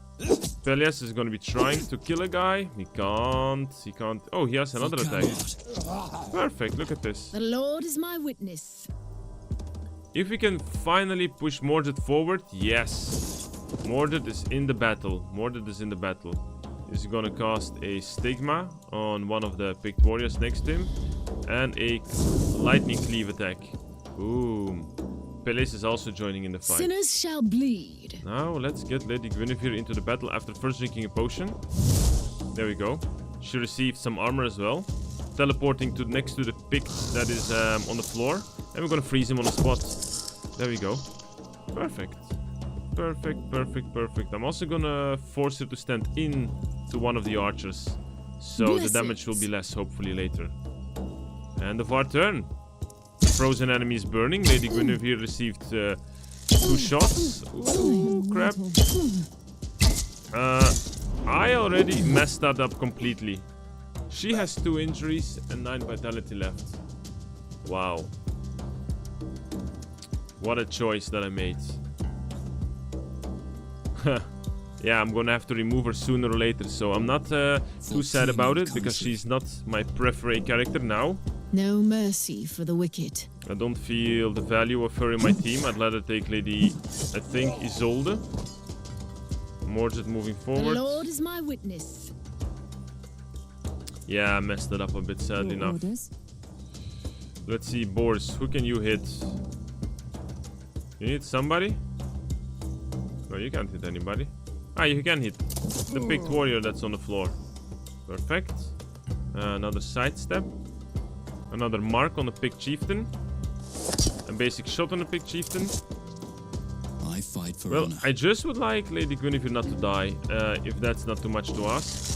Pelias is gonna be trying to kill a guy. He can't. Oh, he has another attack. Perfect, look at this. The Lord is my witness. If we can finally push Mordred forward, yes. Mordred is in the battle. He's gonna cast a stigma on one of the picked warriors next to him. And a lightning cleave attack. Boom. Pelias is also joining in the fight. Sinners shall bleed. Now let's get Lady Guinevere into the battle after first drinking a potion. There we go. She received some armor as well. Teleporting to next to the pick that is on the floor. And we're gonna freeze him on the spot. There we go. Perfect. Perfect. I'm also gonna force her to stand in to one of the archers. So the damage will be less hopefully later. End of our turn. Frozen enemy is burning. Lady Guinevere received 2 shots. Ooh, crap. I already messed that up completely. She has 2 injuries and 9 vitality left. Wow. What a choice that I made. Yeah, I'm gonna have to remove her sooner or later, so I'm not too sad about it, because she's not my preferred character now. No mercy for the wicked. I don't feel the value of her in my team. I'd rather take Lady, I think, Isolde. Mordred moving forward. The Lord is my witness. Yeah, I messed it up a bit, sadly enough. Let's see, Boris, who can you hit? You hit somebody? No, you can't hit anybody. Ah, you can hit the picked warrior that's on the floor. Perfect. Another sidestep. Another mark on the Pick Chieftain. A basic shot on the Pick Chieftain. I fight for Well, honor. I just would like Lady Guinevere not to die, if that's not too much to ask.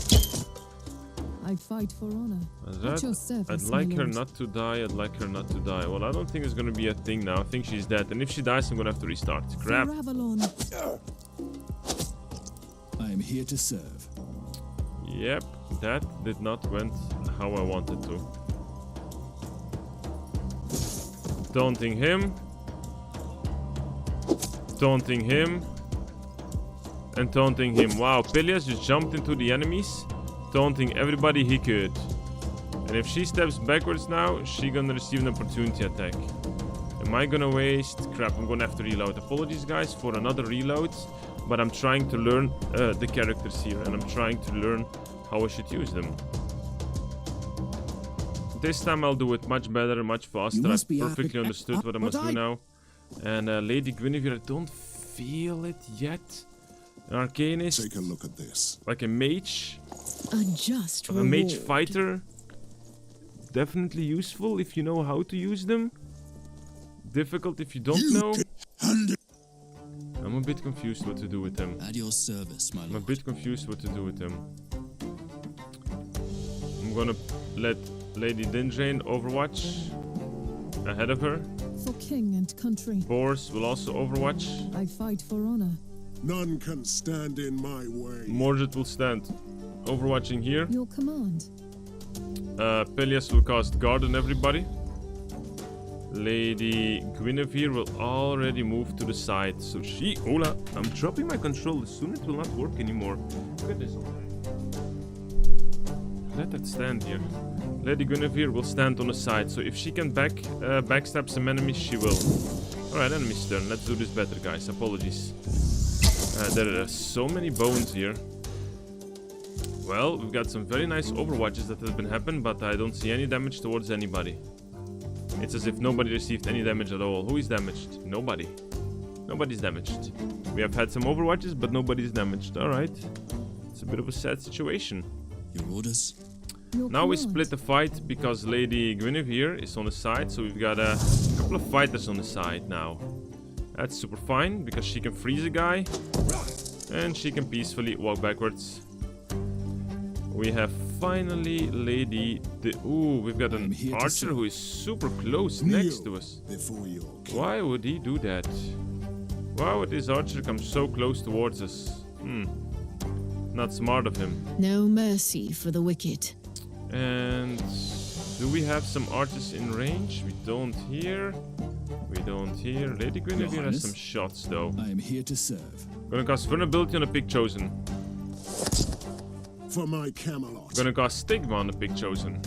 I fight for honor. That, At your service, I'd like my her lord. not to die, I'd like her not to die. Well, I don't think it's gonna be a thing now. I think she's dead. And if she dies, I'm gonna have to restart. Crap. For Avalon. I am here to serve. Yep, that did not went how I wanted to. Taunting him. Taunting him. And taunting him. Wow, Peleus just jumped into the enemies, taunting everybody he could. And if she steps backwards now, she's gonna receive an opportunity attack. Am I gonna waste? Crap, I'm gonna have to reload. Apologies guys for another reload, but I'm trying to learn the characters here, and I'm trying to learn how I should use them. This time I'll do it much better, much faster. I've perfectly understood what I must do now. And Lady Guinevere, I don't feel it yet. An arcanist. Take a look at this. Like a mage. A just A mage fighter. Definitely useful if you know how to use them. Difficult if you don't know. I'm a bit confused what to do with them. At your service, my I'm a lord. bit confused what to do with them. I'm gonna let Lady Dindrain overwatch ahead of her. For king and country. Boris will also overwatch. I fight for honor. None can stand in my way. Mordred will stand overwatching here. Your command. Peleus will cast guard on everybody. Lady Guinevere will already move to the side. So she... Hola! I'm dropping my controller. Soon it will not work anymore. Look at this already. Let that stand here. Lady Guinevere will stand on the side. So if she can backstab some enemies, she will. Alright, enemy's turn. Let's do this better, guys. Apologies. There are so many bones here. Well, we've got some very nice overwatches that have been happening, but I don't see any damage towards anybody. It's as if nobody received any damage at all. Who is damaged? Nobody. Nobody's damaged. We have had some overwatches, but nobody's damaged. Alright. It's a bit of a sad situation. Your orders? Now we split the fight because Lady Guinevere is on the side, so we've got a couple of fighters on the side now. That's super fine, because she can freeze a guy, and she can peacefully walk backwards. We have finally Lady... Ooh, we've got an archer who is super close next to us. Why would he do that? Why would this archer come so close towards us? Not smart of him. No mercy for the wicked. And do we have some archers in range? We don't hear. We don't hear. Lady Guinevere has some shots though. I am here to serve. Gonna cast vulnerability on the Pick Chosen. For my Camelot. Gonna cast stigma on the Pick Chosen.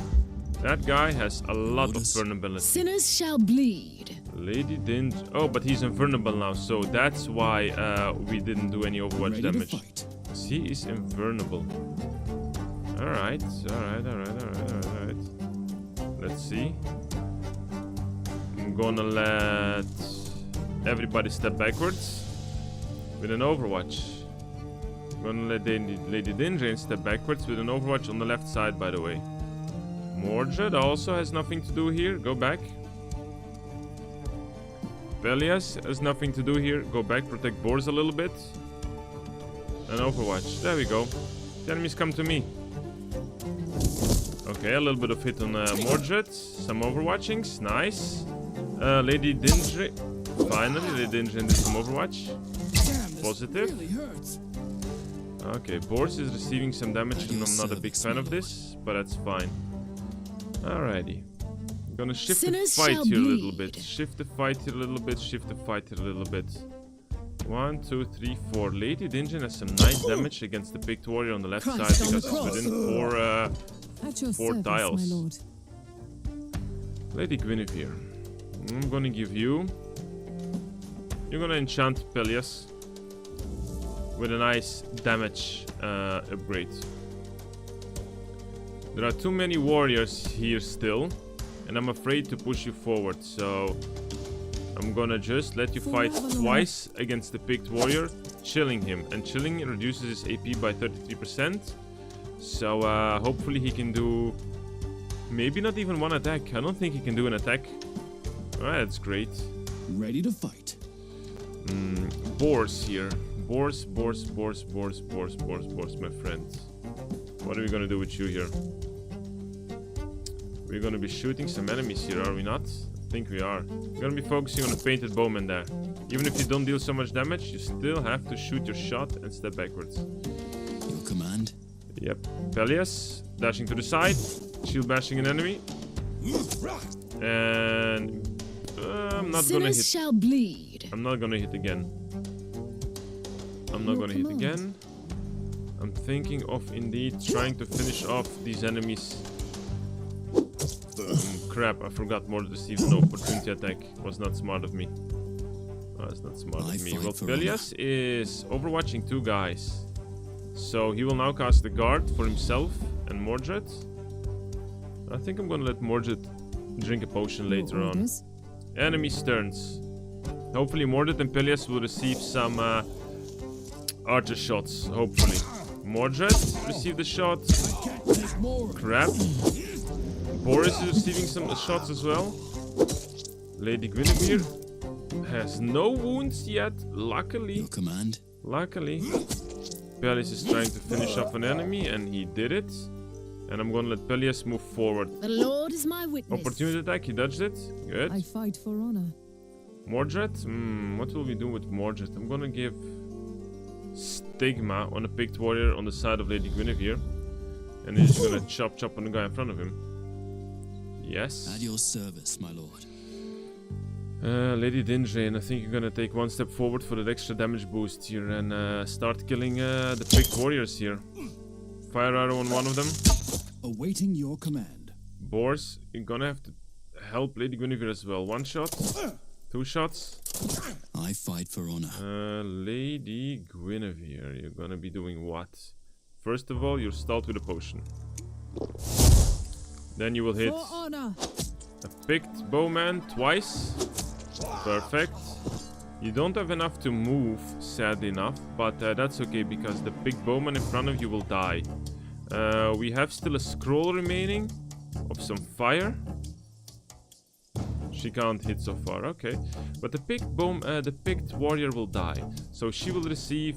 That guy has a lot of vulnerability. Sinners shall bleed. Lady Dinge. Oh, but he's invulnerable now, so that's why we didn't do any Overwatch damage. He is invulnerable. Alright, alright. Let's see. I'm gonna let everybody step backwards with an Overwatch. I'm gonna let Lady Dindrain step backwards with an Overwatch on the left side, by the way. Mordred also has nothing to do here. Go back. Peleus has nothing to do here. Go back, protect Boris a little bit. And Overwatch. There we go. The enemies come to me. Okay, a little bit of hit on Mordred. Some Overwatchings. Nice. Lady Dindrain. Finally, Lady Dindrain did some Overwatch. Positive. Okay, Boris is receiving some damage and I'm not a big fan of this, but that's fine. Alrighty. I'm gonna shift the fight here a little bit. Shift the fight here a little bit. Shift the fight here a little bit. 1, 2, 3, 4. Lady Dinjan has some nice damage against the picked warrior on the left side because it's within 4 tiles. My lord. Lady Guinevere. I'm gonna give you... You're gonna enchant Peleus with a nice damage upgrade. There are too many warriors here still, and I'm afraid to push you forward, so I'm gonna just let you fight twice against the picked warrior, chilling him, and chilling reduces his AP by 33%. So hopefully he can do Maybe not even one attack. I don't think he can do an attack. Alright, that's great. Ready to fight. Boars here. Boars, my friend. What are we gonna do with you here? We're gonna be shooting some enemies here, are we not? I think we are. We're gonna be focusing on a painted bowman there. Even if you don't deal so much damage, you still have to shoot your shot and step backwards. Your command? Yep. Pelias, dashing to the side, shield bashing an enemy. And I'm not gonna hit. Shall bleed. I'm not gonna hit again. I'm not gonna hit again. I'm thinking of indeed trying to finish off these enemies. Crap, I forgot more to receive an opportunity attack. Was not smart of me. Oh, it's not smart of me. Well, Pelias is overwatching two guys. So he will now cast the guard for himself and Mordred. I think I'm gonna let Mordred drink a potion later on. Enemies turns. Hopefully Mordred and Pelias will receive some archer shots. Hopefully. Mordred received the shot. Crap. Boris is receiving some shots as well. Lady Guinevere has no wounds yet. Luckily. Your command? Luckily. Pelias is trying to finish off an enemy and he did it. And I'm gonna let Pelias move forward. The Lord is my witness. Opportunity attack, he dodged it. Good. I fight for honor. Mordred? What will we do with Mordred? I'm gonna give Stigma on a picked warrior on the side of Lady Guinevere. And he's gonna chop on the guy in front of him. Yes. At your service, my lord. Lady Dindrain, I think you're gonna take one step forward for that extra damage boost here and start killing the picked warriors here. Fire arrow on one of them. Awaiting your command. Boars, you're gonna have to help Lady Guinevere as well. One shot, two shots. I fight for honor. Lady Guinevere, you're gonna be doing what? First of all, you're stalled with a potion. Then you will hit a picked bowman twice. Perfect. You don't have enough to move, sad enough, but that's okay because the big bowman in front of you will die. We have still a scroll remaining of some fire. She can't hit so far, okay. But the picked warrior will die, so she will receive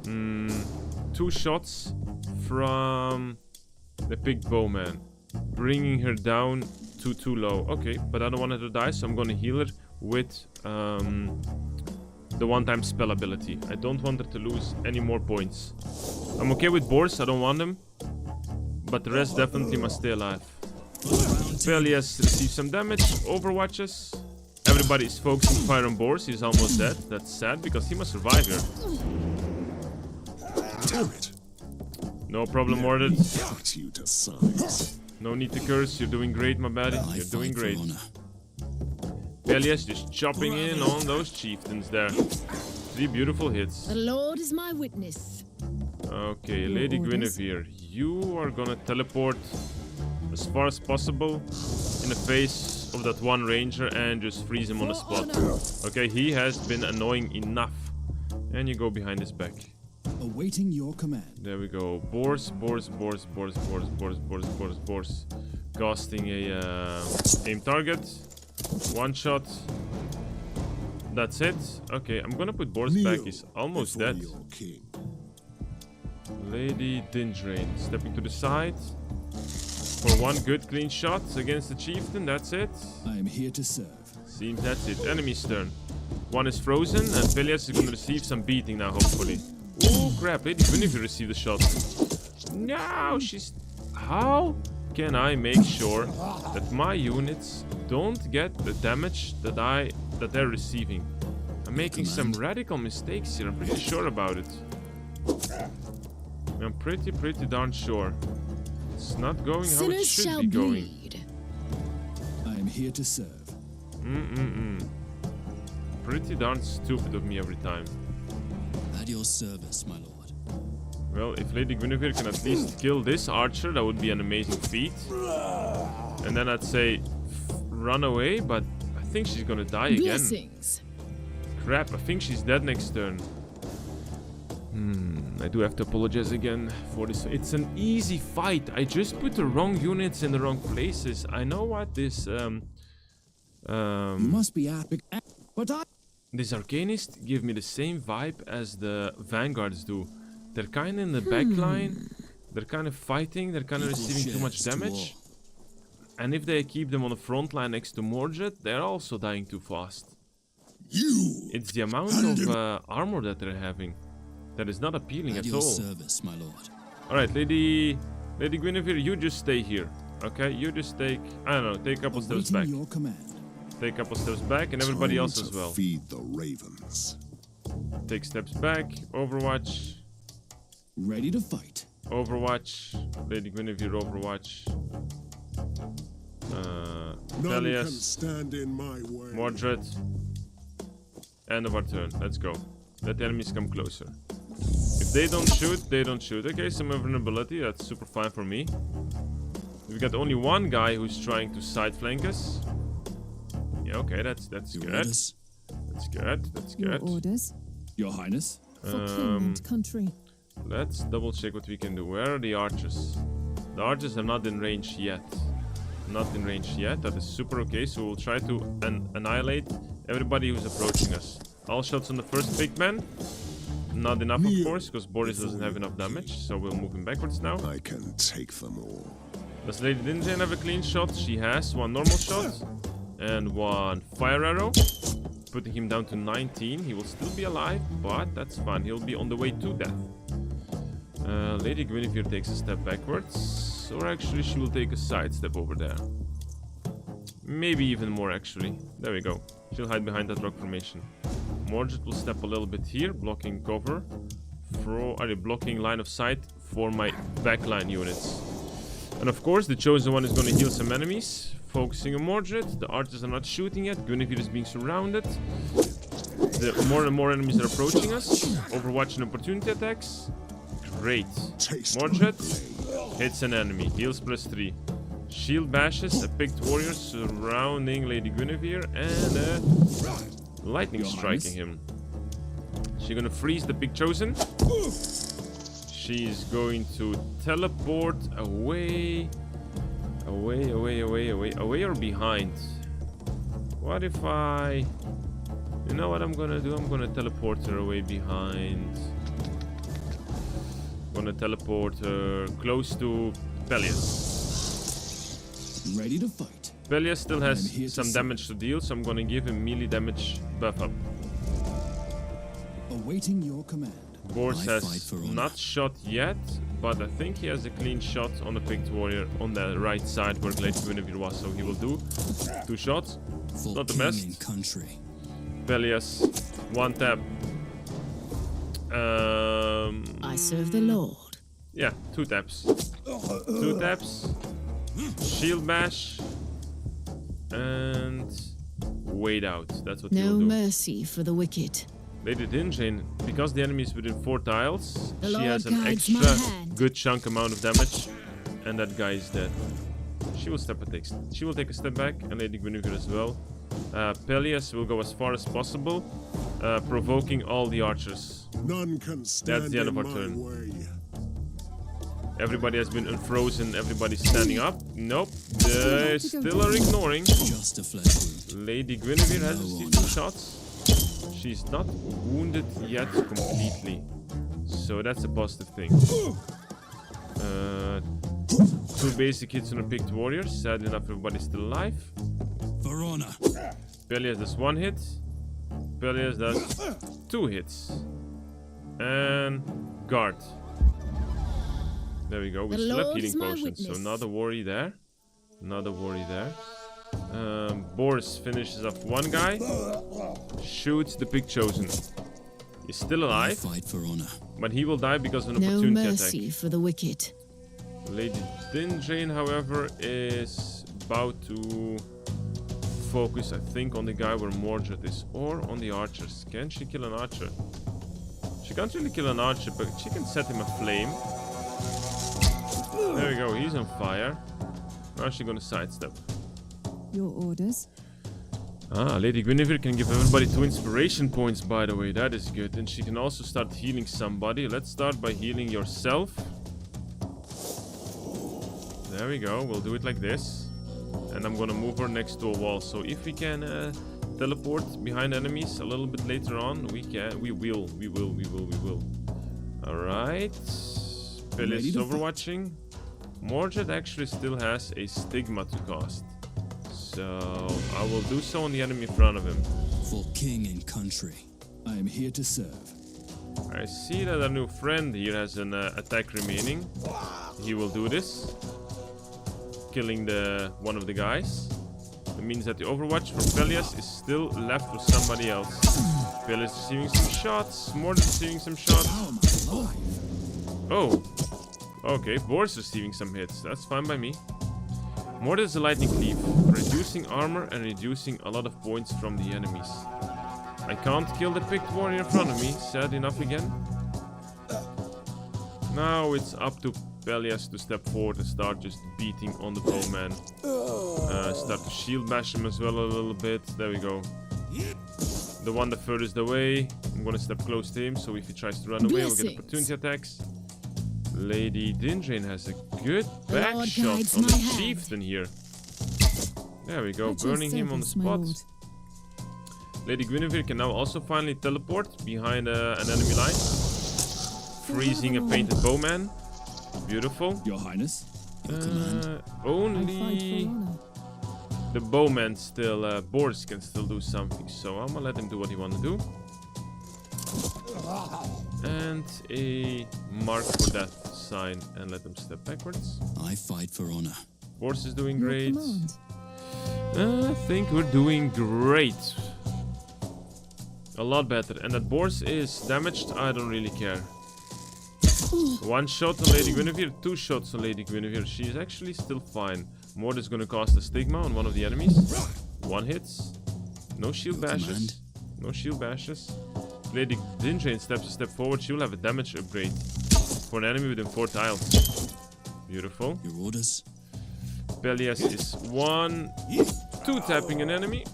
2 shots from the picked bowman, bringing her down to too low. Okay, but I don't want her to die, so I'm gonna heal her with the one-time spell ability. I don't want her to lose any more points. I'm okay with boars, I don't want them, but the rest definitely must stay alive. Pelias receives some damage, overwatches. Everybody is focusing fire on boars, he's almost dead. That's sad because he must survive here. Damn it. No problem, Mordred. Put you to size. No need to curse, you're doing great, my baddie. You're doing great. Pelias just chopping in on those chieftains there. 3 beautiful hits. The Lord is my witness. Okay, Lady Guinevere, you are gonna teleport as far as possible in the face of that one ranger and just freeze him on the spot. Okay, he has been annoying enough. And you go behind his back. Awaiting your command. There we go. Boars. Casting a aim target. One shot. That's it. Okay, I'm gonna put Boris back. He's almost dead. Lady Dindrain stepping to the side for one good clean shot against the chieftain. That's it. I am here to serve. Seems that's it. Enemy's turn. One is frozen and Pelias is gonna receive some beating now, hopefully. Oh crap, Lady Guinevere received a shot. No, she's... How can I make sure that my units don't get the damage that they're receiving? I'm making some radical mistakes here, I'm pretty sure about it. I'm pretty darn sure. It's not going how it should be going. I am here to serve. Pretty darn stupid of me every time. At your service, my lord. Well, if Lady Guinevere can at least kill this archer, that would be an amazing feat. And then I'd say run away, but I think she's gonna die again. Blessings. Crap, I think she's dead next turn. I do have to apologize again for this. It's an easy fight. I just put the wrong units in the wrong places. I know what this You must be epic, but this Arcanist give me the same vibe as the Vanguards do. They're kind of in the back line. They're kind of fighting. They're kind of receiving too much damage. And if they keep them on the front line next to Mordred, they're also dying too fast. It's the amount of armor that they're having that is not appealing at all. Service, my lord. Alright, Lady Guinevere, you just stay here. Okay, you just take, I don't know, take a couple steps back. Your command. Take a couple steps back, and everybody else as well. Feed the ravens. Take steps back. Overwatch. Ready to fight. Overwatch. Lady Guinevere, Overwatch. None can Pelias. stand in my way. Mordred. End of our turn. Let's go. Let the enemies come closer. If they don't shoot, they don't shoot. Okay, some vulnerability. That's super fine for me. We've got only one guy who's trying to side flank us. Yeah, okay, that's good. Orders. That's good. That's good. Your orders. Your Highness. For king and country. Let's double check what we can do. Where are the archers? The archers are not in range yet. Not in range yet. That is super okay. So we'll try to annihilate everybody who's approaching us. All shots on the first big man. Not enough, of course, because Boris doesn't have enough damage. So we'll move him backwards now. I can take them all. Does Lady Dinjane have a clean shot? She has one normal shot and one fire arrow, putting him down to 19. He will still be alive, but that's fine. He'll be on the way to death. Lady Guinevere takes a step backwards, or actually she will take a side step over there. Maybe even more, actually. There we go. She'll hide behind that rock formation. Mordred will step a little bit here, blocking cover. Blocking line of sight for my backline units. And of course, the Chosen One is going to heal some enemies. Focusing on Mordred. The archers are not shooting yet. Guinevere is being surrounded. More and more enemies are approaching us. Overwatch and opportunity attacks. Great. Mordred hits an enemy. Heals +3. Shield bashes a picked warrior surrounding Lady Guinevere. And lightning striking him. She's going to freeze the Big Chosen. She's going to teleport away. Away or behind? What if I... You know what I'm gonna do? I'm gonna teleport her away behind. I'm gonna teleport her close to Pelias. Ready to fight. Pelias still has some damage to deal, so I'm gonna give him melee damage buff up. Awaiting your command. Boris has not shot yet, but I think he has a clean shot on the picked warrior on the right side where Lady Guinevere was, so he will do 2 shots. Not the best. Country. Pelias, 1 tap. I serve the Lord. Yeah, 2 taps. 2 taps. Shield bash. And wait out. That's what No he'll do. mercy for the wicked. Lady Dinjane, because the enemy is within 4 tiles, The she Lord has an guides my extra hand. good chunk amount of damage, and that guy is dead. She will take a step back, and Lady Guinevere as well. Pelias will go as far as possible, provoking all the archers. None can stand. That's the end of our in my turn. way. Everybody has been unfrozen. Everybody's standing up. Nope, they still are ignoring. Just a flesh wound. Lady Guinevere has received 2 shots. She's not wounded yet completely, so that's a positive thing. 2 basic hits on a picked warrior. Sadly enough, everybody's still alive. For honor. Pelias does 1 hit. Pelias does 2 hits. And guard. There we go. We The still have Lord healing is my potions, so witness. not a worry there. Not a worry there. Boris finishes off 1 guy. Shoots the Big Chosen. He's still I alive, fight for honor. but he will die because of an No opportunity mercy attack. for the wicked. Lady Dinjane, however, is about to focus, I think, on the guy where Mordred is, or on the archers. Can she kill an archer? She can't really kill an archer, but she can set him aflame. There we go, he's on fire. Now she's gonna sidestep. Your orders. Ah, Lady Guinevere can give everybody 2 inspiration points, by the way. That is good. And she can also start healing somebody. Let's start by healing yourself. There we go. We'll do it like this. And I'm gonna move her next to a wall. So if we can teleport behind enemies a little bit later on, we can. We will. Alright. Phyllis is overwatching. Mordred actually still has a stigma to cast. So I will do so on the enemy in front of him. For king and country. I am here to serve. I see that our new friend here has an attack remaining. He will do this. Killing one of the guys. That means that the overwatch for Pelias is still left for somebody else. Pelias receiving some shots. Mordred receiving some shots. Oh. Okay, Boris receiving some hits. That's fine by me. Mordred is a lightning thief, reducing armor and reducing a lot of points from the enemies. I can't kill the picked warrior in front of me, sad enough again. Now it's up to Pelias to step forward and start just beating on the bowman. Start to shield bash him as well a little bit. There we go. The one that furthest away, I'm gonna step close to him, so if he tries to run away, we'll get opportunity attacks. Lady Dindrain has a good back shot on the chieftain here. There we go, burning him on the spot. Lady Guinevere can now also finally teleport behind an enemy line, freezing a painted bowman. Beautiful. Your Highness. Only the bowman still, Boris can still do something, so I'm gonna let him do what he wants to do. And a mark for death sign, and let them step backwards. I fight for honor. Boris is doing great. I think we're doing great. A lot better. And that Boris is damaged, I don't really care. 1 shot on Lady Guinevere, 2 shots on Lady Guinevere. She's actually still fine. Mord is gonna cast a stigma on one of the enemies. 1 hits. No shield bashes. No shield bashes. Lady Dindrain steps a step forward, she will have a damage upgrade for an enemy within 4 tiles. Beautiful. Your orders? Pelias is 2 tapping an enemy.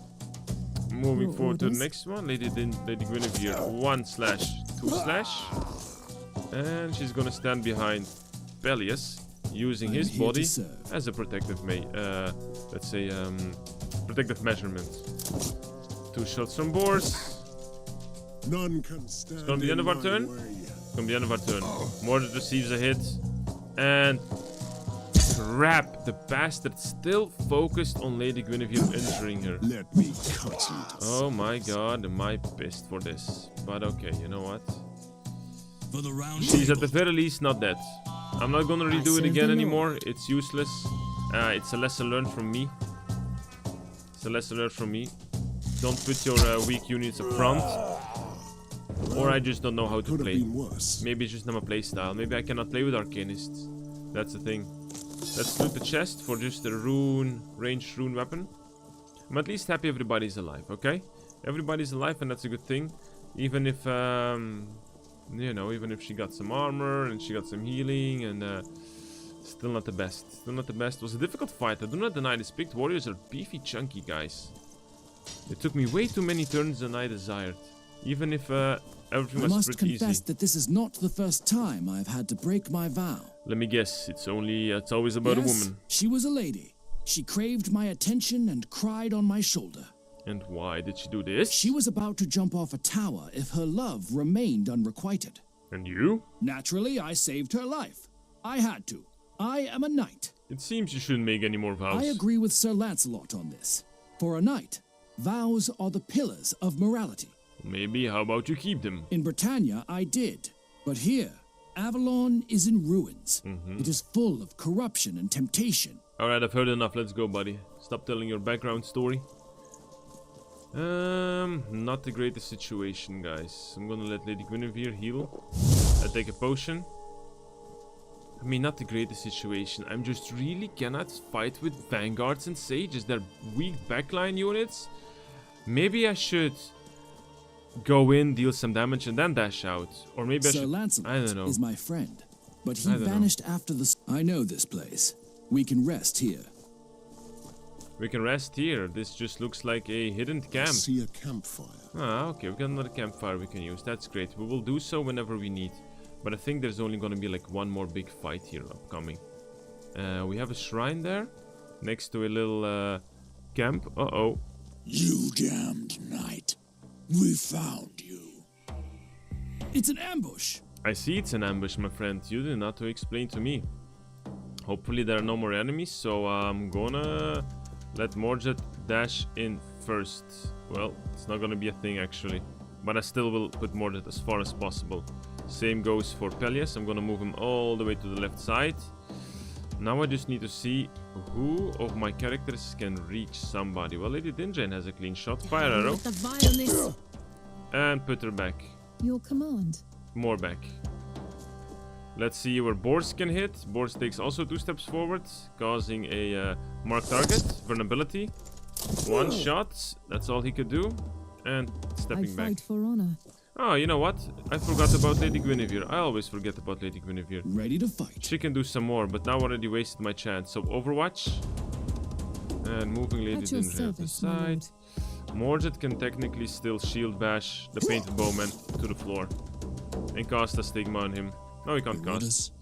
Moving forward to the next one. Lady Guinevere 1/2/. And she's gonna stand behind Pelias, using his body as a protective protective measurement. 2 shots from Boris. None can stand. It's gonna be the end of our turn. It's gonna be the end of our turn. Mordred receives a hit. And crap, the bastard still focused on Lady Guinevere, injuring her. Let me cut you. Oh my god, am I pissed for this. But okay, you know what? For the round She's at the very least not dead. I'm not gonna redo it again anymore. It's useless. It's a lesson learned from me. It's a lesson learned from me. Don't put your weak units up front. Or I just don't know how to play. Maybe it's just not my playstyle. Maybe I cannot play with arcanists. That's the thing. Let's loot the chest for just a ranged rune weapon. I'm at least happy everybody's alive, okay? Everybody's alive and that's a good thing. Even if, you know, even if she got some armor and she got some healing and still not the best. Still not the best. It was a difficult fight. I do not deny these picked warriors are beefy, chunky guys. It took me way too many turns than I desired. Even if everything was pretty easy. I must confess that this is not the first time I've had to break my vow. Let me guess, it's always about a woman. She was a lady. She craved my attention and cried on my shoulder. And why did she do this? She was about to jump off a tower if her love remained unrequited. And you? Naturally, I saved her life. I had to. I am a knight. It seems you shouldn't make any more vows. I agree with Sir Lancelot on this. For a knight, vows are the pillars of morality. Maybe, how about you keep them? In Britannia, I did. But here, Avalon is in ruins. It is full of corruption and temptation. Alright, I've heard enough. Let's go, buddy. Stop telling your background story. Not the greatest situation, guys. I'm gonna let Lady Guinevere heal. I take a potion. I mean, not the greatest situation. I'm just really cannot fight with vanguards and sages. They're weak backline units. Maybe I should go in, deal some damage, and then dash out. Or maybe I should... Sir Lancelot I don't know. is my friend, but he vanished after the... I know this place. We can rest here. We can rest here. This just looks like a hidden I camp. see a campfire. Ah, okay, we got another campfire we can use. That's great. We will do so whenever we need. But I think there's only gonna be like one more big fight here upcoming. We have a shrine there, next to a little camp. Uh-oh. You damned knight. We found you. It's an ambush. I see it's an ambush, my friend. You did not to explain to me. Hopefully there are no more enemies, so I'm gonna let Morjet dash in first. Well, it's not gonna be a thing actually, but I still will put Morjet as far as possible. Same goes for Pelias. I'm gonna move him all the way to the left side. Now I just need to see who of my characters can reach somebody. Well, Lady Dinjane has a clean shot. Fire arrow. And put her back. Your command. More back. Let's see where Bors can hit. Bors takes also 2 steps forward, causing a marked target. Vulnerability. 1 shot. That's all he could do. And stepping back. I fight for honor. Oh, you know what? I forgot about Lady Guinevere. I always forget about Lady Guinevere. Ready to fight. She can do some more, but now I already wasted my chance. So Overwatch. And moving Lady Dinjane to the side. Morjet can technically still shield bash the painted bowman to the floor. And cast a stigma on him. No, he can't cast.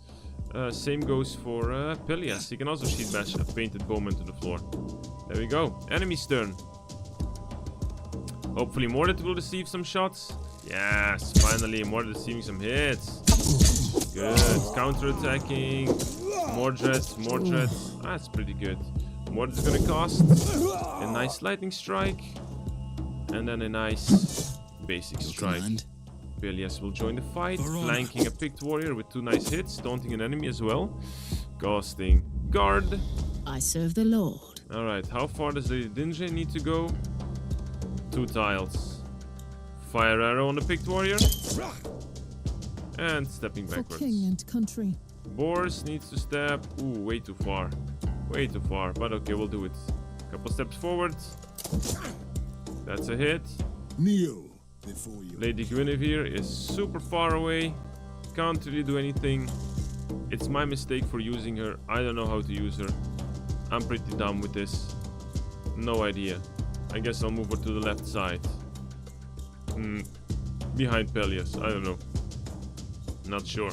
Same goes for Pelias. He can also shield bash a painted bowman to the floor. There we go. Enemy's turn. Hopefully Mordet will receive some shots. Yes, finally Mordet receiving some hits. Good. Counter-attacking. Mordred. That's pretty good. Mordred's gonna cast a nice lightning strike. And then a nice basic strike. Pelias will join the fight, flanking a picked warrior with 2 nice hits, taunting an enemy as well. Casting guard. I serve the Lord. Alright, how far does Lady Dinjane need to go? 2 tiles. Fire arrow on the picked warrior. And stepping backwards. For king and country. Bors needs to step. Ooh, way too far. Way too far, but okay, we'll do it. Couple steps forward. That's a hit. Kneel before you. Lady Guinevere is super far away. Can't really do anything. It's my mistake for using her. I don't know how to use her. I'm pretty dumb with this. No idea. I guess I'll move her to the left side. Behind Pelias. I don't know. Not sure.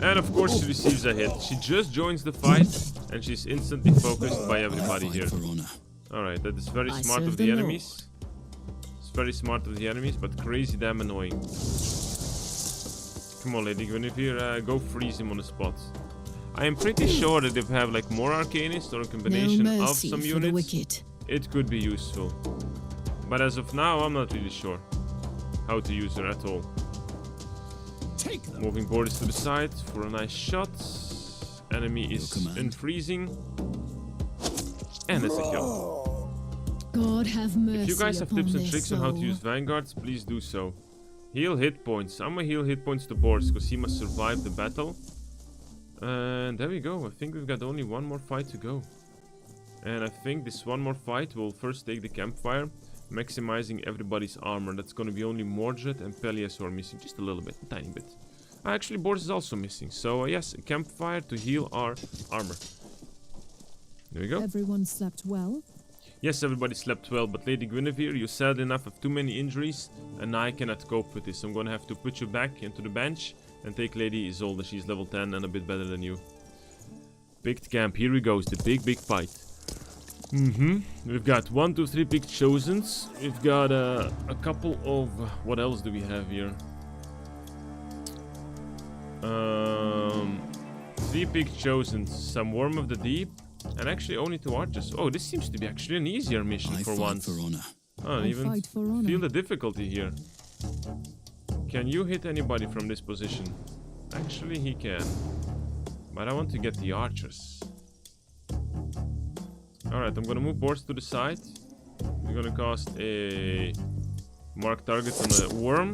And of course she receives a hit. She just joins the fight and she's instantly focused by everybody here. Alright, that is very smart of the enemies. It's very smart of the enemies, but crazy damn annoying. Come on, Lady Guinevere, go freeze him on the spot. I am pretty sure that if we have like more Arcanists or a combination of some units, it could be useful. But as of now, I'm not really sure how to use her at all. Moving borders to the side for a nice shot. Enemy is unfreezing. And that's a kill. God have mercy. If you guys have tips and tricks on how to use vanguards, please do so. Heal hit points. I'm gonna heal hit points to Bors because he must survive the battle. And there we go. I think we've got only one more fight to go. And I think this one more fight will first take the campfire, maximizing everybody's armor. That's gonna be only Mordred and Pelias who are missing just a little bit, a tiny bit. Actually, Bors is also missing. So yes, a campfire to heal our armor. There we go. Everyone slept well. Yes, everybody slept well, but Lady Guinevere, you sadly enough have too many injuries, and I cannot cope with this. I'm gonna have to put you back into the bench and take Lady Isolde. She's level 10 and a bit better than you. Picked camp, here we go, it's the big fight. We've got 1, 2, 3 picked chosens. We've got a couple of... what else do we have here? 3 picked chosens, some Worm of the Deep, and actually only 2 archers. Oh, this seems to be actually an easier mission for once. I don't even feel the difficulty here. Can you hit anybody from this position? Actually, he can. But I want to get the archers. Alright, I'm gonna move Bors to the side. We're gonna cast a mark target on a worm.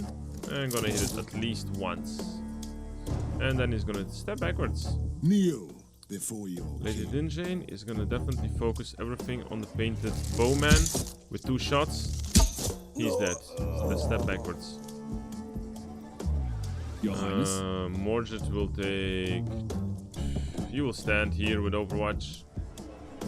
And I'm gonna hit it at least once. And then he's gonna step backwards. Kneel before you. Lady Dinjane is gonna definitely focus everything on the painted bowman with 2 shots. He's dead. So let's step backwards. Your Highness. Mordred will take... You will stand here with Overwatch.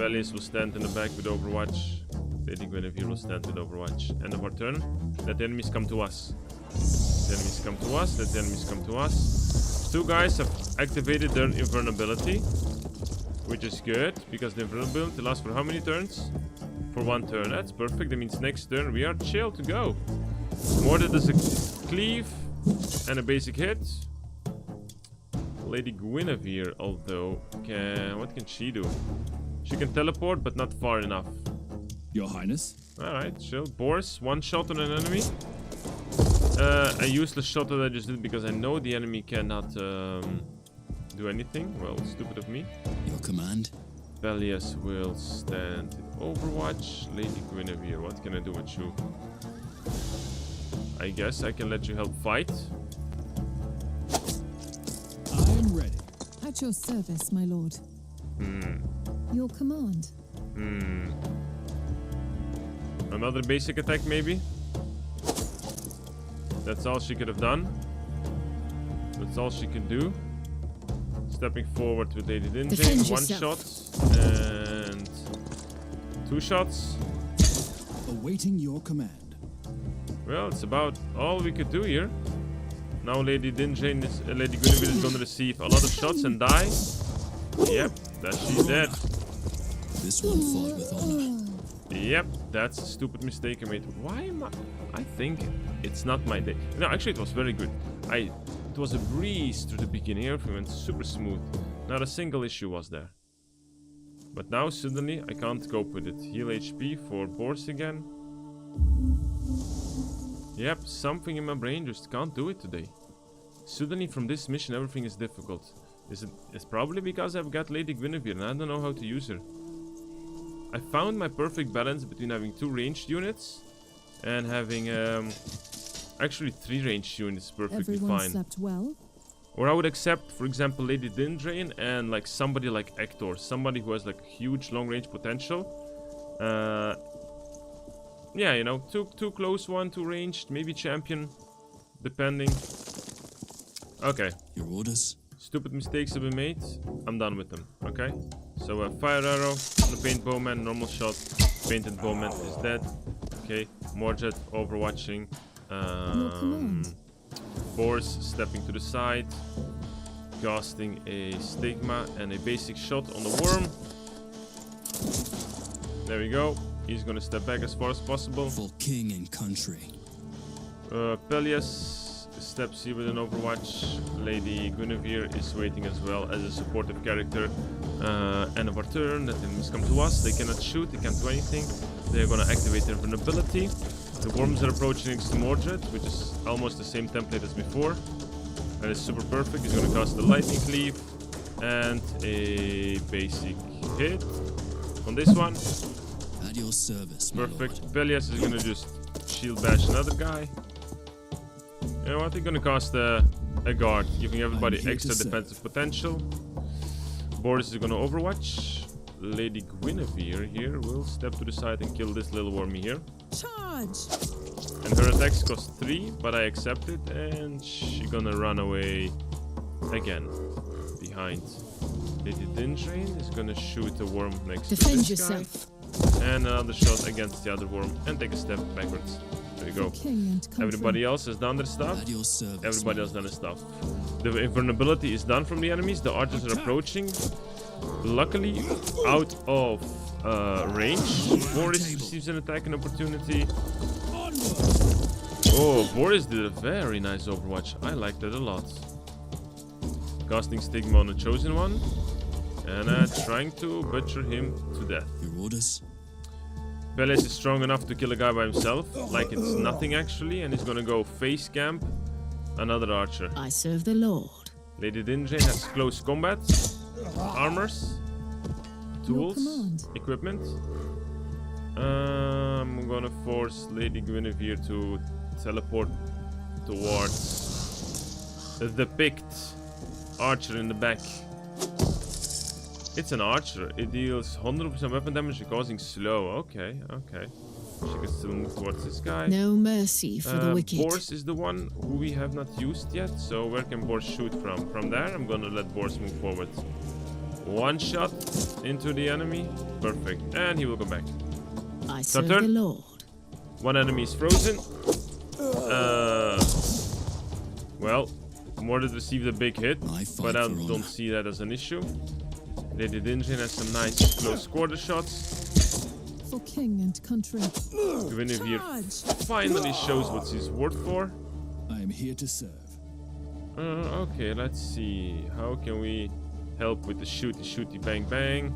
Peleus will stand in the back with Overwatch. Lady Guinevere will stand with Overwatch. End of our turn. Let the enemies come to us. Let the enemies come to us. Let the enemies come to us. Two guys have activated their invulnerability, which is good because the invulnerability lasts for how many turns? For 1 turn. That's perfect. That means next turn we are chill to go. Moire does a cleave and a basic hit. Lady Guinevere, although, what can she do? She can teleport, but not far enough. Your Highness? Alright, chill. Boris, 1 shot on an enemy. A useless shot that I just did because I know the enemy cannot do anything. Well, stupid of me. Your command? Peleus will stand in Overwatch. Lady Guinevere, what can I do with you? I guess I can let you help fight. I'm ready. At your service, my lord. Your command. Another basic attack, maybe? That's all she could have done. That's all she could do. Stepping forward with Lady Dinjane. 1 shot. And 2 shots. Awaiting your command. Well, it's about all we could do here. Now Lady Dinjane is, Lady Guinevere is going to receive a lot of shots and die. Yep, that she's dead. This one fought with honor. Yep, that's a stupid mistake I made. Why am I think it's not my day. No, actually it was very good. It was a breeze through the beginning. Everything went super smooth. Not a single issue was there. But now suddenly I can't cope with it. Heal HP for Boris again. Yep, something in my brain just can't do it today. Suddenly from this mission everything is difficult. It's probably because I've got Lady Guinevere and I don't know how to use her. I found my perfect balance between having 2 ranged units and having actually 3 ranged units perfectly Everyone fine. slept well? Or I would accept, for example, Lady Dindrain and like somebody like Ector, somebody who has like huge long range potential. Yeah, you know, two close one, 2 ranged, maybe champion, depending. Okay. Your orders? Stupid mistakes have been made. I'm done with them. Okay. So fire arrow, the paint bowman, normal shot, painted bowman is dead. Okay. Morjet overwatching. Boris stepping to the side, casting a stigma and a basic shot on the worm. There we go. He's gonna step back as far as possible. For king and country. Peleus steps here with an Overwatch. Lady Guinevere is waiting as well as a supportive character. End of our turn. Let enemies come to us. They cannot shoot. They can't do anything. They're gonna activate their vulnerability. The worms are approaching next to Morjet, which is almost the same template as before. And it's super perfect. He's gonna cast the lightning cleave and a basic hit on this one. At your service, perfect. Peleus is gonna just shield bash another guy. You know what? He's gonna cast a guard, giving everybody extra defensive potential. Boris is gonna Overwatch. Lady Guinevere here will step to the side and kill this little wormy here. Charge! And her attacks cost 3, but I accept it, and she's gonna run away again behind. Lady Dindrain is gonna shoot a worm next to this yourself. guy. And another shot against the other worm and take a step backwards. There you go. Everybody else has done their stuff. Everybody else done their stuff. The invulnerability is done from the enemies. The archers are approaching. Luckily, out of range, Boris receives an attack and opportunity. Oh, Boris did a very nice Overwatch. I liked it a lot. Casting Stigma on the Chosen One. And trying to butcher him to death. Your orders? Peleus is strong enough to kill a guy by himself, like it's nothing actually, and he's gonna go face camp another archer. I serve the Lord. Lady Dinjane has close combat, armors, tools, equipment. I'm gonna force Lady Guinevere to teleport towards the picked archer in the back. It's an archer. It deals 100% weapon damage causing slow. Okay, okay. She can still move towards this guy. No mercy for the wicked. Boris is the one who we have not used yet. So where can Boris shoot from? From there? I'm gonna let Boris move forward. One shot into the enemy. Perfect. And he will go back. I Start serve turn. the Lord. One enemy is frozen. Well, Moire did receive a big hit, but I don't see that as an issue. Lady Dinjin has some nice close quarter shots. For king and country. Guinevere finally shows what she's worth for. I am here to serve. Okay, let's see. How can we help with the shooty bang bang?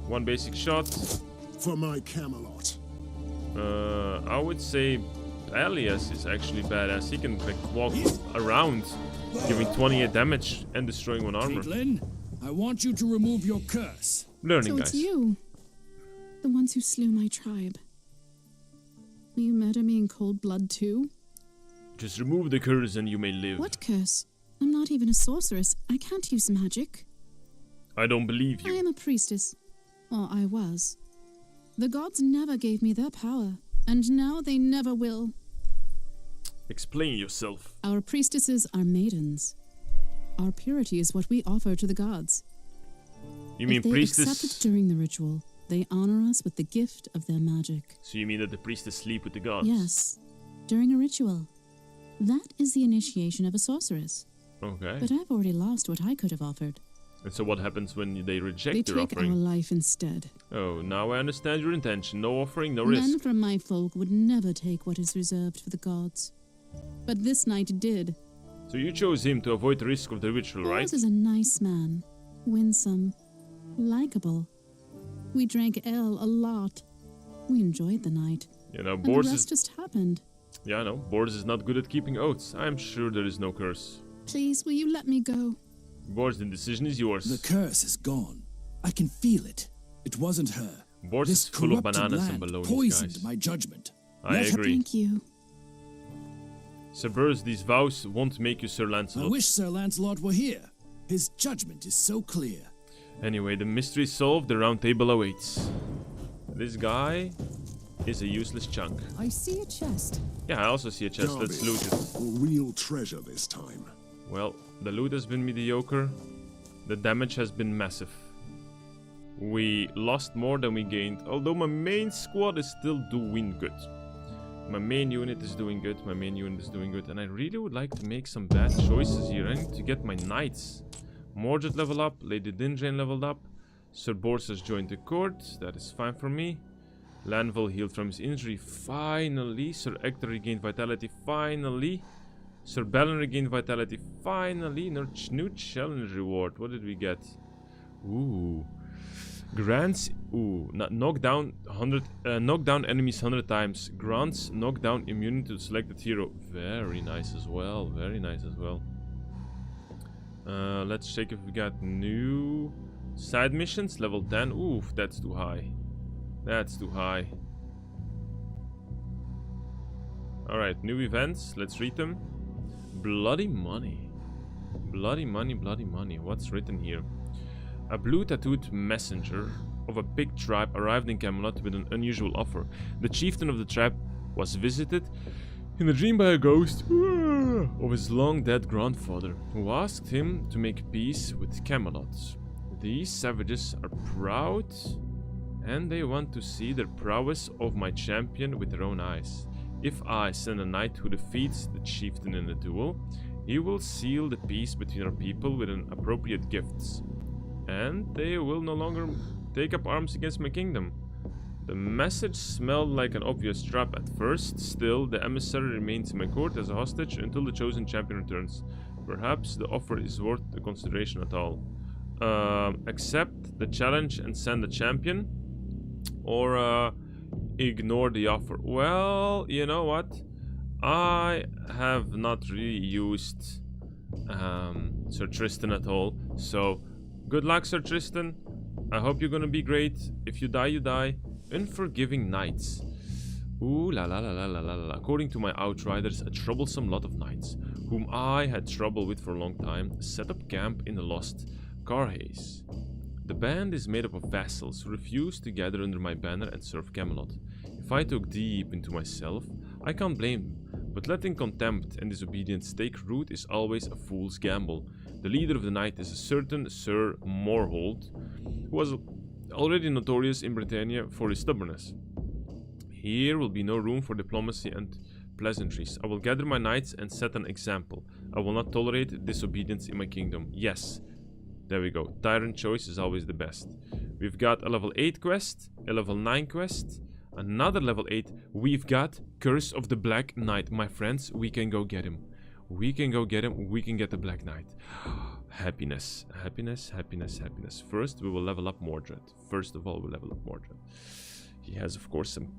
One basic shot. For my Camelot. I would say Elias is actually badass. He can like walk around, giving 28 damage and destroying one armor. Caitlin, I want you to remove your curse. Learning, So guys. it's you. The ones who slew my tribe. Will you murder me in cold blood too? Just remove the curse and you may live. What curse? I'm not even a sorceress. I can't use magic. I don't believe I you. am a priestess. Or I was. The gods never gave me their power, and now they never will. Explain yourself. Our priestesses are maidens. Our purity is what we offer to the gods. You mean If they priestess? accept it during the ritual, they honor us with the gift of their magic. So you mean that the priestess sleep with the gods? Yes, during a ritual. That is the initiation of a sorceress. Okay. But I've already lost what I could have offered. And so what happens when they reject They your take our offering? life instead. Oh, now I understand your intention. No offering, no risk. Men from my folk would never take what is reserved for the gods. But this knight did. So you chose him to avoid the risk of the ritual, right? Bors is a nice man. Winsome. Likeable. We drank ale a lot. We enjoyed the night. You know, And the Bors rest is... just happened. Yeah, I know. Bors is not good at keeping oaths. I'm sure there is no curse. Please, will you let me go? Bors, the decision is yours. The curse is gone. I can feel it. It wasn't her. Bors This is full of corrupted bananas and land baloney, poisoned guys. my judgment. I Let her- agree. Thank you. Sir Bors, these vows won't make you Sir I Lancelot. wish Sir Lancelot were here. His judgment is so clear. Anyway, the mystery is solved, the round table awaits. This guy is a useless chunk. I see a chest. Yeah, I also see a chest. Let's loot it. Or real treasure this time. Well, the loot has been mediocre. The damage has been massive. We lost more than we gained, although my main squad is still doing good. My main unit is doing good, and I really would like to make some bad choices here. I need to get my knights. Mordred level up, Lady Dinjane leveled up, Sir Bors has joined the court, that is fine for me. Lanville healed from his injury, finally. Sir Ector regained vitality, finally. Sir Balin regained vitality, finally. New challenge reward, what did we get? Ooh. Grants, knock down enemies 100 times. Grants knockdown immunity to selected hero. Very nice as well. Very nice as well. Let's check if we got new side missions. Level 10. Oof, that's too high. That's too high. Alright, new events. Let's read them. Bloody money. Bloody money, bloody money. What's written here? A blue-tattooed messenger of a big tribe arrived in Camelot with an unusual offer. The chieftain of the tribe was visited in a dream by a ghost of his long-dead grandfather, who asked him to make peace with Camelot. These savages are proud, and they want to see the prowess of my champion with their own eyes. If I send a knight who defeats the chieftain in a duel, he will seal the peace between our people with an appropriate gifts, and they will no longer take up arms against my kingdom. The message smelled like an obvious trap at first. Still, the emissary remains in my court as a hostage until the chosen champion returns. Perhaps the offer is worth the consideration at all. Accept the challenge and send the champion, or ignore the offer. Well, you know what? I have not really used Sir Tristan at all, so good luck, Sir Tristan. I hope you're gonna be great. If you die, you die. Unforgiving knights. Ooh la la la la la la la. According to my outriders, a troublesome lot of knights, whom I had trouble with for a long time, set up camp in the lost Carhaze. The band is made up of vassals who refuse to gather under my banner and serve Camelot. If I took deep into myself, I can't blame them, but letting contempt and disobedience take root is always a fool's gamble. The leader of the night is a certain Sir Morholt, who was already notorious in Britannia for his stubbornness. Here will be no room for diplomacy and pleasantries. I will gather my knights and set an example. I will not tolerate disobedience in my kingdom. Yes, there we go. Tyrant choice is always the best. We've got a level 8 quest, a level 9 quest, another level 8. We've got Curse of the Black Knight. My friends, we can go get him. We can go get him. We can get the Black Knight. Happiness, happiness, happiness, happiness. First, we will level up Mordred. First of all, we'll level up Mordred. He has, of course, some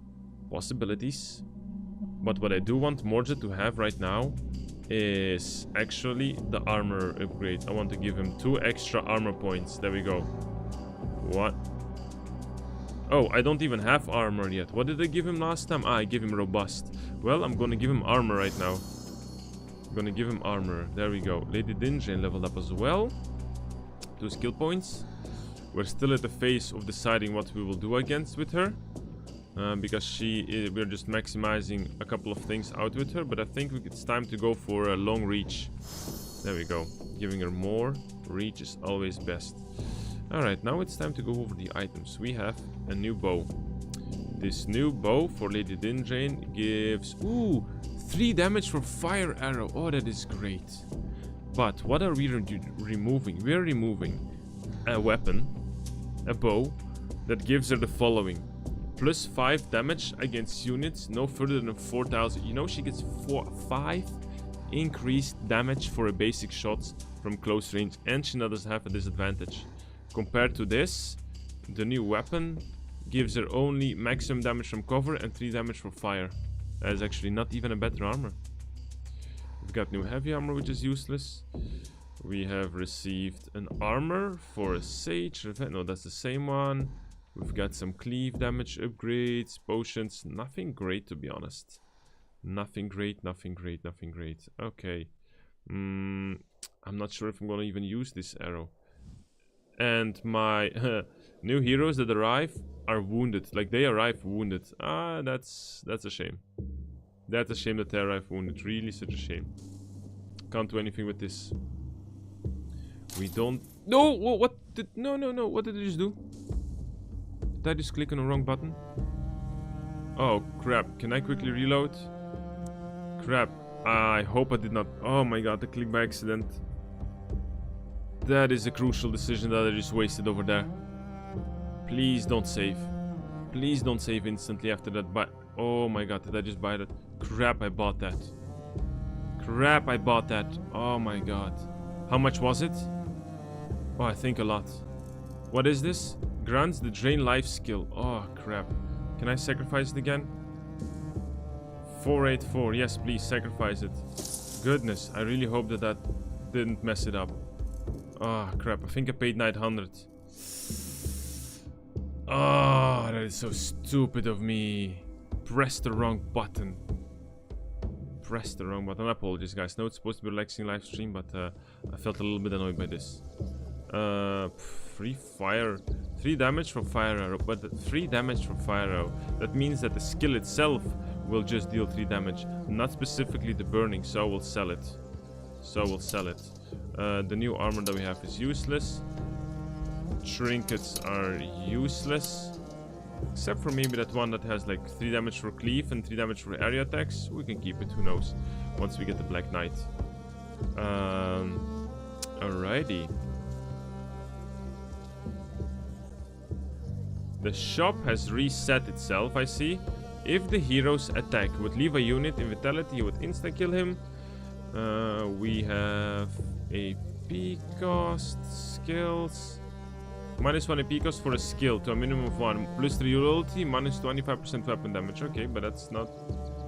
possibilities. But what I do want Mordred to have right now is actually the armor upgrade. I want to give him 2 extra armor points. There we go. What? Oh, I don't even have armor yet. What did I give him last time? Ah, I gave him robust. Well, I'm gonna give him armor right now. I'm gonna give him armor. There we go. Lady Dinjane leveled up as well. 2 skill points. We're still at the phase of deciding what we will do against with her. Because we're just maximizing a couple of things out with her. But I think it's time to go for a long reach. There we go. Giving her more reach is always best. Alright, now it's time to go over the items. We have a new bow. This new bow for Lady Dinjane gives... Ooh! 3 damage for fire arrow. Oh, that is great. But what are we removing? We're removing a weapon, a bow, that gives her the following. Plus 5 damage against units no further than 4,000. You know, she gets 5 increased damage for a basic shots from close range. And she now doesn't have a disadvantage. Compared to this, the new weapon gives her only maximum damage from cover and 3 damage for fire. That is actually not even a better armor. We've got new heavy armor, which is useless. We have received an armor for a sage. No, that's the same one. We've got some cleave damage upgrades, potions. Nothing great, to be honest. Nothing great, nothing great, nothing great. Okay. I'm not sure if I'm gonna even use this arrow. And my new heroes that arrive are wounded. Like, they arrive wounded. Ah, that's a shame. That's a shame that they arrive wounded. Really such a shame. Can't do anything with this. We don't... No! What did... No. What did I just do? Did I just click on the wrong button? Oh, crap. Can I quickly reload? Crap. I hope I did not... Oh my god, I clicked by accident. That is a crucial decision that I just wasted over there. Please don't save. Please don't save instantly after that buy. Oh my god, did I just buy that? Crap, I bought that. Crap, I bought that. Oh my god. How much was it? Oh, I think a lot. What is this? Grants the drain life skill. Oh crap. Can I sacrifice it again? 484. Yes, please sacrifice it. Goodness, I really hope that that didn't mess it up. Oh crap, I think I paid 900. Oh, that is so stupid of me. Pressed the wrong button. Pressed the wrong button. Apologies, guys. No, it's supposed to be a relaxing live stream, but I felt a little bit annoyed by this. Free fire. 3 damage for fire arrow. But 3 damage for fire arrow. That means that the skill itself will just deal 3 damage. Not specifically the burning, so I will sell it. The new armor that we have is useless. Trinkets are useless. Except for maybe that one that has like 3 damage for cleave and 3 damage for area attacks. We can keep it, who knows. Once we get the Black Knight. Alrighty. The shop has reset itself, I see. If the hero's attack would leave a unit in vitality, you would insta-kill him. We have AP cost, skills. -1 AP cost for a skill to a minimum of 1. +3 loyalty, -25% weapon damage. Okay, but that's not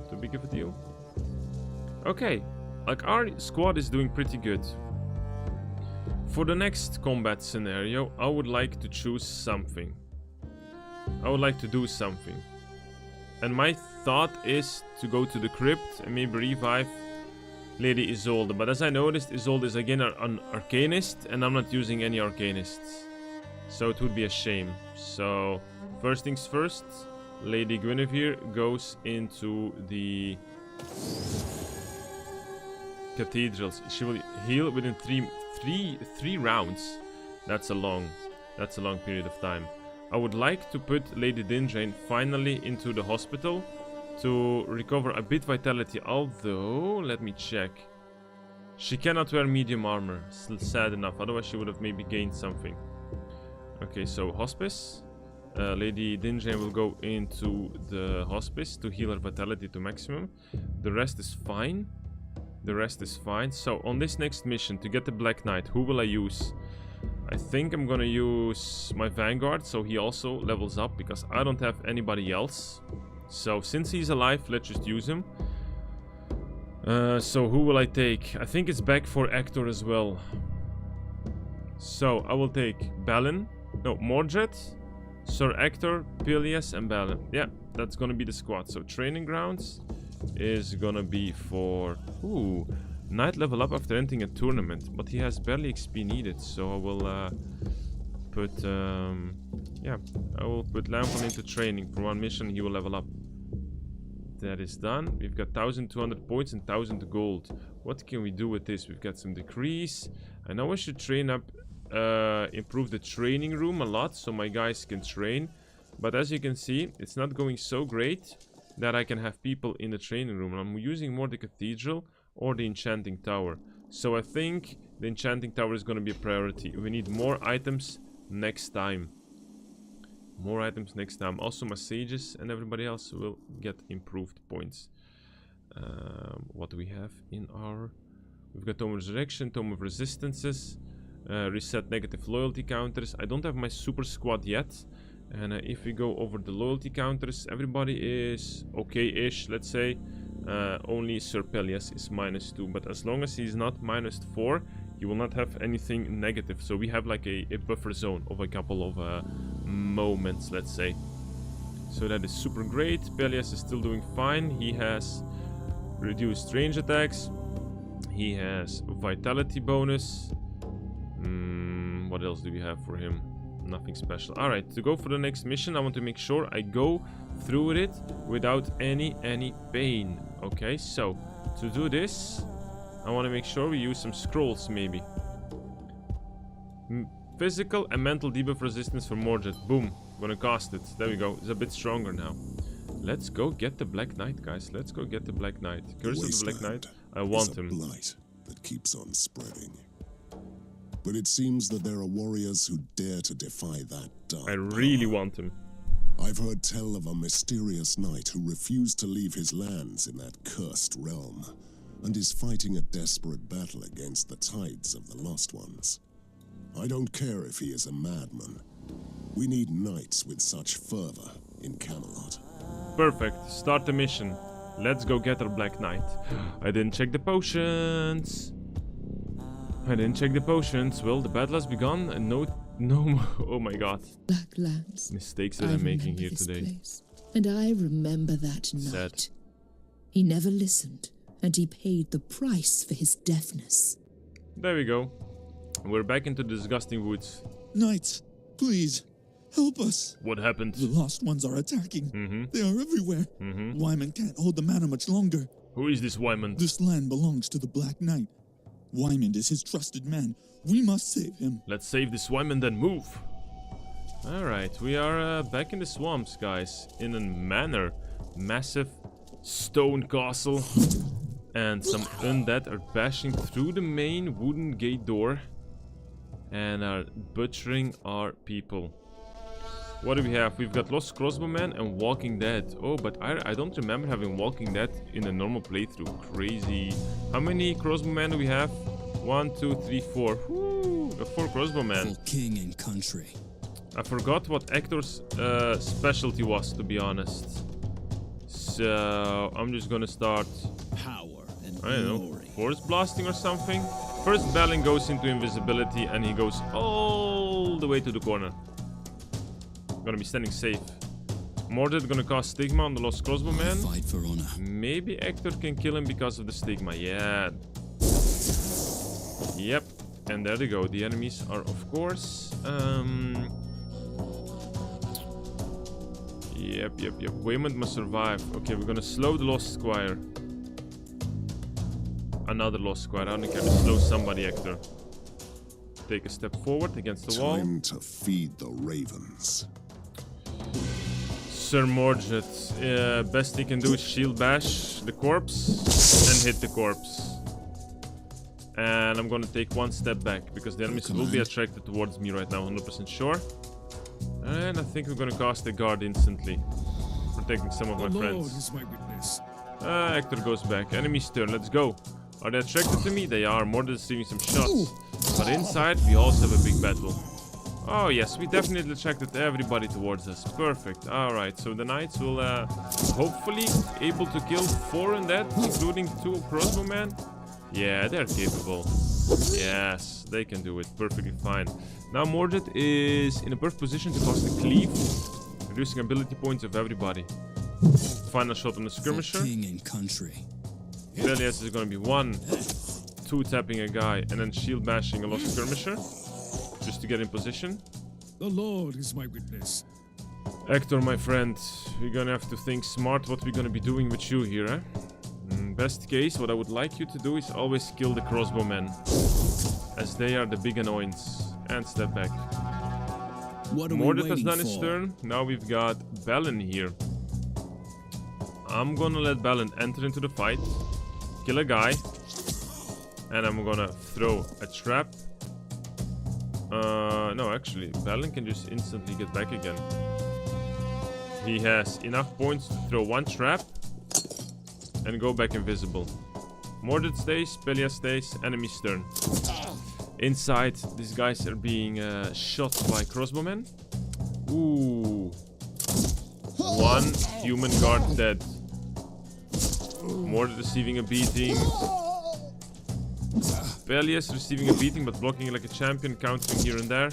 too big of a deal. Okay, like our squad is doing pretty good. For the next combat scenario, I would like to choose something. I would like to do something. And my thought is to go to the crypt and maybe revive Lady Isolde. But as I noticed, Isolde is again an arcanist, and I'm not using any arcanists. So it would be a shame. So, first things first, Lady Guinevere goes into the cathedrals. She will heal within three rounds. That's a long period of time. I would like to put Lady Dindrain finally into the hospital to recover a bit vitality. Although, let me check. She cannot wear medium armor. Sad enough. Otherwise, she would have maybe gained something. Okay, so hospice. Lady Dindrain will go into the hospice to heal her vitality to maximum. The rest is fine. The rest is fine. So on this next mission, to get the Black Knight, who will I use? I think I'm gonna use my Vanguard, so he also levels up, because I don't have anybody else. So since he's alive, let's just use him. So who will I take? I think it's back for Hector as well. So I will take Balin. No, Mordred, Sir Hector, Peleus, and Balin. Yeah, that's gonna be the squad. So training grounds is gonna be for... Ooh, Knight level up after entering a tournament, but he has barely XP needed. So I will put... yeah, I will put Lampon into training. For one mission, he will level up. That is done. We've got 1,200 points and 1,000 gold. What can we do with this? We've got some decrease. I know I should train up, improve the training room a lot so my guys can train. But as you can see, it's not going so great that I can have people in the training room. I'm using more the cathedral or the enchanting tower. So I think the enchanting tower is going to be a priority. We need more items next time. More items next time. Also my sages and everybody else will get improved points. What do we have in our... We've got Tome of Resurrection, Tome of Resistances, reset negative loyalty counters. I don't have my super squad yet. And if we go over the loyalty counters, everybody is okay-ish, let's say. Only Sir Peleus is -2. But as long as he's not -4, you will not have anything negative. So we have like a buffer zone of a couple of moments, let's say. So that is super great. Peleus is still doing fine. He has reduced range attacks. He has vitality bonus. What else do we have for him? Nothing special. Alright, to go for the next mission, I want to make sure I go through it without any pain. Okay, so to do this, I want to make sure we use some scrolls, maybe. Physical and mental debuff resistance for Mordred. Boom. Gonna cast it. There we go. It's a bit stronger now. Let's go get the Black Knight, guys. Let's go get the Black Knight. Curse of the Black Knight. I want him. Blight that keeps on spreading. But it seems that there are warriors who dare to defy that dark I really want him. I've heard tell of a mysterious knight who refused to leave his lands in that cursed realm, and is fighting a desperate battle against the tides of the Lost Ones. I don't care if he is a madman. We need knights with such fervor in Camelot. Perfect. Start the mission. Let's go get our Black Knight. I didn't check the potions. Well, the battle has begun and no oh my god. Blacklands. Mistakes that I'm making here today. Place, and I remember that night. Sad. He never listened, and he paid the price for his deafness. There we go. We're back into the disgusting woods. Knights, please, help us. What happened? The Lost Ones are attacking. They are everywhere. Wyman can't hold the manor much longer. Who is this Wyman? This land belongs to the Black Knight. Wyman is his trusted man. We must save him. Let's save this Wyman, then move. Alright, we are back in the swamps, guys. In a manor. Massive stone castle. And some undead are bashing through the main wooden gate door. And are butchering our people. What do we have? We've got Lost Crossbowman and Walking Dead. Oh, but I don't remember having Walking Dead in a normal playthrough. Crazy. How many crossbowmen do we have? 1, 2, 3, 4. Woo! 4 crossbowmen. For king and country. I forgot what Hector's specialty was, to be honest. So I'm just gonna start. Power and I don't know, force blasting or something. First, Balin goes into invisibility and he goes all the way to the corner. Gonna be standing safe. Mordred gonna cast Stigma on the Lost Crossbowman. Fight for honor. Maybe Hector can kill him because of the Stigma. Yeah. Yep. And there they go. The enemies are, of course. Yep. Waymond must survive. Okay, we're gonna slow the Lost Squire. Another Lost Squire. I don't care to slow somebody, Hector. take a step forward against the wall. Time to feed the ravens. Sir Mordred, best he can do is shield bash the corpse and hit the corpse. And I'm gonna take one step back because the enemies will be attracted towards me right now, 100% sure. And I think we're gonna cast a guard instantly, protecting some of my friends. Hector goes back. Enemy's turn, let's go. Are they attracted to me? They are. Mordred is receiving some shots. But inside, we also have a big battle. Oh yes, we definitely attracted everybody towards us. Perfect. Alright, so the knights will hopefully able to kill 4 undead, including 2 crossbowmen. Yeah, they're capable. Yes, they can do it perfectly fine. Now Mordred is in a perfect position to cast a cleave, reducing ability points of everybody. Final shot on the skirmisher. King and country. Pelias is gonna be 1, 2 tapping a guy, and then shield bashing a lost skirmisher, just to get in position. The Lord is my witness. Hector, my friend, we're gonna have to think smart what we're gonna be doing with you here, eh? Best case, what I would like you to do is always kill the crossbowmen, as they are the big annoyance. And step back. Mordred has done his turn. Now we've got Balin here. I'm gonna let Balin enter into the fight, kill a guy, and I'm gonna throw a trap. No, actually, Balin can just instantly get back again. He has enough points to throw 1 trap and go back invisible. Mordred stays, Pelias stays, enemy's turn. Inside, these guys are being shot by crossbowmen. Ooh. 1 human guard dead. Mordred receiving a beating. Pelias receiving a beating but blocking like a champion, countering here and there.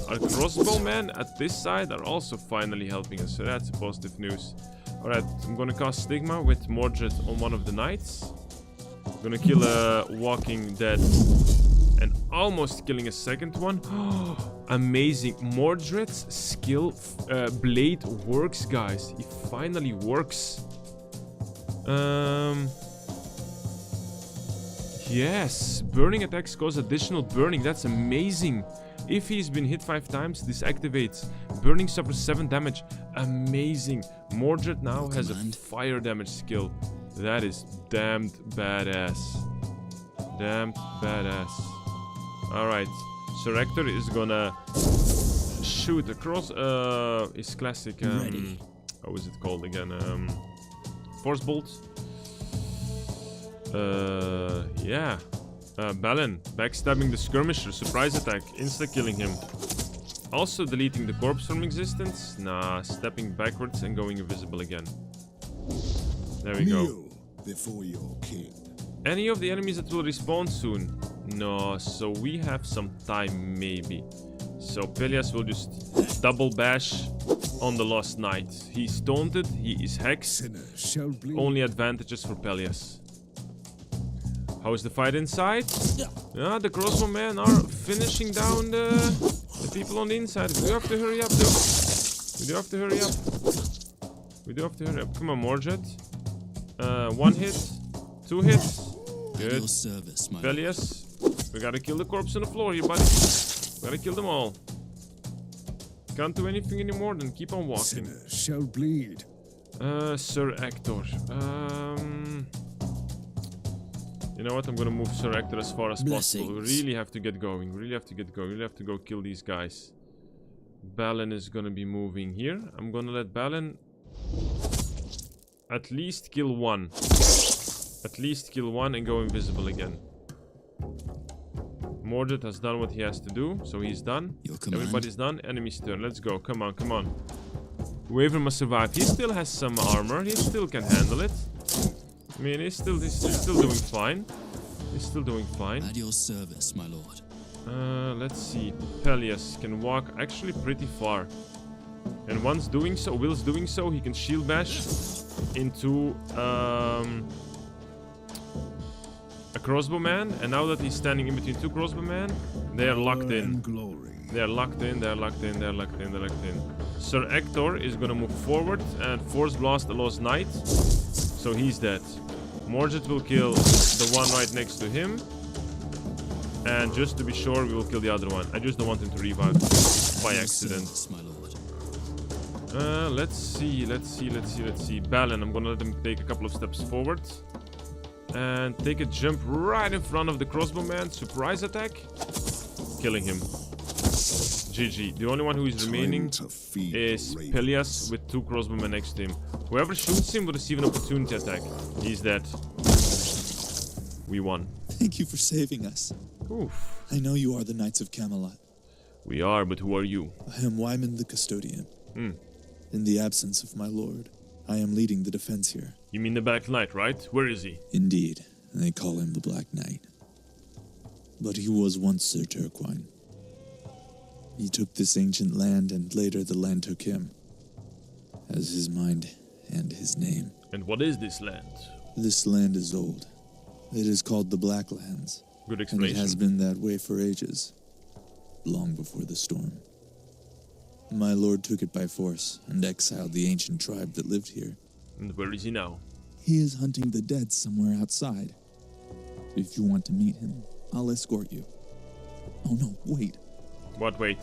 Our crossbowmen at this side are also finally helping us, so that's a positive news. Alright, I'm gonna cast Stigma with Mordred on one of the knights. I'm gonna kill a walking dead and almost killing a second one. Amazing. Mordred's skill blade works, guys. It finally works. Yes, burning attacks cause additional burning. That's amazing. If he's been hit 5 times, this activates. Burning suffers 7 damage. Amazing. Mordred now has a fire damage skill. That is damned badass. Damned badass. Alright. Sir Hector is gonna shoot across his classic how is it called again? Force bolt. Yeah. Balin, backstabbing the skirmisher, surprise attack, insta-killing him. Also deleting the corpse from existence. Nah, stepping backwards and going invisible again. There we go. Before your king. Any of the enemies that will respawn soon? No, so we have some time maybe. So Pelias will just double bash on the Lost Knight. He's taunted, he is hexed. Only advantages for Pelias. How is the fight inside? Yeah, the crossbowmen are finishing down the people on the inside. We do have to hurry up though. We do have to hurry up. We do have to hurry up. Come on, Mordred. 1 hit. 2 hits. Good. Pelias. We gotta kill the corpse on the floor here, buddy. We gotta kill them all. Can't do anything anymore, then keep on walking. Sinners shall bleed. Sir Hector. You know what? I'm gonna move Sir Hector as far as possible. We really have to get going. We really have to get going. We really have to go kill these guys. Balin is gonna be moving here. I'm gonna let Balin at least kill 1. At least kill 1 and go invisible again. Mordred has done what he has to do, so he's done. Everybody's done. Enemy's turn. Let's go. Come on, come on. Whoever must survive. He still has some armor. He still can handle it. I mean, he's still doing fine. He's still doing fine. At your service, my lord. Let's see. Pelias can walk actually pretty far. And once doing so, whilst doing so, he can shield bash into a crossbowman. And now that he's standing in between 2 crossbowmen, they are locked in. They are locked in, they are locked in, they are locked in, they are locked in. Sir Hector is gonna move forward and force blast the Lost Knight. So he's dead. Mordred will kill the one right next to him. And just to be sure, we will kill the other one. I just don't want him to revive by accident. My lord. Let's see. Balin, I'm gonna let him take a couple of steps forward. And take a jump right in front of the crossbowman. Surprise attack. Killing him. GG. The only one who is remaining is Pelias with 2 crossbowmen next to him. Whoever shoots him will receive an opportunity attack. He's dead. We won. Thank you for saving us. Oof. I know you are the Knights of Camelot. We are, but who are you? I am Wyman the Custodian. Hmm. In the absence of my lord, I am leading the defense here. You mean the Black Knight, right? Where is he? Indeed. They call him the Black Knight. But he was once Sir Turquine. He took this ancient land, and later the land took him. As his mind and his name. And what is this land? This land is old. It is called the Blacklands. Good And explanation. it has been that way for ages. Long before the storm. My lord took it by force and exiled the ancient tribe that lived here. And where is he now? He is hunting the dead somewhere outside. If you want to meet him, I'll escort you. Oh no, wait. What, wait?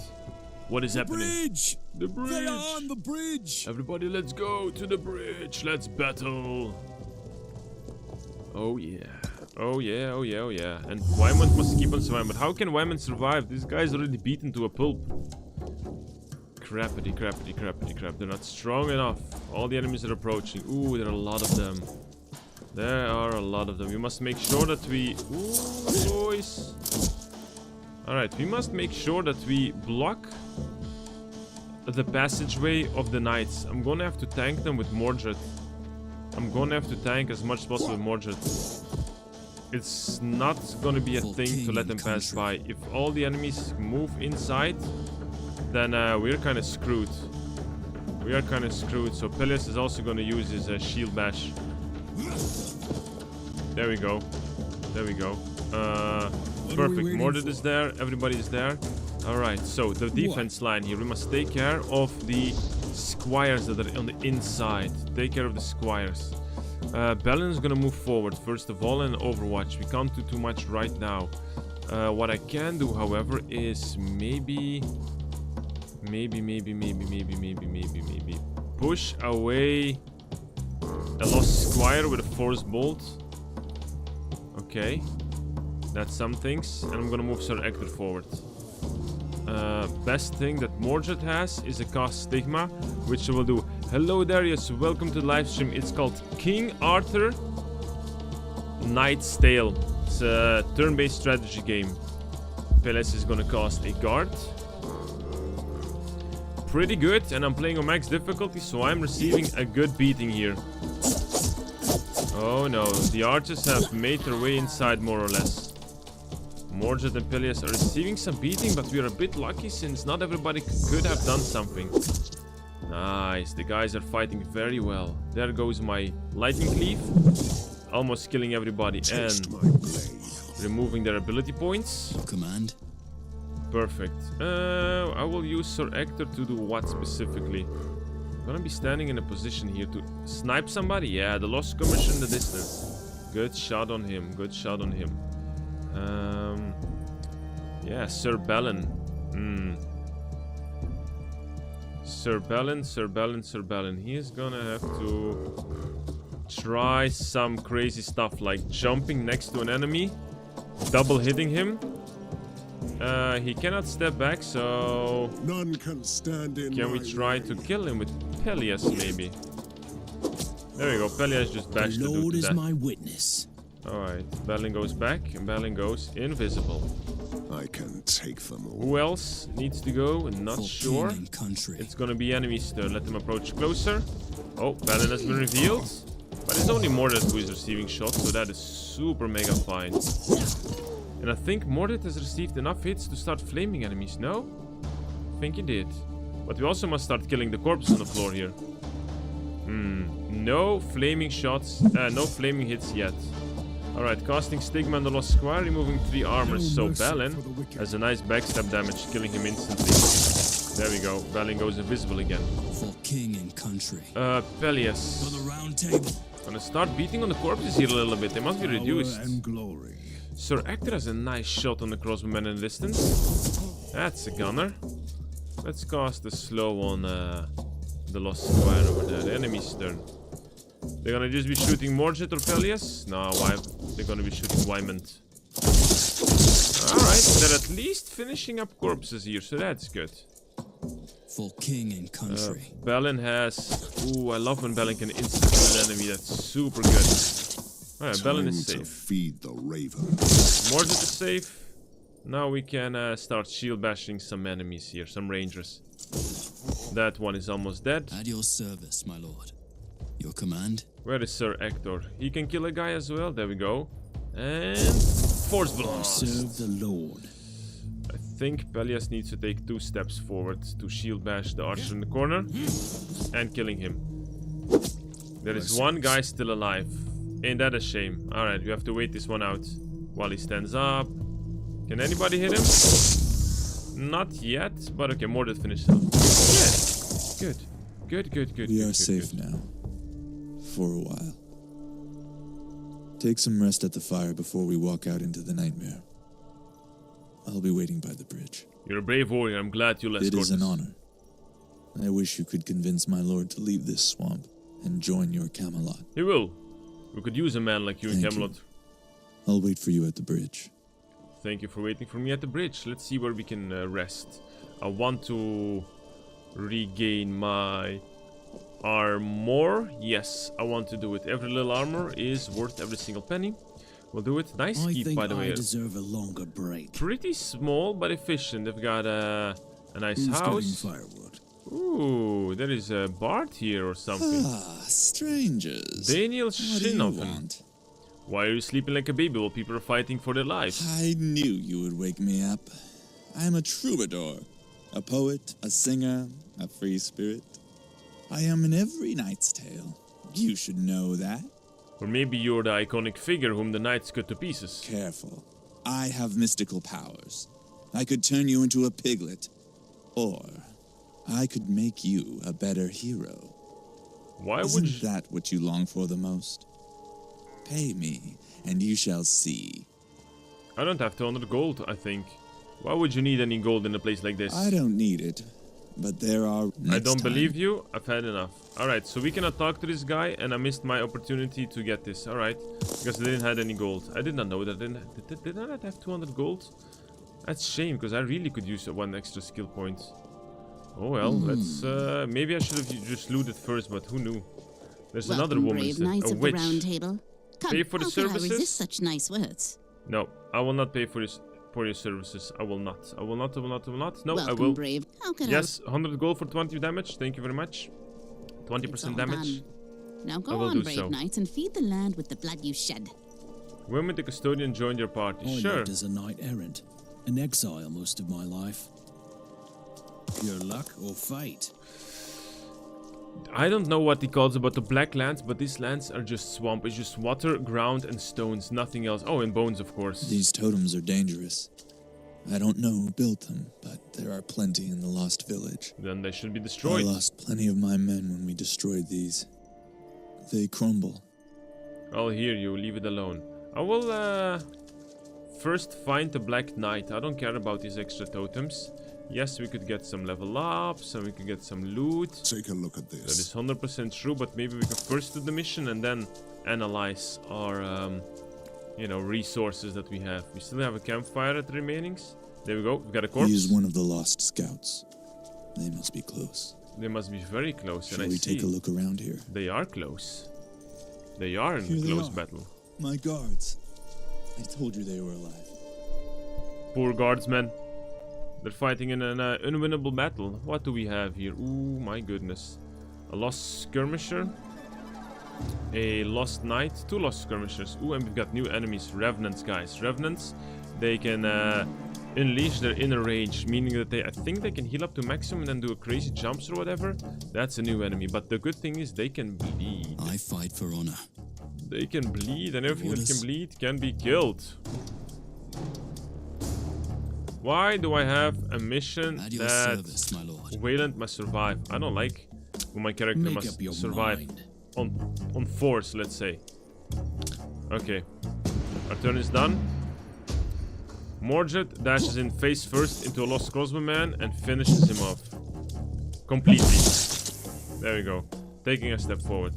What is happening? Bridge! The bridge! They are on the bridge! Everybody, let's go to the bridge. Let's battle. Oh yeah. Oh yeah, oh yeah, oh yeah. And Wyman must keep on surviving. But how can Wyman survive? This guy's already beaten to a pulp. Crappity, crappity, crappity, crap. They're not strong enough. All the enemies are approaching. Ooh, there are a lot of them. There are a lot of them. We must make sure that we... Ooh, boys. Alright, we must make sure that we block the passageway of the knights. I'm gonna have to tank them with Mordred. I'm gonna have to tank as much as possible with Mordred. It's not gonna be a thing to let them pass by. If all the enemies move inside, then we're kind of screwed. We are kind of screwed. So Pelias is also gonna use his shield bash. There we go. There we go. Perfect. Mordred is there. Everybody is there. Alright, so the defense line here. We must take care of the squires that are on the inside. Take care of the squires. Balin is gonna move forward first of all in Overwatch. We can't do too much right now. What I can do, however, is maybe push away a lost squire with a force bolt. Okay, that's some things. And I'm gonna move Sir Ector forward. Best thing that Mordred has is a cast Stigma, which I will do. Hello Darius, welcome to the live stream. It's called King Arthur Knight's Tale. It's a turn-based strategy game. Peles is gonna cast a guard. Pretty good, and I'm playing on max difficulty, so I'm receiving a good beating here. Oh no, the archers have made their way inside more or less. Mordred and Pelias are receiving some beating, but we are a bit lucky since not everybody could have done something. Nice, the guys are fighting very well. There goes my lightning cleave. Almost killing everybody and removing their ability points. Command. Perfect. I will use Sir Ector to do what specifically? I'm gonna be standing in a position here to snipe somebody. Yeah, the lost skirmisher in the distance. Good shot on him. Good shot on him. Yeah, Sir Balin. Sir Balin. He is gonna have to try some crazy stuff like jumping next to an enemy, double hitting him. He cannot step back, so none can stand in. Can we try to kill him with Pelias, maybe? There we go. Pelias just bashed the dude to Lord is death. my witness. Alright, Balin goes back and Balin goes invisible. I can take them all. Who else needs to go? Not sure. It's gonna be enemy's turn. Let them approach closer. Oh, Balin has been revealed. But it's only Mordred who is receiving shots, so that is super mega fine. And I think Mordred has received enough hits to start flaming enemies, no? I think he did. But we also must start killing the corpses on the floor here. No flaming shots, no flaming hits yet. Alright, casting Stigma on the Lost Squire, removing 3 armor. So Balin has a nice backstab damage, killing him instantly. There we go. Balin goes invisible again. For king and country. Pelias. For the round table. Gonna start beating on the corpses here a little bit. They must be reduced. And glory. Sir Ector has a nice shot on the crossbowman in the distance. That's a gunner. Let's cast the slow on the lost square over there. The enemy's turn. They're gonna just be shooting Morget or Pelias? No, why? They're gonna be shooting Wymond. Alright, they're at least finishing up corpses here, so that's good. For king and country. Balin has... Ooh, I love when Balin can instant kill an enemy. That's super good. Alright, Balin is Time to safe. feed the raven. Morget is safe. Now we can start shield bashing some enemies here, some rangers. That one is almost dead. At your service, my lord. Your command? Where is Sir Ector? He can kill a guy as well. There we go. And force blast. Serve the Lord. I think Pelias needs to take 2 steps forward to shield bash the archer in the corner and killing him. There is one guy still alive. Ain't that a shame? Alright, we have to wait this one out while he stands up. Can anybody hit him? Not yet, but okay, more than finished up. Good. Good. We are safe now. For a while. Take some rest at the fire before we walk out into the nightmare. I'll be waiting by the bridge. You're a brave warrior. I'm glad you'll escort us. It is an honor. I wish you could convince my lord to leave this swamp and join your Camelot. He will. We could use a man like you in Camelot. I'll wait for you at the bridge. Thank you for waiting for me at the bridge. Let's see where we can rest. I want to regain my armor. Yes, I want to do it. Every little armor is worth every single penny. We'll do it. Nice keep, by the way. I deserve a longer break. Pretty small but efficient. They've got a nice house. Firewood? Ooh, there is a bard here or something. Ah, strangers. Daniel What do you Shinoven. want? Why are you sleeping like a baby while people are fighting for their lives? I knew you would wake me up. I'm a troubadour, a poet, a singer, a free spirit. I am in every knight's tale. You should know that. Or maybe you're the iconic figure whom the knights cut to pieces. Careful. I have mystical powers. I could turn you into a piglet. Or I could make you a better hero. Why Isn't would that what you long for the most? Pay me, and you shall see. I don't have 200 gold, I think. Why would you need any gold in a place like this? I don't need it, but there are... I don't believe you. I've had enough. Alright, so we cannot talk to this guy, and I missed my opportunity to get this. Alright, because I didn't have any gold. I did not know that. Did I not have 200 gold? That's a shame, because I really could use 1 extra skill point. Oh well, let's... maybe I should have just looted first, but who knew? There's another woman, a witch. Round table. Come, Pay for the how services? Can I resist such nice words? No, I will not pay for this. For your services. I will not. I will not. No, Welcome, I will. brave. How can yes, 100 gold for 20 damage. Thank you very much. 20% damage. Done. Now go on, brave knights, and feed the land with the blood you shed. When the custodian joined your party? I Sure. lived as a knight errant, an exile most of my life. Pure luck or fate? I don't know what he calls about the black lands, but these lands are just swamp. It's just water, ground, and stones, nothing else. Oh, and bones, of course. These totems are dangerous. I don't know who built them, but there are plenty in the Lost Village. Then they should be destroyed. I lost plenty of my men when we destroyed these. They crumble. I'll hear you. Leave it alone. I will, first find the Black Knight. I don't care about these extra totems. Yes, we could get some level ups, and we could get some loot. Take a look at this. That is 100% true, but maybe we could first do the mission and then analyze our, you know, resources that we have. We still have a campfire at the remainings. There we go. We've got a corpse. He is one of the lost scouts. They must be close. They must be very close. Shall we take a look around here? They are close. They are in a close battle. My guards. I told you they were alive. Poor guardsmen. They're fighting in an unwinnable battle. What do we have here? Ooh, my goodness. A lost skirmisher. A lost knight. 2 lost skirmishers. Ooh, and we've got new enemies. Revenants, guys. Revenants, they can unleash their inner rage. Meaning that I think they can heal up to maximum and then do a crazy jumps or whatever. That's a new enemy. But the good thing is they can bleed. I fight for honor. They can bleed, and everything that can bleed can be killed. Why do I have a mission that Wayland must survive? I don't like when my character must survive on force, let's say. Okay, our turn is done. Mordred dashes in face first into a lost crossbowman and finishes him off. Completely. There we go. Taking a step forward.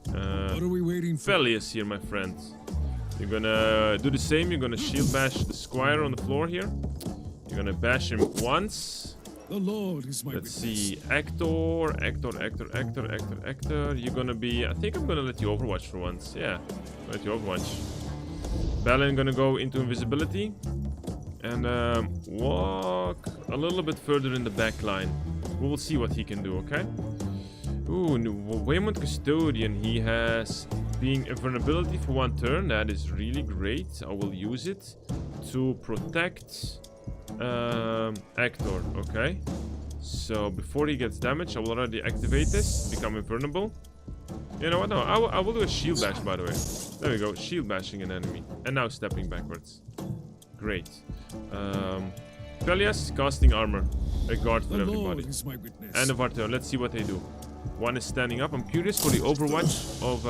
What are we waiting for? Pelias here, my friend. You're gonna do the same. You're gonna shield bash the squire on the floor here. You're gonna bash him once. The Lord is my Let's witness. see. Actor. You're gonna be... I think I'm gonna let you overwatch for once. Yeah. Let you overwatch. Balin gonna go into invisibility. And walk a little bit further in the back line. We will see what he can do, okay? Ooh, Waymond Custodian. He has being invulnerability for 1 turn. That is really great. I will use it to protect Actor, okay? So before he gets damaged, I will already activate this, become invulnerable. You know what? No, I will do a shield bash, by the way. There we go, shield bashing an enemy. And now stepping backwards. Great. Pelias, casting armor. A guard for everybody. End of our turn. Let's see what they do. One is standing up. I'm curious for the overwatch of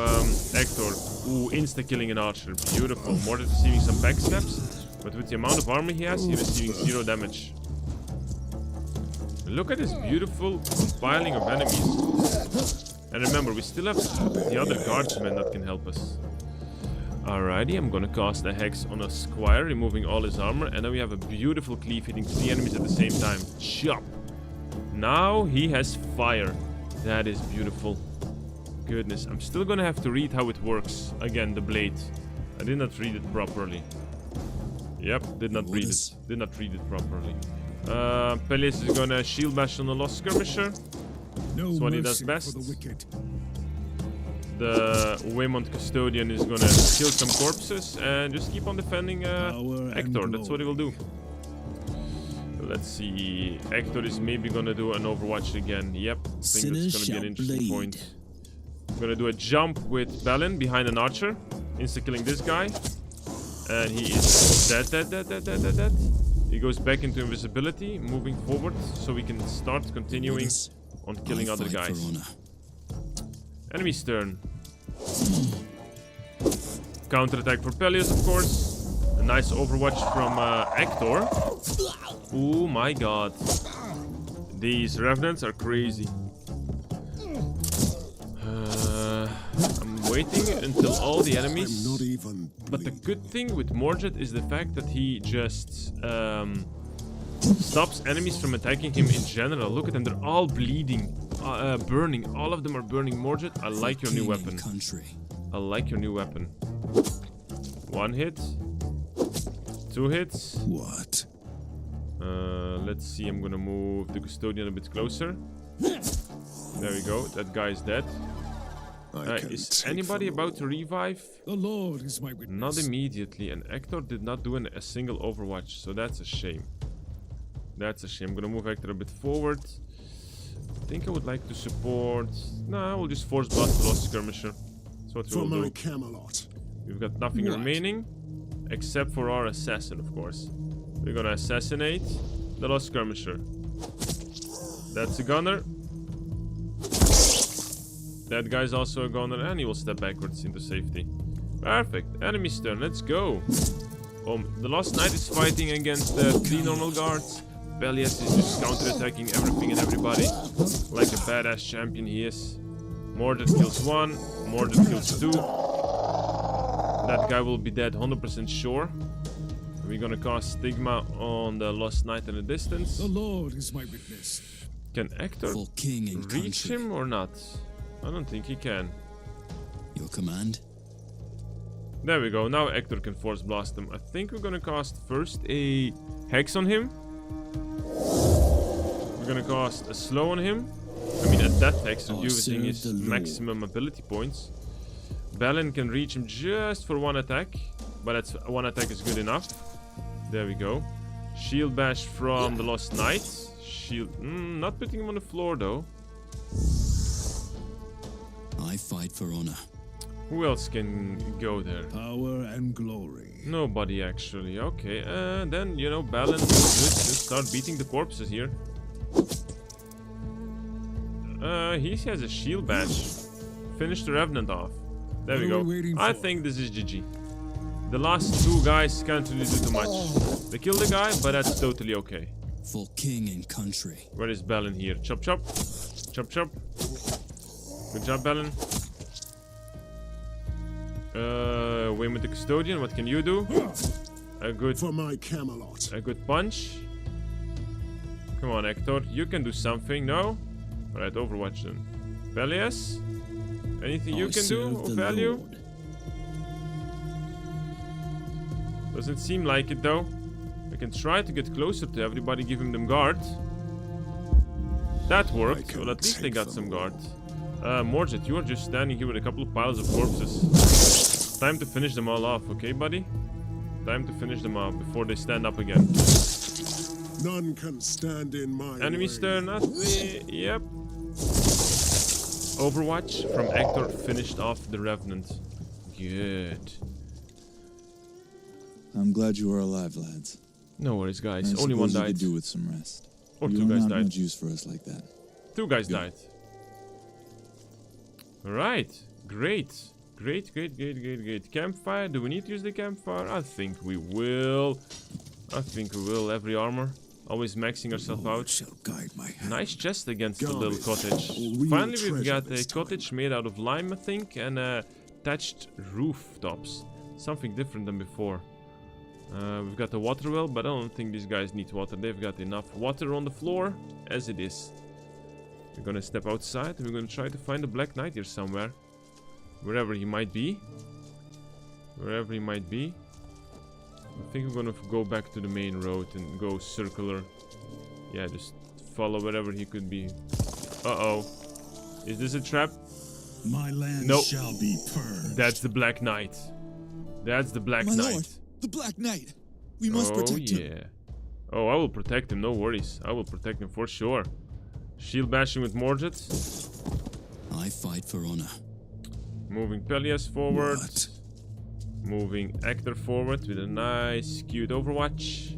Actor. Ooh, insta-killing an archer. Beautiful. Mordred receiving some backstabs. But with the amount of armor he has, he's receiving 0 damage. Look at this beautiful compiling of enemies. And remember, we still have the other guardsmen that can help us. Alrighty, I'm gonna cast a hex on a squire, removing all his armor. And then we have a beautiful cleave hitting 3 enemies at the same time. Chop! Now he has fire. That is beautiful. Goodness, I'm still gonna have to read how it works. Again, the blade. I did not read it properly. Yep, did not read it. Did not read it properly. Pelias is gonna shield bash on the lost skirmisher. That's what he does best. The Waymond Custodian is gonna kill some corpses and just keep on defending Actor. That's what he will do. Let's see. Actor is maybe gonna do an overwatch again. Yep, I think that's gonna be an interesting point. I'm gonna do a jump with Balin behind an archer, insta-killing this guy. And he is dead. He goes back into invisibility, moving forward, so we can start continuing on killing other guys. Enemy's turn. Counter-attack for Pelias, of course. A nice overwatch from Actor. Oh my god. These revenants are crazy. I'm waiting until all the enemies... But the good thing with Mordred is the fact that he just stops enemies from attacking him in general. Look at them, they're all bleeding, burning. All of them are burning. Mordred, I like your new weapon. I like your new weapon. 1 hit. 2 hits. What? Let's see, I'm gonna move the Custodian a bit closer. There we go, that guy is dead. Is anybody about to revive? The Lord is my witness. Not immediately, and Actor did not do a single overwatch, so that's a shame. That's a shame. I'm gonna move Actor a bit forward. I think I would like to support... Nah, we'll just force blast the lost skirmisher. That's what we'll do. Camelot. We've got nothing remaining, except for our assassin, of course. We're gonna assassinate the lost skirmisher. That's a gunner. That guy's also a gunner, and he will step backwards into safety. Perfect. Enemy's turn. Let's go. The Lost Knight is fighting against 3 normal guards. Pelias is just counter-attacking everything and everybody. Like a badass champion he is. Mordred kills 1. Mordred kills 2. That guy will be dead 100% sure. We're gonna cast Stigma on the Lost Knight in the distance. The Lord is my witness. Can Actor reach him or not? I don't think he can. Your command? There we go. Now Actor can force blast him. I think we're gonna cast first a hex on him. We're gonna cast a slow on him. I mean a death hex, reducing his maximum ability points. Balin can reach him just for 1 attack, but that's 1 attack is good enough. There we go. Shield bash from the Lost Knight. Shield, not putting him on the floor though. I fight for honor. Who else can go there? Power and glory. Nobody actually. Okay, then you know Balin will just start beating the corpses here. He has a shield bash. Finish the Revenant off. There we go. I think this is GG. The last two guys can't really do too much. They killed the guy, but that's totally okay. For king and country. Where is Balin here? Chop chop. Chop chop. Good job, Balin. Wayman the Custodian, what can you do? A good for my Camelot. A good punch. Come on, Hector. You can do something, no? Alright, Overwatch then. Pelias? Anything you can do of value? Doesn't seem like it though. I can try to get closer to everybody, give him them guard. That worked. Well, at least they got some guard. Morjet, you are just standing here with a couple of piles of corpses. Time to finish them all off, okay, buddy? Time to finish them off before they stand up again. None can stand in my Enemies way. turn, not me. Yep. Overwatch from Hector finished off the Revenant. Good. I'm glad you are alive, lads. No worries, guys. I Only one suppose you died. could do with some rest. Or you two guys don't have died. much use for us like that. Two guys died. Alright. Great. Great, great, great, great, great. Campfire. Do we need to use the campfire? I think we will. I think we will. Every armor. Always maxing ourselves out. Shall guide my hand. Nice chest against the little cottage. real Finally, we've treasure got a this time. cottage made out of lime, I think, and thatched rooftops. Something different than before. We've got a water well, but I don't think these guys need water. They've got enough water on the floor as it is. We're gonna step outside and we're gonna try to find the Black Knight here somewhere. Wherever he might be. Wherever he might be. I think we're gonna go back to the main road and go circular. Yeah, just follow wherever he could be. Uh-oh. Is this a trap? My land Nope. shall be purged. That's the Black Knight. That's the Black My Knight. lord, the Black Knight. We must protect him. Oh, I will protect him, no worries. I will protect him for sure. Shield bashing with Morjet. I fight for honor. Moving Pelias forward. Moving Hector forward with a nice, cute Overwatch.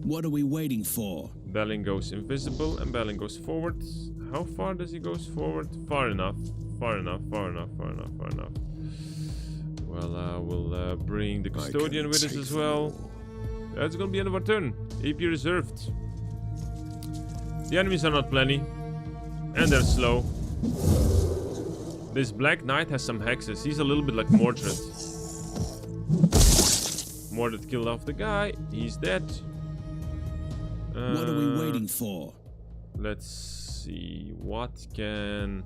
What are we waiting for? Balin goes invisible and Balin goes forward. How far does he go forward? Far enough. Far enough, far enough, far enough, far enough. Well, we'll bring the Custodian with us as well. That's gonna be the end of our turn. AP reserved. The enemies are not plenty. And they're slow. This Black Knight has some hexes. He's a little bit like Mordred. Mordred killed off the guy. He's dead. What are we waiting for? Let's see. What can...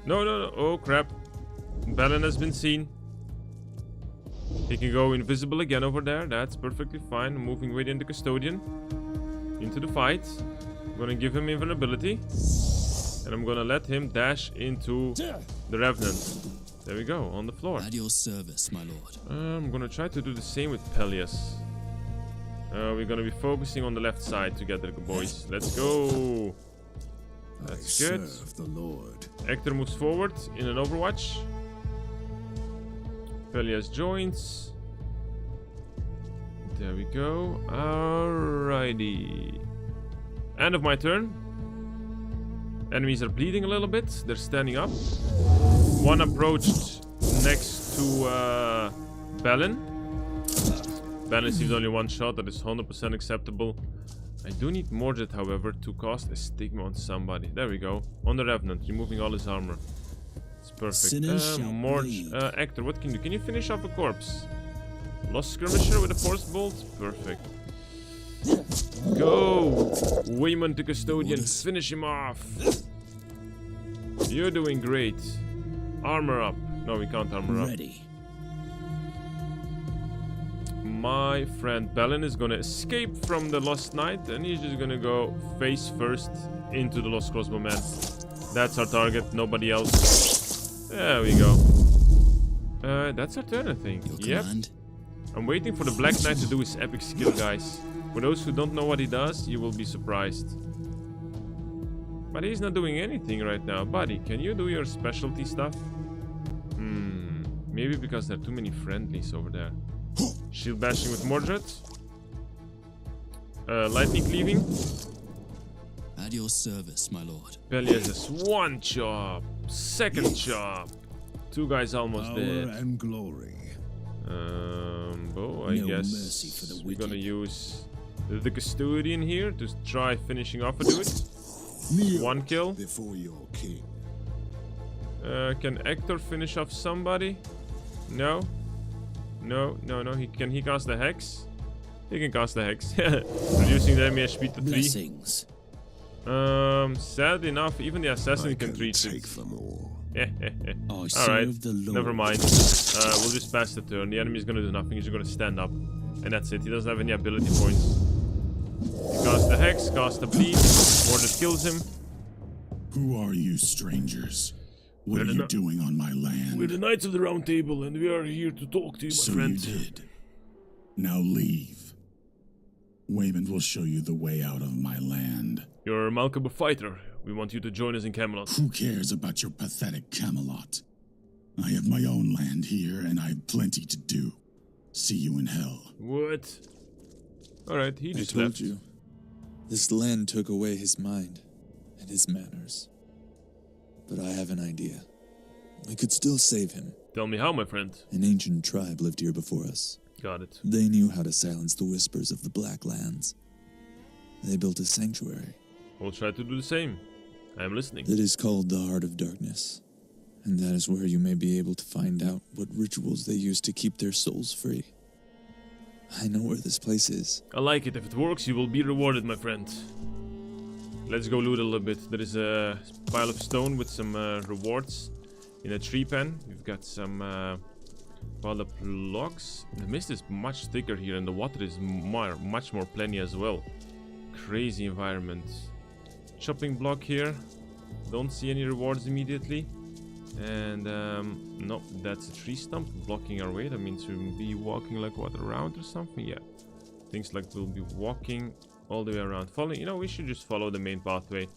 No. Oh, crap. Balin has been seen. He can go invisible again over there. That's perfectly fine. Moving right into Custodian. Into the fight. I'm gonna give him invulnerability. And I'm gonna let him dash into the Revenant. There we go, on the floor. At your service, my lord. I'm gonna try to do the same with Pelias. We're gonna be focusing on the left side together, boys. Let's go. That's good. Serve the Lord. Hector moves forward in an Overwatch. Pelias joins. There we go. Alrighty. End of my turn. Enemies are bleeding a little bit. They're standing up. One approached next to Balin. Balin received only one shot. That is 100% acceptable. I do need Morjet, however, to cast a stigma on somebody. There we go. On the Revenant, removing all his armor. It's perfect. Sinners shall bleed. Hector, what can you do? Can you finish off a corpse? Lost Skirmisher with a Force Bolt? Perfect. Go! Wayman the Custodian, finish him off! You're doing great. Armor up. No, we can't armor up. Ready. My friend Balin is gonna escape from the Lost Knight and he's just gonna go face first into the Lost Crossbow Man. That's our target, nobody else. There we go. That's our turn, I think. Yep. I'm waiting for the Black Knight to do his epic skill, guys. For those who don't know what he does, you will be surprised. But he's not doing anything right now. Buddy, can you do your specialty stuff? Maybe because there are too many friendlies over there. Shield bashing with Mordred. Lightning cleaving. At your service, my lord. Pelias has one chop. Second chop. 2 guys almost Power dead. and glory. Well, I No guess mercy for the we're gonna wicked. use the custodian here to try finishing off a dude. Kneel 1 kill. before your king. Can Hector finish off somebody? No. No. Can he cast the hex? He can cast the hex. Reducing the enemy HP to 3. Blessings. Sad enough, even the assassin I can can reach take it. them all. I Alright, serve the Lord. never mind. We'll just pass the turn. The enemy's gonna do nothing. He's just gonna stand up. And that's it. He doesn't have any ability points. He casts the hex, casts the bleed. Mordred kills him. Who are you, strangers? What We're are the you kn- doing on my land? We're the Knights of the Round Table, and we are here to talk to you, my So friend. you did. Now leave. Waymond will show you the way out of my land. You're a Malkabu fighter. We want you to join us in Camelot. Who cares about your pathetic Camelot? I have my own land here, and I have plenty to do. See you in hell. What? Alright, he I just told left. you. This land took away his mind and his manners. But I have an idea. We could still save him. Tell me how, my friend. An ancient tribe lived here before us. Got it. They knew how to silence the whispers of the Black Lands. They built a sanctuary. We'll try to do the same. I am listening. It is called the Heart of Darkness. And that is where you may be able to find out what rituals they use to keep their souls free. I know where this place is. I like it. If it works, you will be rewarded, my friend. Let's go loot a little bit. There is a pile of stone with some rewards in a tree pen. We've got some pile of logs. The mist is much thicker here and the water is much more plenty as well. Crazy environment. Chopping block here. Don't see any rewards immediately. And no, that's a tree stump blocking our way. That means we'll be walking like what, around or something? Yeah. Things like we'll be walking all the way around. Following, you know, we should just follow the main pathway.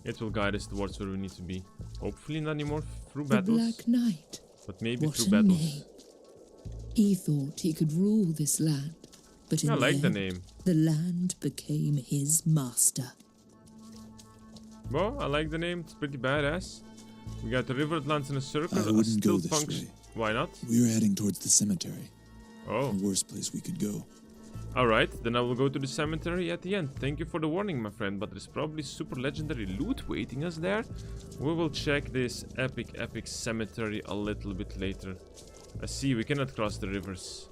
It will guide us towards where we need to be. Hopefully not anymore through The battles. Black Knight. But maybe What through a battles. name. He thought he could rule this land, but in I like the end, name. the land became his master. Well, I like the name. It's pretty badass. We got the river that lands in a circle. I wouldn't still go this function. way. Why not? We are heading towards the cemetery. Oh. The worst place we could go. Alright, then I will go to the cemetery at the end. Thank you for the warning, my friend, but there's probably super legendary loot waiting us there. We will check this epic cemetery a little bit later. I see we cannot cross the rivers.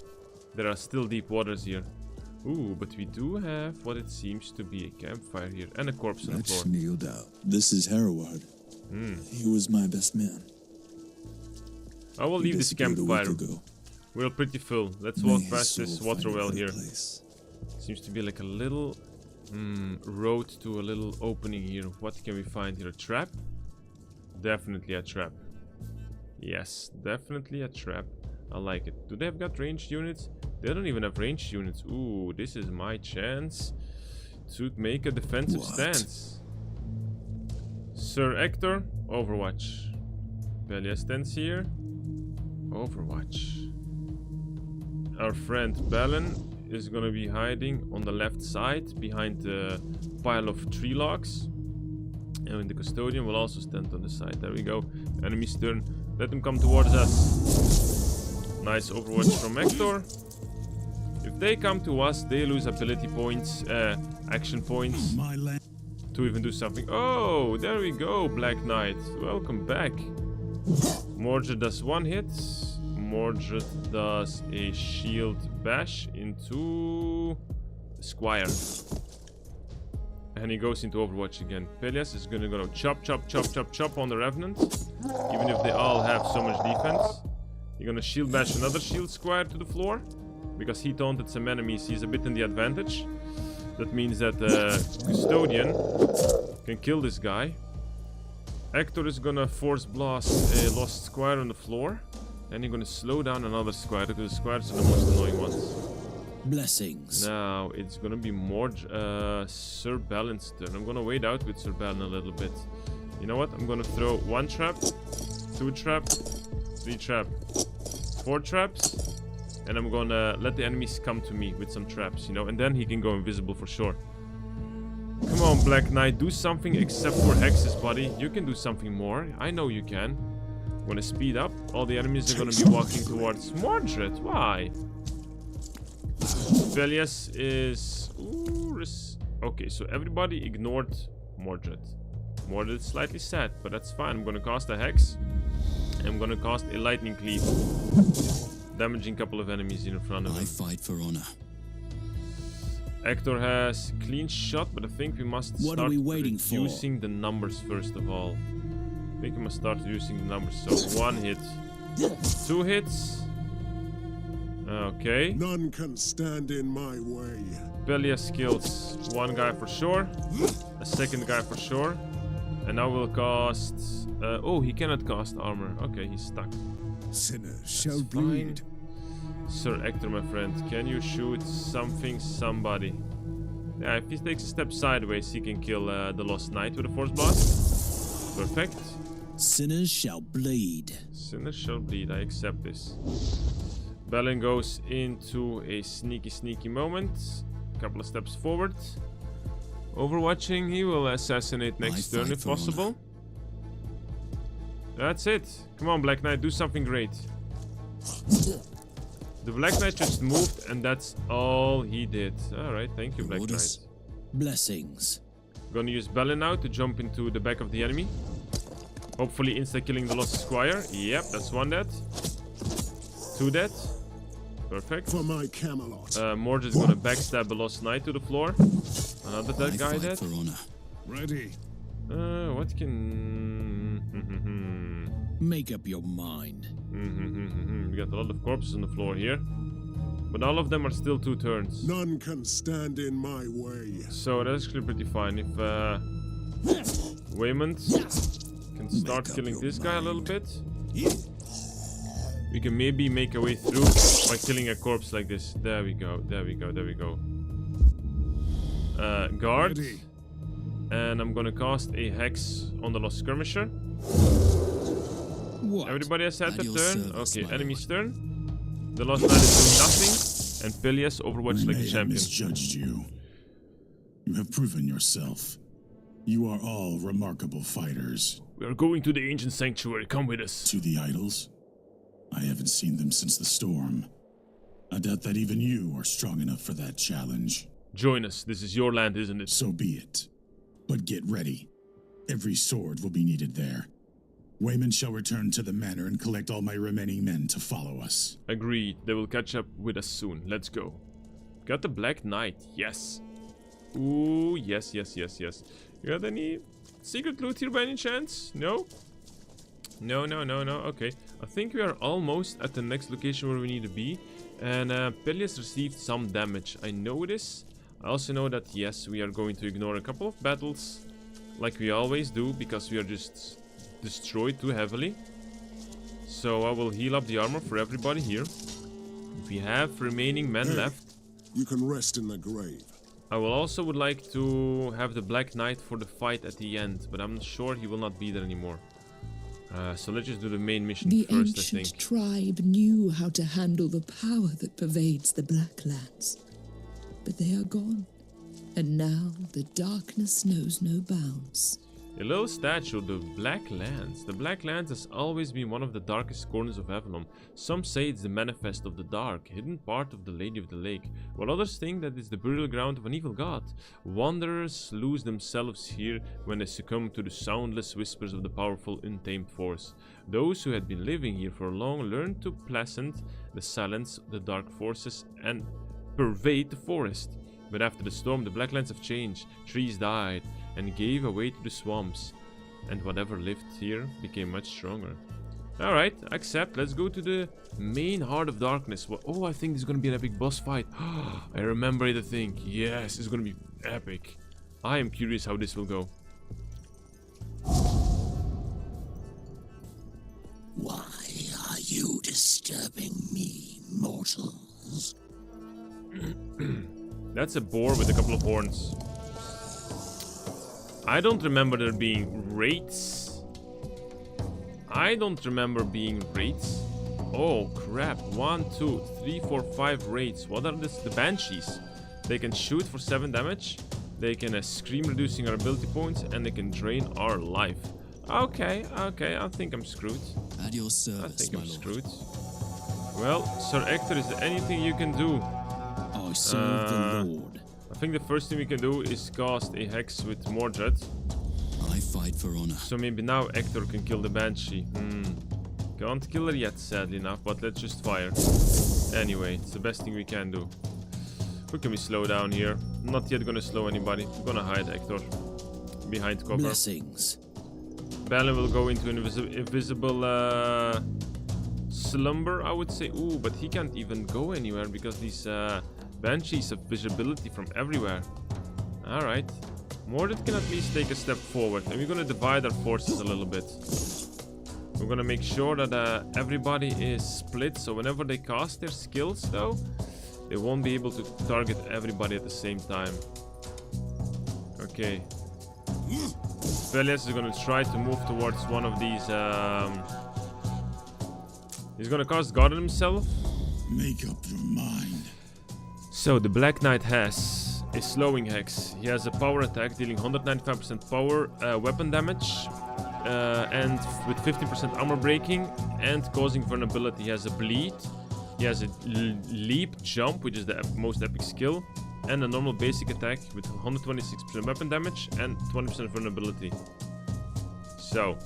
There are still deep waters here. Ooh, but we do have what it seems to be a campfire here and a corpse on the floor. kneel down. This is Hereward. He was my best man. I will He leave this disappeared a week campfire. ago. We're pretty full. Let's May walk his past this soul water find a well better here. place. Seems to be like a little road to a little opening here. What can we find here? A trap? Definitely a trap. Yes, definitely a trap. I like it. Do they have got ranged units? They don't even have ranged units. Ooh, this is my chance to make a defensive stance. Sir Hector, Overwatch. Belia stands here. Overwatch. Our friend Balin is gonna be hiding on the left side behind the pile of tree logs. And the custodian will also stand on the side. There we go. Enemy's turn. Let them come towards us. Nice Overwatch from Hector. If they come to us, they lose ability points, action points to even do something. Oh, there we go, Black Knight. Welcome back. Mordred does one hit. Mordred does a shield bash into Squire. And he goes into Overwatch again. Pelias is gonna go chop on the Revenant. Even if they all have so much defense. You're gonna shield bash another shield Squire to the floor. Because he taunted some enemies, he's a bit in the advantage. That means that the Custodian can kill this guy. Hector is gonna force blast a lost Squire on the floor. And you're gonna slow down another Squire, because the Squires are the most annoying ones. Blessings. Now it's gonna be more Sir Balin's turn. I'm gonna wait out with Sir Balin a little bit. You know what? I'm gonna throw 1 trap, 2 trap, 3 trap, 4 traps, and I'm gonna let the enemies come to me with some traps, you know, and then he can go invisible for sure. Come on, Black Knight, do something except for hexes, buddy. You can do something more. I know you can. gonna speed up. All the enemies are gonna be walking towards Mordred. Why? Velias is... Ooh, okay, so everybody ignored Mordred. Mordred is slightly sad, but that's fine. I'm gonna cast a Hex. I'm gonna cast a Lightning Cleave. Damaging a couple of enemies in front of him. I fight for honor. Hector has clean shot, but I think we must What start are we waiting for? reducing the numbers first of all. I think we must start reducing the numbers. So 1 hit, 2 hits. Okay. None can stand in my way. Belias kills 1 guy for sure, a 2nd guy for sure, and now we'll cast. Oh, he cannot cast armor. Okay, he's stuck. Sinners shall bleed. Sir Hector, my friend, can you shoot something, somebody? Yeah, if he takes a step sideways, he can kill the Lost Knight with a Force Blast. Perfect. Sinners shall bleed. Sinners shall bleed, I accept this. Balin goes into a sneaky moment. A couple of steps forward. Overwatching, he will assassinate next turn if possible. That's it. Come on, Black Knight, do something great. The Black Knight just moved, and that's all he did. Alright, thank you, Black Knight. Blessings. Gonna use Balin now to jump into the back of the enemy. Hopefully insta-killing the Lost Squire. Yep, that's 1 dead. 2 dead. Perfect. For my Camelot. Mordred's gonna backstab the Lost Knight to the floor. Another dead guy dead. Ready. What can... Make up your mind. We got a lot of corpses on the floor here. But all of them are still 2 turns. None can stand in my way. So that's actually pretty fine. If Waymond can start killing this guy a little bit, we can maybe make a way through by killing a corpse like this. There we go, there we go, there we go. Guard. And I'm gonna cast a Hex on the Lost Skirmisher. What? Everybody has had their turn. Okay, enemy's turn. The Lost Knight is doing nothing. And Pelias overwatched like a champion. Misjudged you. You have proven yourself. You are all remarkable fighters. We are going to the ancient sanctuary. Come with us. To the idols? I haven't seen them since the storm. I doubt that even you are strong enough for that challenge. Join us. This is your land, isn't it? So be it. But get ready. Every sword will be needed there. Waymond shall return to the manor and collect all my remaining men to follow us. Agreed. They will catch up with us soon. Let's go. Got the Black Knight. Yes. Ooh, yes, yes, yes, yes. You got any secret loot here by any chance? No? No, no, no, no. Okay. I think we are almost at the next location where we need to be. And Pelias received some damage. I know this. I also know that, yes, we are going to ignore a couple of battles. Like we always do, because we are just destroyed too heavily. So I will heal up the armor for everybody here. We have remaining men left. You can rest in the grave. I will also would like to have the Black Knight for the fight at the end, but I'm not sure he will not be there anymore. So let's just do the main mission first, I think. The ancient tribe knew how to handle the power that pervades the Blacklands. But they are gone, and now the darkness knows no bounds. A little statue, the Blacklands. The Blacklands has always been one of the darkest corners of Avalon. Some say it's the manifest of the dark, hidden part of the Lady of the Lake, while others think that it's the burial ground of an evil god. Wanderers lose themselves here when they succumb to the soundless whispers of the powerful, untamed force. Those who had been living here for long learned to pleasant the silence, the dark forces, and pervade the forest. But after the storm, the Blacklands have changed. Trees died and gave away to the swamps, and whatever lived here became much stronger. Alright, accept. Let's go to the main Heart of Darkness. Oh, I think this is gonna be an epic boss fight. I remember it, I think. Yes, it's gonna be epic. I am curious how this will go. Why are you disturbing me, mortals? That's a boar with a couple of horns. I don't remember there being raids. I don't remember being raids. Oh crap. 1, 2, 3, 4, 5 raids. What are this? The Banshees. They can shoot for 7 damage. They can scream, reducing our ability points, and they can drain our life. Okay, I think I'm screwed. At your service, I think my I'm lord. screwed. Well, Sir Hector, is there anything you can do? I serve the Lord. I think the first thing we can do is cast a hex with Mordred. I fight for honor. So maybe now Hector can kill the Banshee. Can't kill her yet, sadly enough, but let's just fire. Anyway, it's the best thing we can do. Who can we slow down here? Not yet gonna slow anybody. We're gonna hide Hector behind cover. Blessings. Balin will go into an invisible slumber, I would say. Ooh, but he can't even go anywhere because these Banshees have visibility from everywhere. Alright. Mordred can at least take a step forward, and we're gonna divide our forces a little bit. We're gonna make sure that everybody is split, so whenever they cast their skills, though, they won't be able to target everybody at the same time. Okay. Pelias is gonna try to move towards one of these. He's gonna cast God on himself. Make up your mind. So the Black Knight has a slowing hex. He has a power attack dealing 195% power weapon damage, and with 15% armor breaking and causing vulnerability. He has a bleed. He has a leap jump, which is the most epic skill, and a normal basic attack with 126% weapon damage and 20% vulnerability. So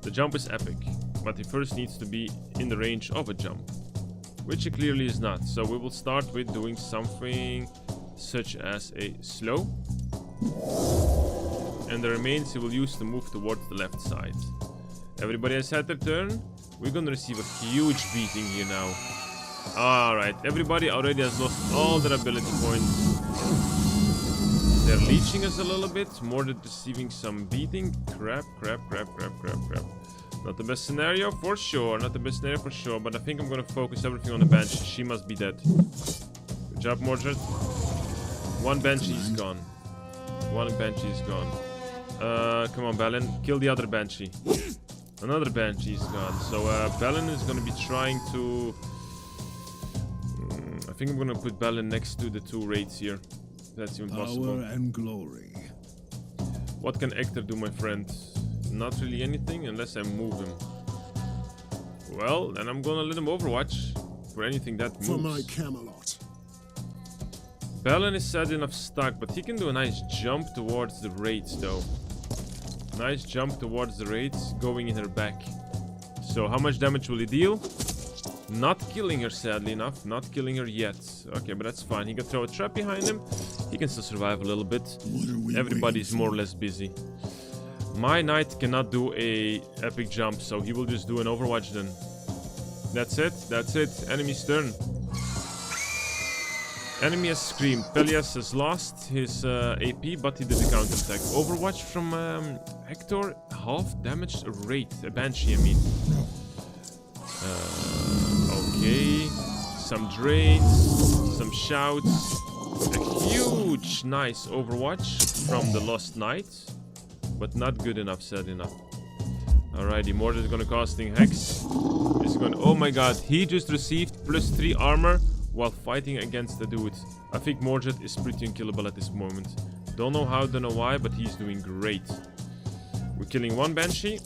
the jump is epic, but he first needs to be in the range of a jump, which he clearly is not. So we will start with doing something such as a slow, and the remains he will use to move towards the left side. Everybody has had their turn. We're gonna receive a huge beating here now. Alright, everybody already has lost all their ability points. They're leeching us a little bit. Mordred receiving some beating. Crap. Not the best scenario for sure. Not the best scenario for sure. But I think I'm gonna focus everything on the Banshee. She must be dead. Good job, Mordred. One Banshee is gone. One Banshee is gone. Come on, Balin. Kill the other Banshee. Another Banshee is gone. So Balin is gonna be trying to... I think I'm gonna put Balin next to the two raids here. That's even possible. Power and glory. What can Hector do, my friend? Not really anything unless I move him. Well, then I'm gonna let him overwatch for anything that moves. For my Camelot. Balin is sad enough stuck, but he can do a nice jump towards the raids though. Nice jump towards the raids, going in her back. So how much damage will he deal? Not killing her, sadly enough. Not killing her yet. Okay, but that's fine. He can throw a trap behind him. He can still survive a little bit. Everybody's more or less busy. My knight cannot do a epic jump, so he will just do an overwatch then. That's it. That's it. Enemy's turn. Enemy has screamed. Pelias has lost his AP, but he did the counterattack. Overwatch from Hector. Half damaged a raid. A Banshee, I mean. Okay. Some drains. Some shouts. A huge, nice overwatch from the Lost Knight. But not good enough, sad enough. Alrighty, Mordred is gonna casting Hex. He's gonna... Oh my god, he just received +3 armor while fighting against the dude. I think Mordred is pretty unkillable at this moment. Don't know how, don't know why, but he's doing great. We're killing one Banshee,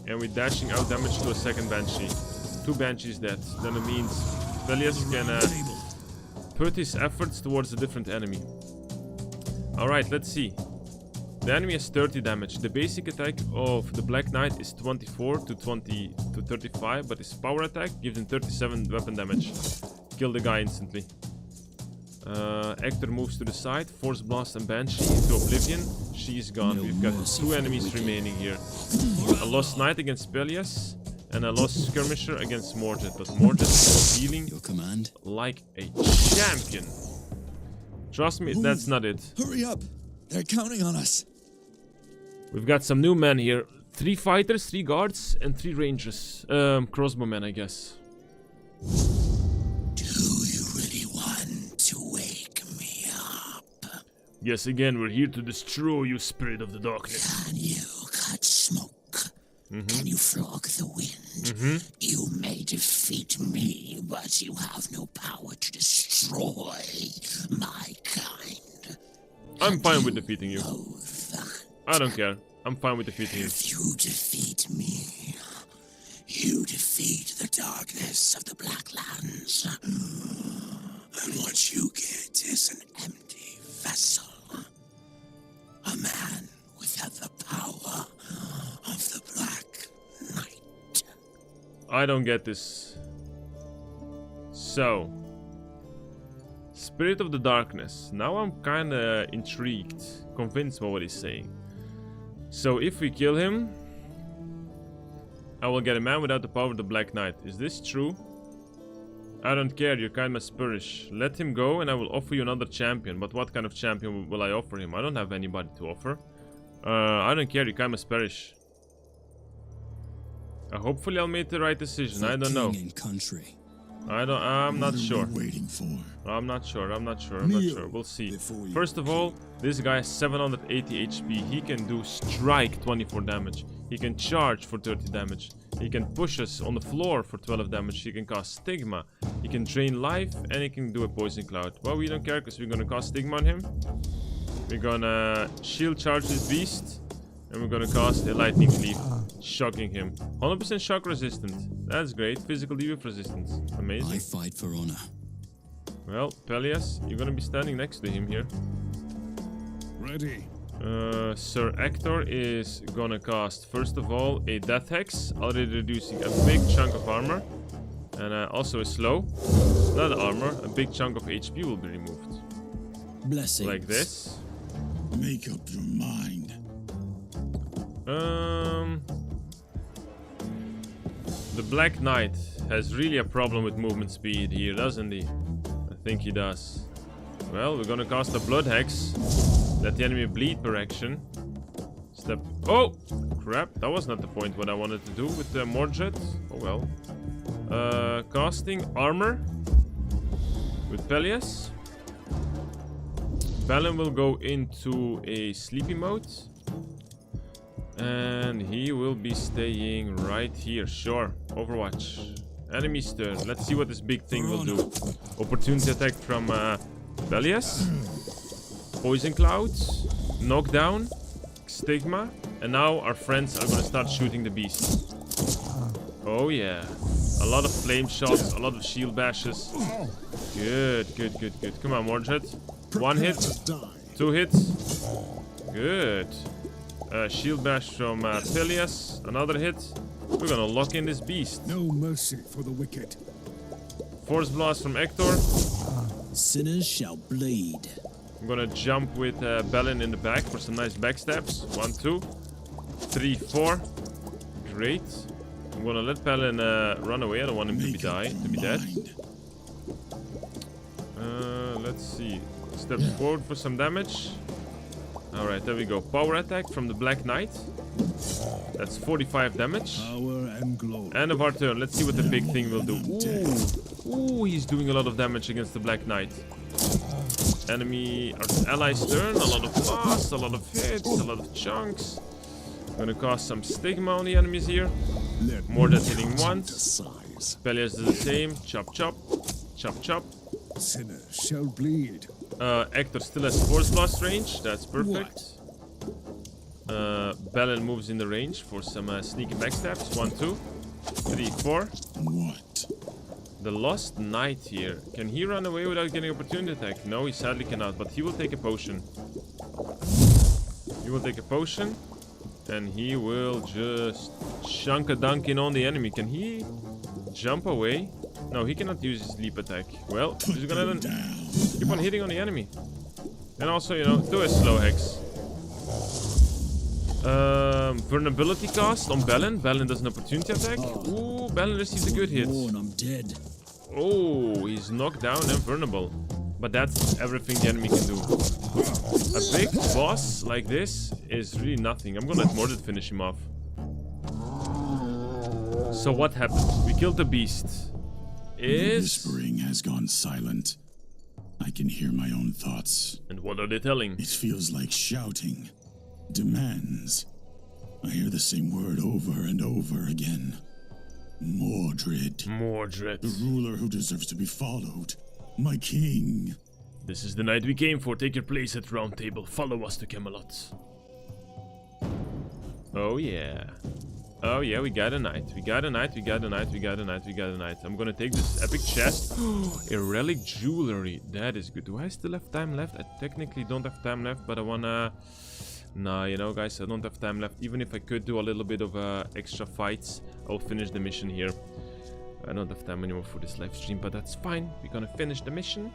and we're dashing out damage to a second Banshee. 2 Banshees dead. Then it means Pelias can put his efforts towards a different enemy. Alright, let's see. The enemy has 30 damage. The basic attack of the Black Knight is 24 to 35, but his power attack gives him 37 weapon damage. Kill the guy instantly. Hector moves to the side, Force Blast and Banshee into Oblivion. She's gone. We've got 2 enemies remaining here. A Lost Knight against Pelias, and a Lost Skirmisher against Mordred. But Mordred is healing your command like a champion. Trust me, that's not it. Hurry up! They're counting on us. We've got some new men here. 3 fighters, 3 guards, and 3 rangers. Crossbowmen, I guess. Do you really want to wake me up? Yes, again, we're here to destroy you, spirit of the darkness. Can you cut smoke? Can you flog the wind? You may defeat me, but you have no power to destroy my kind. I'm fine with defeating you. I don't care. I'm fine with defeating him. If you defeat me, you defeat the darkness of the Black Lands. And what you get is an empty vessel. A man without the power of the Black Knight. I don't get this. So, Spirit of the Darkness. Now I'm kinda intrigued, convinced by what he's saying. So if we kill him, I will get a man without the power of the Black Knight. Is this true? I don't care, your kind must perish. Let him go and I will offer you another champion. But what kind of champion will I offer him? I don't have anybody to offer. I don't care, your kind must perish. Hopefully I'll make the right decision. I don't know. Country. I'm not sure. Waiting for. I'm not sure. We'll see. First of all, this guy has 780 HP. He can do strike 24 damage. He can charge for 30 damage. He can push us on the floor for 12 damage. He can cast Stigma. He can drain life and he can do a poison cloud. Well, we don't care because we're gonna cast Stigma on him. We're gonna shield charge this beast. And we're gonna cast a lightning cleave, shocking him. 100% shock resistant. That's great. Physical debuff resistance. Amazing. I fight for honor. Well, Pelias, you're gonna be standing next to him here. Ready. Sir Hector is gonna cast, first of all, a Death Hex, already reducing a big chunk of armor. And also a slow. Not armor, a big chunk of HP will be removed. Blessings. Like this. Make up your mind. The Black Knight has really a problem with movement speed here, doesn't he? I think he does. Well, we're gonna cast a Blood Hex. Let the enemy bleed per action. Step. Oh! Crap, that was not the point what I wanted to do with the Mordred. Oh well. Casting Armor with Pelias. Balin will go into a sleepy mode. And he will be staying right here. Sure. Overwatch. Enemy's turn. Let's see what this big thing will do. Opportunity attack from Pelias. Poison clouds. Knockdown. Stigma. And now our friends are going to start shooting the beast. Oh yeah. A lot of flame shots. A lot of shield bashes. Good. Come on, Mordred. 1 hit. 2 hits. Good. Shield bash from Pelias. Another hit. We're gonna lock in this beast. No mercy for the wicked. Force blast from Hector. Sinners shall bleed. I'm gonna jump with Balin in the back for some nice backstabs. 1, 2, 3, 4. Great. I'm gonna let Balin run away. I don't want him to be dead. Let's see. Step forward for some damage. Alright, there we go. Power attack from the Black Knight. That's 45 damage. Power and glory. End of our turn. Let's see what the big thing will do. Ooh, he's doing a lot of damage against the Black Knight. Enemy, our allies' turn. A lot of blasts, a lot of hits, a lot of chunks. Gonna cast some Stigma on the enemies here. More than hitting once. Pelias does the same. Chop, chop. Chop, chop. Sinners shall bleed. Hector still has Force Blast range. That's perfect. Balin moves in the range for some sneaky backstabs. 1, 2, 3, 4. What? The Lost Knight here. Can he run away without getting opportunity attack? No, he sadly cannot, but he will take a potion. He will take a potion. And he will just chunk a dunkin on the enemy. Can he jump away? No, he cannot use his leap attack. Well, he's gonna keep on hitting on the enemy. And also, you know, do a slow hex. Vulnerability cast on Balin. Balin does an opportunity attack. Ooh, Balin receives a good hit. Oh, and I'm dead. Oh, he's knocked down and vulnerable. But that's everything the enemy can do. A big boss like this is really nothing. I'm gonna let Mordred finish him off. So what happened? We killed the beast. The whispering has gone silent. I can hear my own thoughts. And what are they telling? It feels like shouting. Demands. I hear the same word over and over again. Mordred. Mordred. The ruler who deserves to be followed. My king. This is the night we came for. Take your place at the round table. Follow us to Camelot. Oh yeah. Oh yeah, we got a knight. We got a knight, we got a knight, we got a knight, we got a knight. I'm gonna take this epic chest. A relic jewelry. That is good. Do I still have time left? I technically don't have time left, but I wanna... Nah, you know, guys, I don't have time left. Even if I could do a little bit of extra fights, I'll finish the mission here. I don't have time anymore for this live stream, but that's fine. We're gonna finish the mission.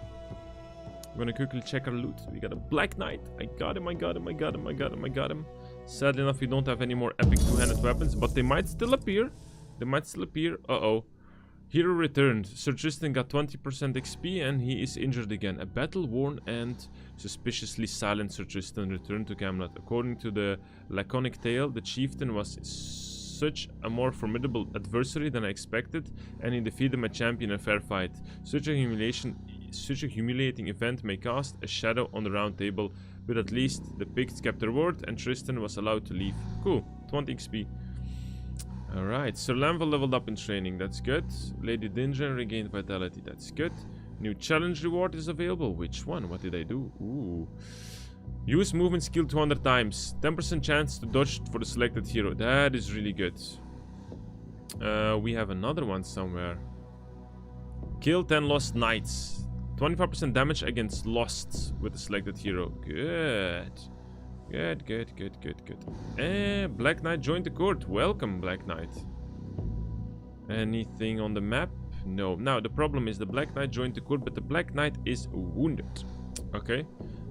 I'm gonna quickly check our loot. We got a Black Knight. I got him, I got him, I got him, I got him, I got him. Sadly enough, we don't have any more epic two-handed weapons, but they might still appear. They might still appear. Uh-oh. Hero returned. Sir Tristan got 20% XP and he is injured again. A battle-worn and suspiciously silent Sir Tristan returned to Camelot. According to the laconic tale, the chieftain was such a more formidable adversary than I expected, and he defeated my champion in a fair fight. Such a humiliating event may cast a shadow on the round table, but at least the Picts kept their word and Tristan was allowed to leave. Cool. 20 XP. Alright, Sir Lanval leveled up in training, that's good. Lady Dinjan regained vitality, that's good. New challenge reward is available. Which one? What did I do? Ooh. Use movement skill 200 times. 10% chance to dodge for the selected hero. That is really good. We have another one somewhere. Kill 10 lost knights. 25% damage against lost with the selected hero. Good. Good, good, good, good, good. Black Knight joined the court. Welcome, Black Knight. Anything on the map? No. Now, the problem is the Black Knight joined the court, but the Black Knight is wounded. Okay.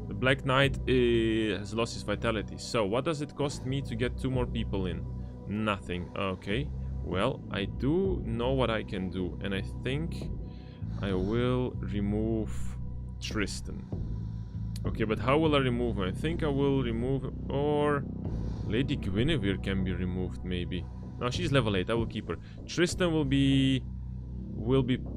The Black Knight has lost his vitality. So, what does it cost me to get 2 more people in? Nothing. Okay. Well, I do know what I can do. And I think I will remove Tristan. Okay, but how will I remove him? I think I will remove him, or Lady Guinevere can be removed, maybe. No, she's level 8. I will keep her. Tristan will be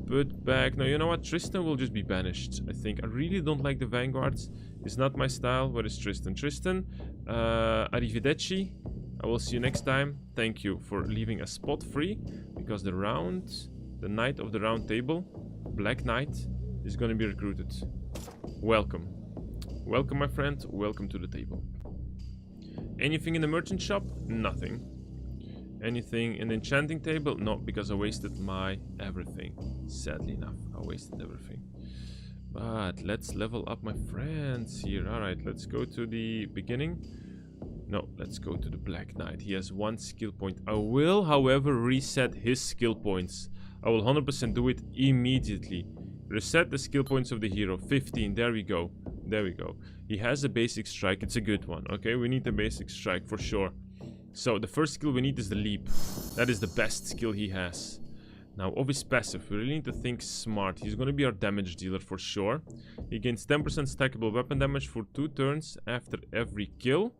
put back. No, you know what? Tristan will just be banished, I think. I really don't like the vanguards. It's not my style. Where is Tristan? Tristan, arrivederci. I will see you next time. Thank you for leaving a spot free, because the Knight of the Round Table, Black Knight, is going to be recruited. Welcome. Welcome, my friend. Welcome to the table. Anything in the merchant shop? Nothing. Anything in the enchanting table? No, because I wasted my everything. Sadly enough, I wasted everything. But let's level up my friends here. Alright, let's go to the beginning. No, let's go to the Black Knight. He has 1 skill point. I will, however, reset his skill points. I will 100% do it immediately. Reset the skill points of the hero. 15. There we go. There we go. He has a basic strike. It's a good one. Okay, we need a basic strike for sure. So the first skill we need is the leap. That is the best skill he has. Now, of his passive, we really need to think smart. He's going to be our damage dealer for sure. He gains 10% stackable weapon damage for 2 turns after every kill.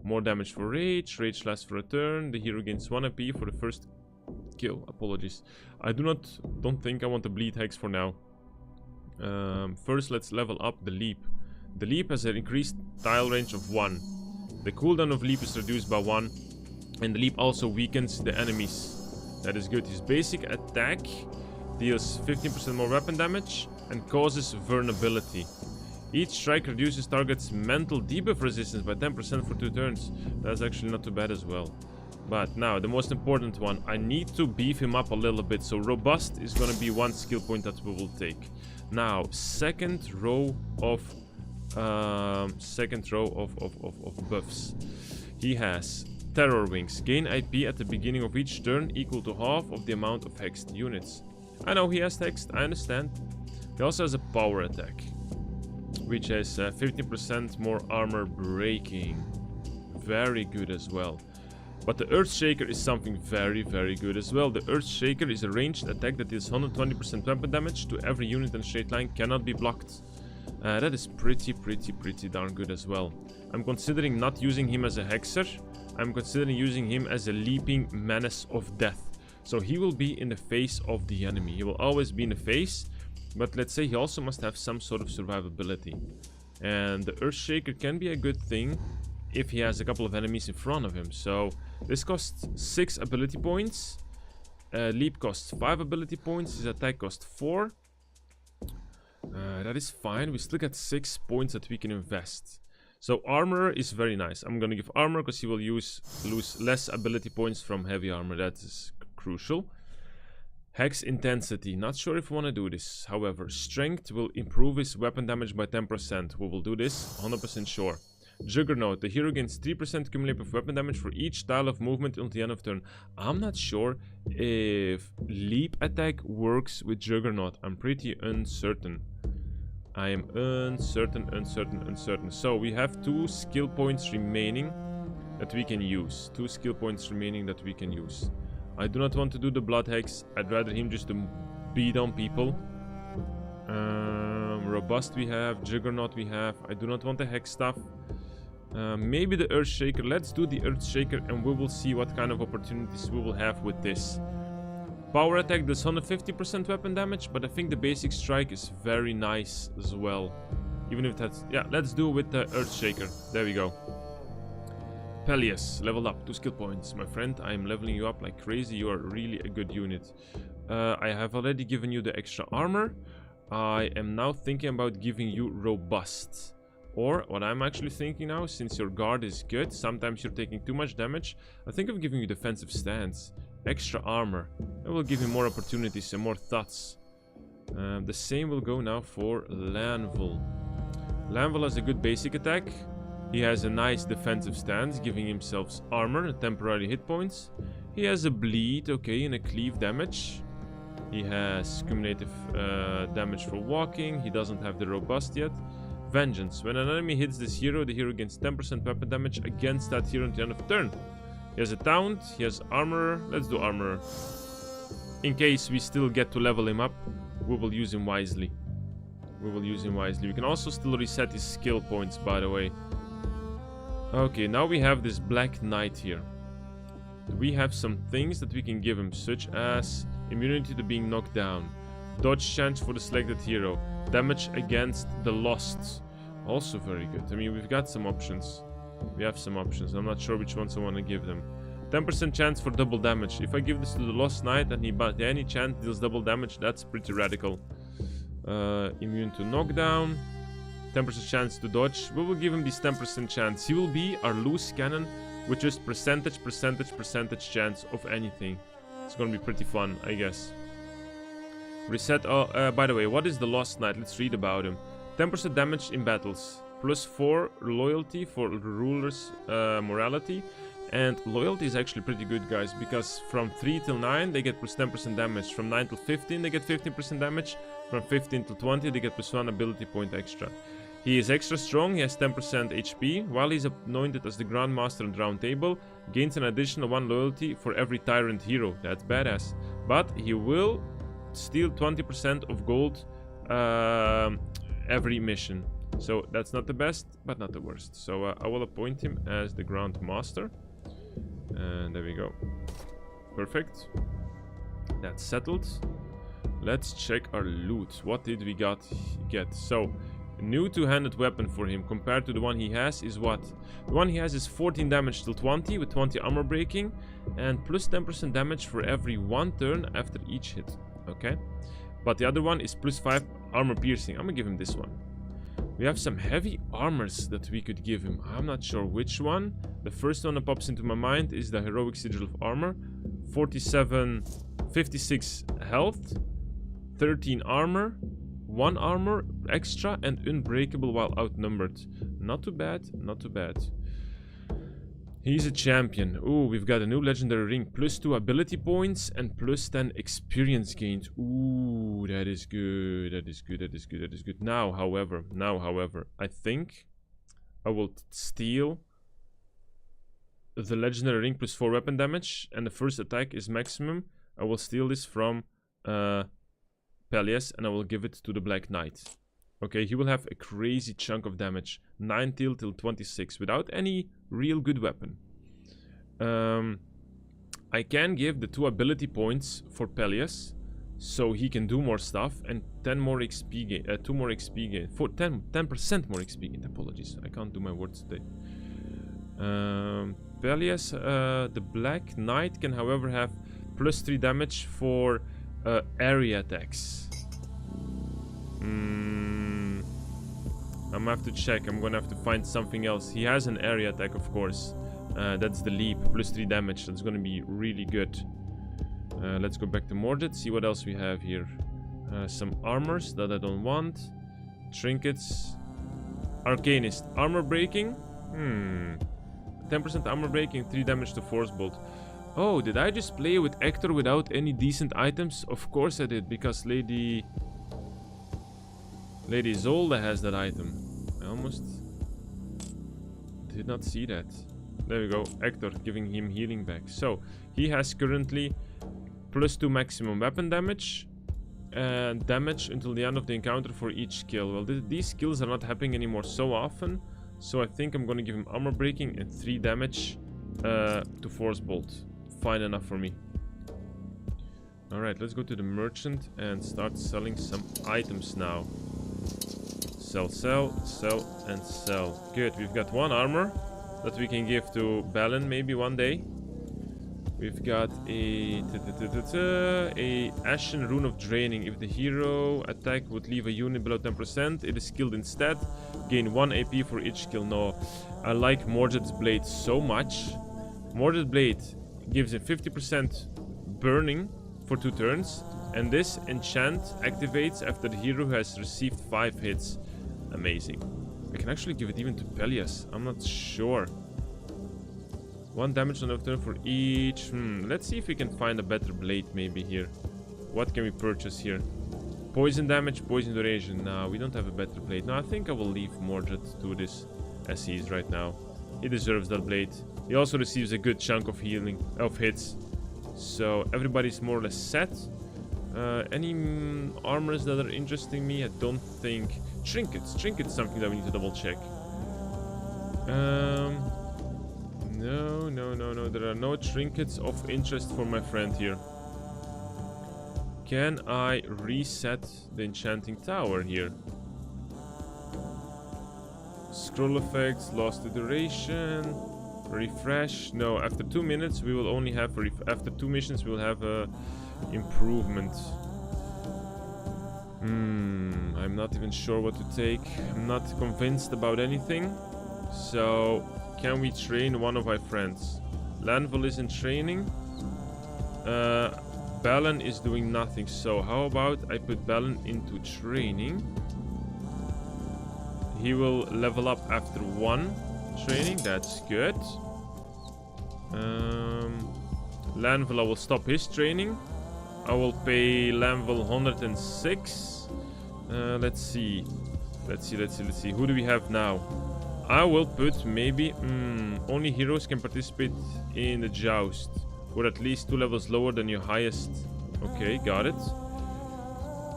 More damage for rage. Rage lasts for a turn. The hero gains 1 AP for the first kill. Apologies. I don't think I want to bleed hex for now. First, let's level up the leap. The leap has an increased tile range of 1. The cooldown of leap is reduced by 1. And the leap also weakens the enemies. That is good. His basic attack deals 15% more weapon damage and causes vulnerability. Each strike reduces target's mental debuff resistance by 10% for 2 turns. That's actually not too bad as well. But now, the most important one. I need to beef him up a little bit. So robust is going to be 1 skill point that we will take. Now, second row of buffs. He has Terror Wings. Gain IP at the beginning of each turn equal to half of the amount of hexed units. I know he has hexed, I understand. He also has a power attack, which has 15% more armor breaking. Very good as well. But the Earthshaker is something very, very good as well. The Earthshaker is a ranged attack that deals 120% weapon damage to every unit in a straight line, cannot be blocked. That is pretty darn good as well. I'm considering not using him as a hexer. I'm considering using him as a leaping menace of death. So he will be in the face of the enemy. He will always be in the face. But let's say he also must have some sort of survivability. And the Earthshaker can be a good thing if he has a couple of enemies in front of him. So this costs 6 ability points. Leap costs 5 ability points. His attack costs 4. That is fine. We still got 6 points that we can invest. So armor is very nice. I'm gonna give armor because he will lose less ability points from heavy armor. That is crucial. Hex intensity. Not sure if we want to do this. However, strength will improve his weapon damage by 10%. We will do this, 100% sure. Juggernaut. The hero gains 3% cumulative weapon damage for each tile of movement until the end of turn. I'm not sure if leap attack works with Juggernaut. I'm pretty uncertain. I am uncertain. So we have 2 skill points remaining that we can use. 2 skill points remaining that we can use. I do not want to do the blood hex. I'd rather him just to beat on people. Robust we have. Juggernaut we have. I do not want the hex stuff. Maybe the Earthshaker. Let's do the Earthshaker and we will see what kind of opportunities we will have with this. Power attack does 150% weapon damage, but I think the basic strike is very nice as well. Even if that's... Yeah, let's do it with the Earthshaker. There we go. Peleus, leveled up, 2 skill points. My friend, I am leveling you up like crazy. You are really a good unit. I have already given you the extra armor. I am now thinking about giving you robust. Or, what I'm actually thinking now, since your guard is good, sometimes you're taking too much damage, I think of giving you defensive stance. Extra armor. That will give you more opportunities and more thoughts. The same will go now for Lanvil. Lanvil has a good basic attack. He has a nice defensive stance, giving himself armor and temporary hit points. He has a bleed, okay, and a cleave damage. He has cumulative damage for walking. He doesn't have the robust yet. Vengeance. When an enemy hits this hero, the hero gains 10% weapon damage against that hero until the end of turn. He has a taunt. He has armor. Let's do armor. In case we still get to level him up, we will use him wisely. We can also still reset his skill points, by the way. Okay, now we have this Black Knight here. We have some things that we can give him, such as immunity to being knocked down, dodge chance for the selected hero, damage against the lost. Also very good. I mean, we've got some options. We have some options. I'm not sure which ones I want to give them. 10% chance for double damage. If I give this to the Lost Knight and he by any chance deals double damage, that's pretty radical. Immune to knockdown. 10% chance to dodge. We will give him this 10% chance. He will be our loose cannon with just percentage chance of anything. It's gonna be pretty fun, I guess. Reset. By the way, what is the Lost Knight? Let's read about him. 10% damage in battles. +4 loyalty for ruler's morality. And loyalty is actually pretty good, guys, because from 3 till 9 they get +10% damage. From 9 till 15 they get 15% damage. From 15 till 20 they get +1 ability point extra. He is extra strong, he has 10% HP. While he's anointed as the Grandmaster in the Round Table, gains an additional 1 loyalty for every Tyrant hero. That's badass. But he will steal 20% of gold every mission. So that's not the best, but not the worst. So I will appoint him as the Grand Master. And there we go. Perfect. That's settled. Let's check our loot. What did we get? So, new two-handed weapon for him compared to the one he has is what? The one he has is 14 damage till 20 with 20 armor breaking and plus 10% damage for every 1 turn after each hit. Okay? But the other one is +5 armor piercing. I'm gonna give him this one. We have some heavy armors that we could give him. I'm not sure which one. The first one that pops into my mind is the Heroic Sigil of Armor. 56 health, 13 armor, 1 armor extra, and unbreakable while outnumbered. Not too bad, not too bad. He's a champion. Ooh, we've got a new legendary ring. +2 ability points and +10 experience gains. Ooh, that is good. That is good. Now, however, I think I will steal the legendary ring +4 weapon damage, and the first attack is maximum. I will steal this from Peleus, and I will give it to the Black Knight. Okay, he will have a crazy chunk of damage. 9 till 26 without any real good weapon. I can give the 2 ability points for Peleus so he can do more stuff, and 10 more XP gain, 2 more XP gain, 10% more XP gain. Apologies, I can't do my words today. Peleus, the Black Knight can however have +3 damage for I'm gonna have to check. I'm gonna have to find something else. He has an area attack, of course. That's the leap, plus 3 damage. That's gonna be really good. Let's go back to Mordred, see what else we have here. Some armors that I don't want. Trinkets. Arcanist. Armor breaking? 10% armor breaking, 3 damage to force bolt. Oh, did I just play with Hector without any decent items? Of course I did, because Lady Zolda has that item. I almost did not see that. There we go, Hector, giving him healing back. So, he has currently plus 2 maximum weapon damage. And damage until the end of the encounter for each skill. Well, these skills are not happening anymore so often. So I think I'm going to give him armor breaking and 3 damage to force bolt. Fine enough for me. Alright, let's go to the merchant and start selling some items now. Sell, sell, sell, and sell. Good, we've got 1 armor that we can give to Balin maybe one day. We've got a Ashen Rune of Draining. If the hero attack would leave a unit below 10%, it is killed instead. Gain 1 AP for each kill. No, I like Mordred's Blade so much. Mordred's Blade gives a 50% burning for 2 turns. And this enchant activates after the hero has received 5 hits. Amazing. I can actually give it even to Pelias. I'm not sure. 1 damage on the turn for each. Let's see if we can find a better blade maybe here. What can we purchase here? Poison damage, poison duration. No, we don't have a better blade. No, I think I will leave Mordred to this as he is right now. He deserves that blade. He also receives a good chunk of healing, of hits. So everybody's more or less set. Any armors that are interesting me? I don't think. Trinkets. Trinkets is something that we need to double check. No. There are no trinkets of interest for my friend here. Can I reset the enchanting tower here? Scroll effects, lost the duration, refresh. No, after 2 minutes we will only have after 2 missions we will have a improvement. I'm not even sure what to take. I'm not convinced about anything. So can we train one of my friends? Lanvil is in training. Balin is doing nothing. So how about I put Balin into training? He will level up after 1 training. That's good. Lanvil, I will stop his training. I will pay Lanvil 106. Let's see. Who do we have now? I will put maybe only heroes can participate in the joust. Or at least 2 levels lower than your highest. Okay, got it.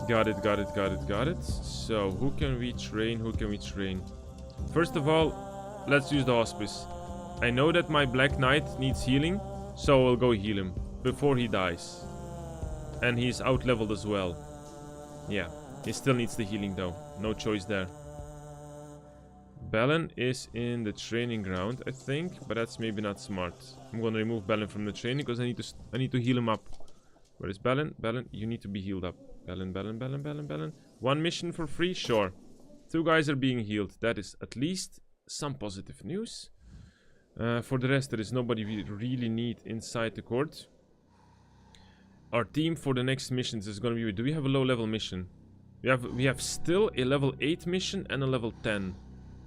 Got it. So who can we train? First of all, let's use the hospice. I know that my Black Knight needs healing, so I'll go heal him before he dies. And he's out leveled as well. Yeah, he still needs the healing though. No choice there. Balin is in the training ground, I think, but that's maybe not smart. I'm gonna remove Balin from the training because I need to heal him up. Where is Balin? Balin, you need to be healed up. Balin. 1 mission for free, sure. 2 guys are being healed. That is at least some positive news. For the rest, there is nobody we really need inside the court. Our team for the next missions is gonna be. Do we have a low level mission? We have still a level 8 mission and a level 10.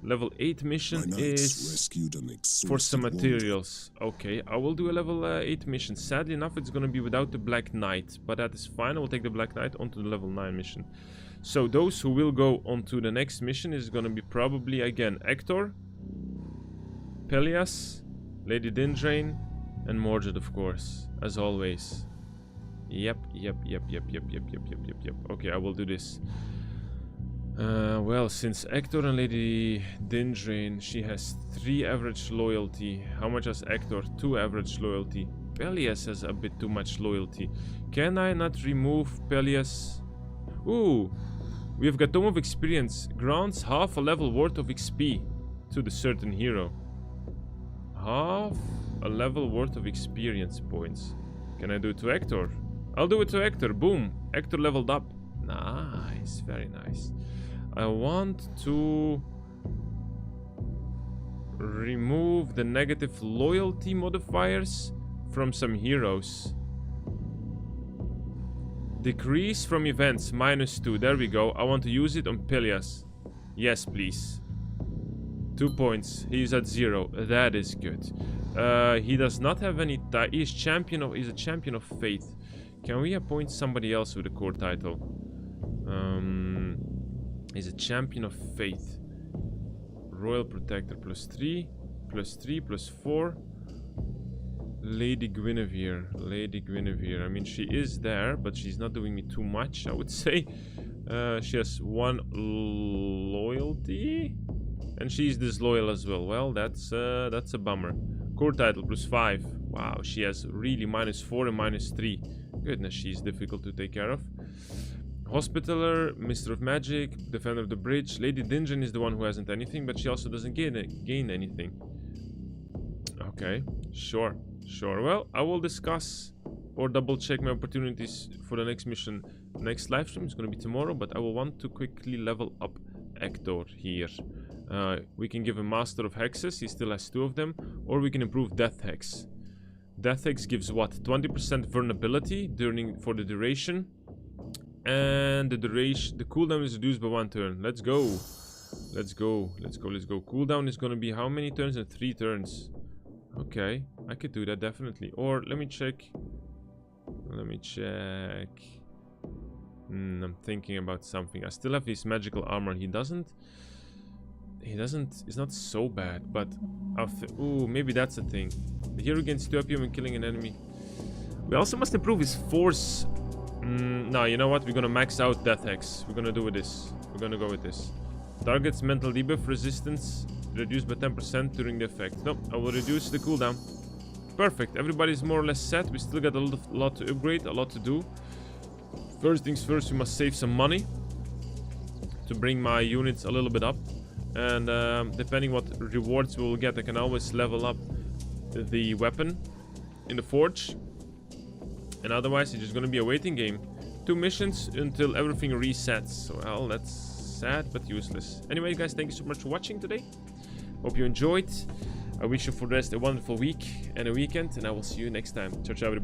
Level 8 mission is for some materials. Okay, I will do a level 8 mission. Sadly enough, it's gonna be without the Black Knight, but that is fine. I will take the Black Knight onto the level 9 mission. So those who will go onto the next mission is gonna be probably again Hector, Pelias, Lady Dindrain, and Mordred, of course, as always. Yep. Okay, I will do this. Well, since Hector and Lady Dindrain, she has 3 average loyalty. How much has Hector? 2 average loyalty. Pelias has a bit too much loyalty. Can I not remove Pelias? Ooh, we have got Tome of Experience. Grants half a level worth of XP to the certain hero. Half a level worth of experience points. Can I do it to Hector? I'll do it to Hector. Boom. Hector leveled up. Nice. Very nice. I want to Remove the negative loyalty modifiers from some heroes. Decrease from events, -2. There we go. I want to use it on Pelias. Yes, please. 2 points. He's at 0. That is good. He does not have any. He's a champion of faith. Can we appoint somebody else with a core title? He's a champion of faith. Royal Protector +3, +3, +4. Lady Guinevere. Lady Guinevere. I mean, she is there, but she's not doing me too much, I would say. She has 1 loyalty. And she's disloyal as well. Well, that's a bummer. Core title +5. Wow, she has really -4 and -3. Goodness, she's difficult to take care of. Hospitaller, Mister of Magic, Defender of the Bridge. Lady Dingeon is the one who hasn't anything, but she also doesn't gain anything. Okay, sure. Well, I will discuss or double check my opportunities for the next mission. Next live stream is going to be tomorrow, but I will want to quickly level up Hector here. We can give him Master of Hexes, he still has 2 of them, or we can improve Death Hex. Death Hex gives what? 20% vulnerability for the duration. And the cooldown is reduced by 1 turn. Let's go. Cooldown is gonna be how many turns? And 3 turns. Okay, I could do that definitely. Or let me check. I'm thinking about something. I still have his magical armor. It's not so bad, but ooh, maybe that's the thing. The hero gains 2 AP when killing an enemy. We also must improve his force. No, you know what? We're gonna max out Death Hex. We're gonna go with this. Target's mental debuff resistance reduced by 10% during the effect. Nope, I will reduce the cooldown. Perfect. Everybody's more or less set. We still got a lot to upgrade, a lot to do. First things first, we must save some money to bring my units a little bit up. And depending what rewards we will get, I can always level up the weapon in the forge. And otherwise, it's just going to be a waiting game. 2 missions until everything resets. Well, that's sad, but useless. Anyway, guys, thank you so much for watching today. Hope you enjoyed. I wish you for the rest a wonderful week and a weekend. And I will see you next time. Ciao, ciao, everybody.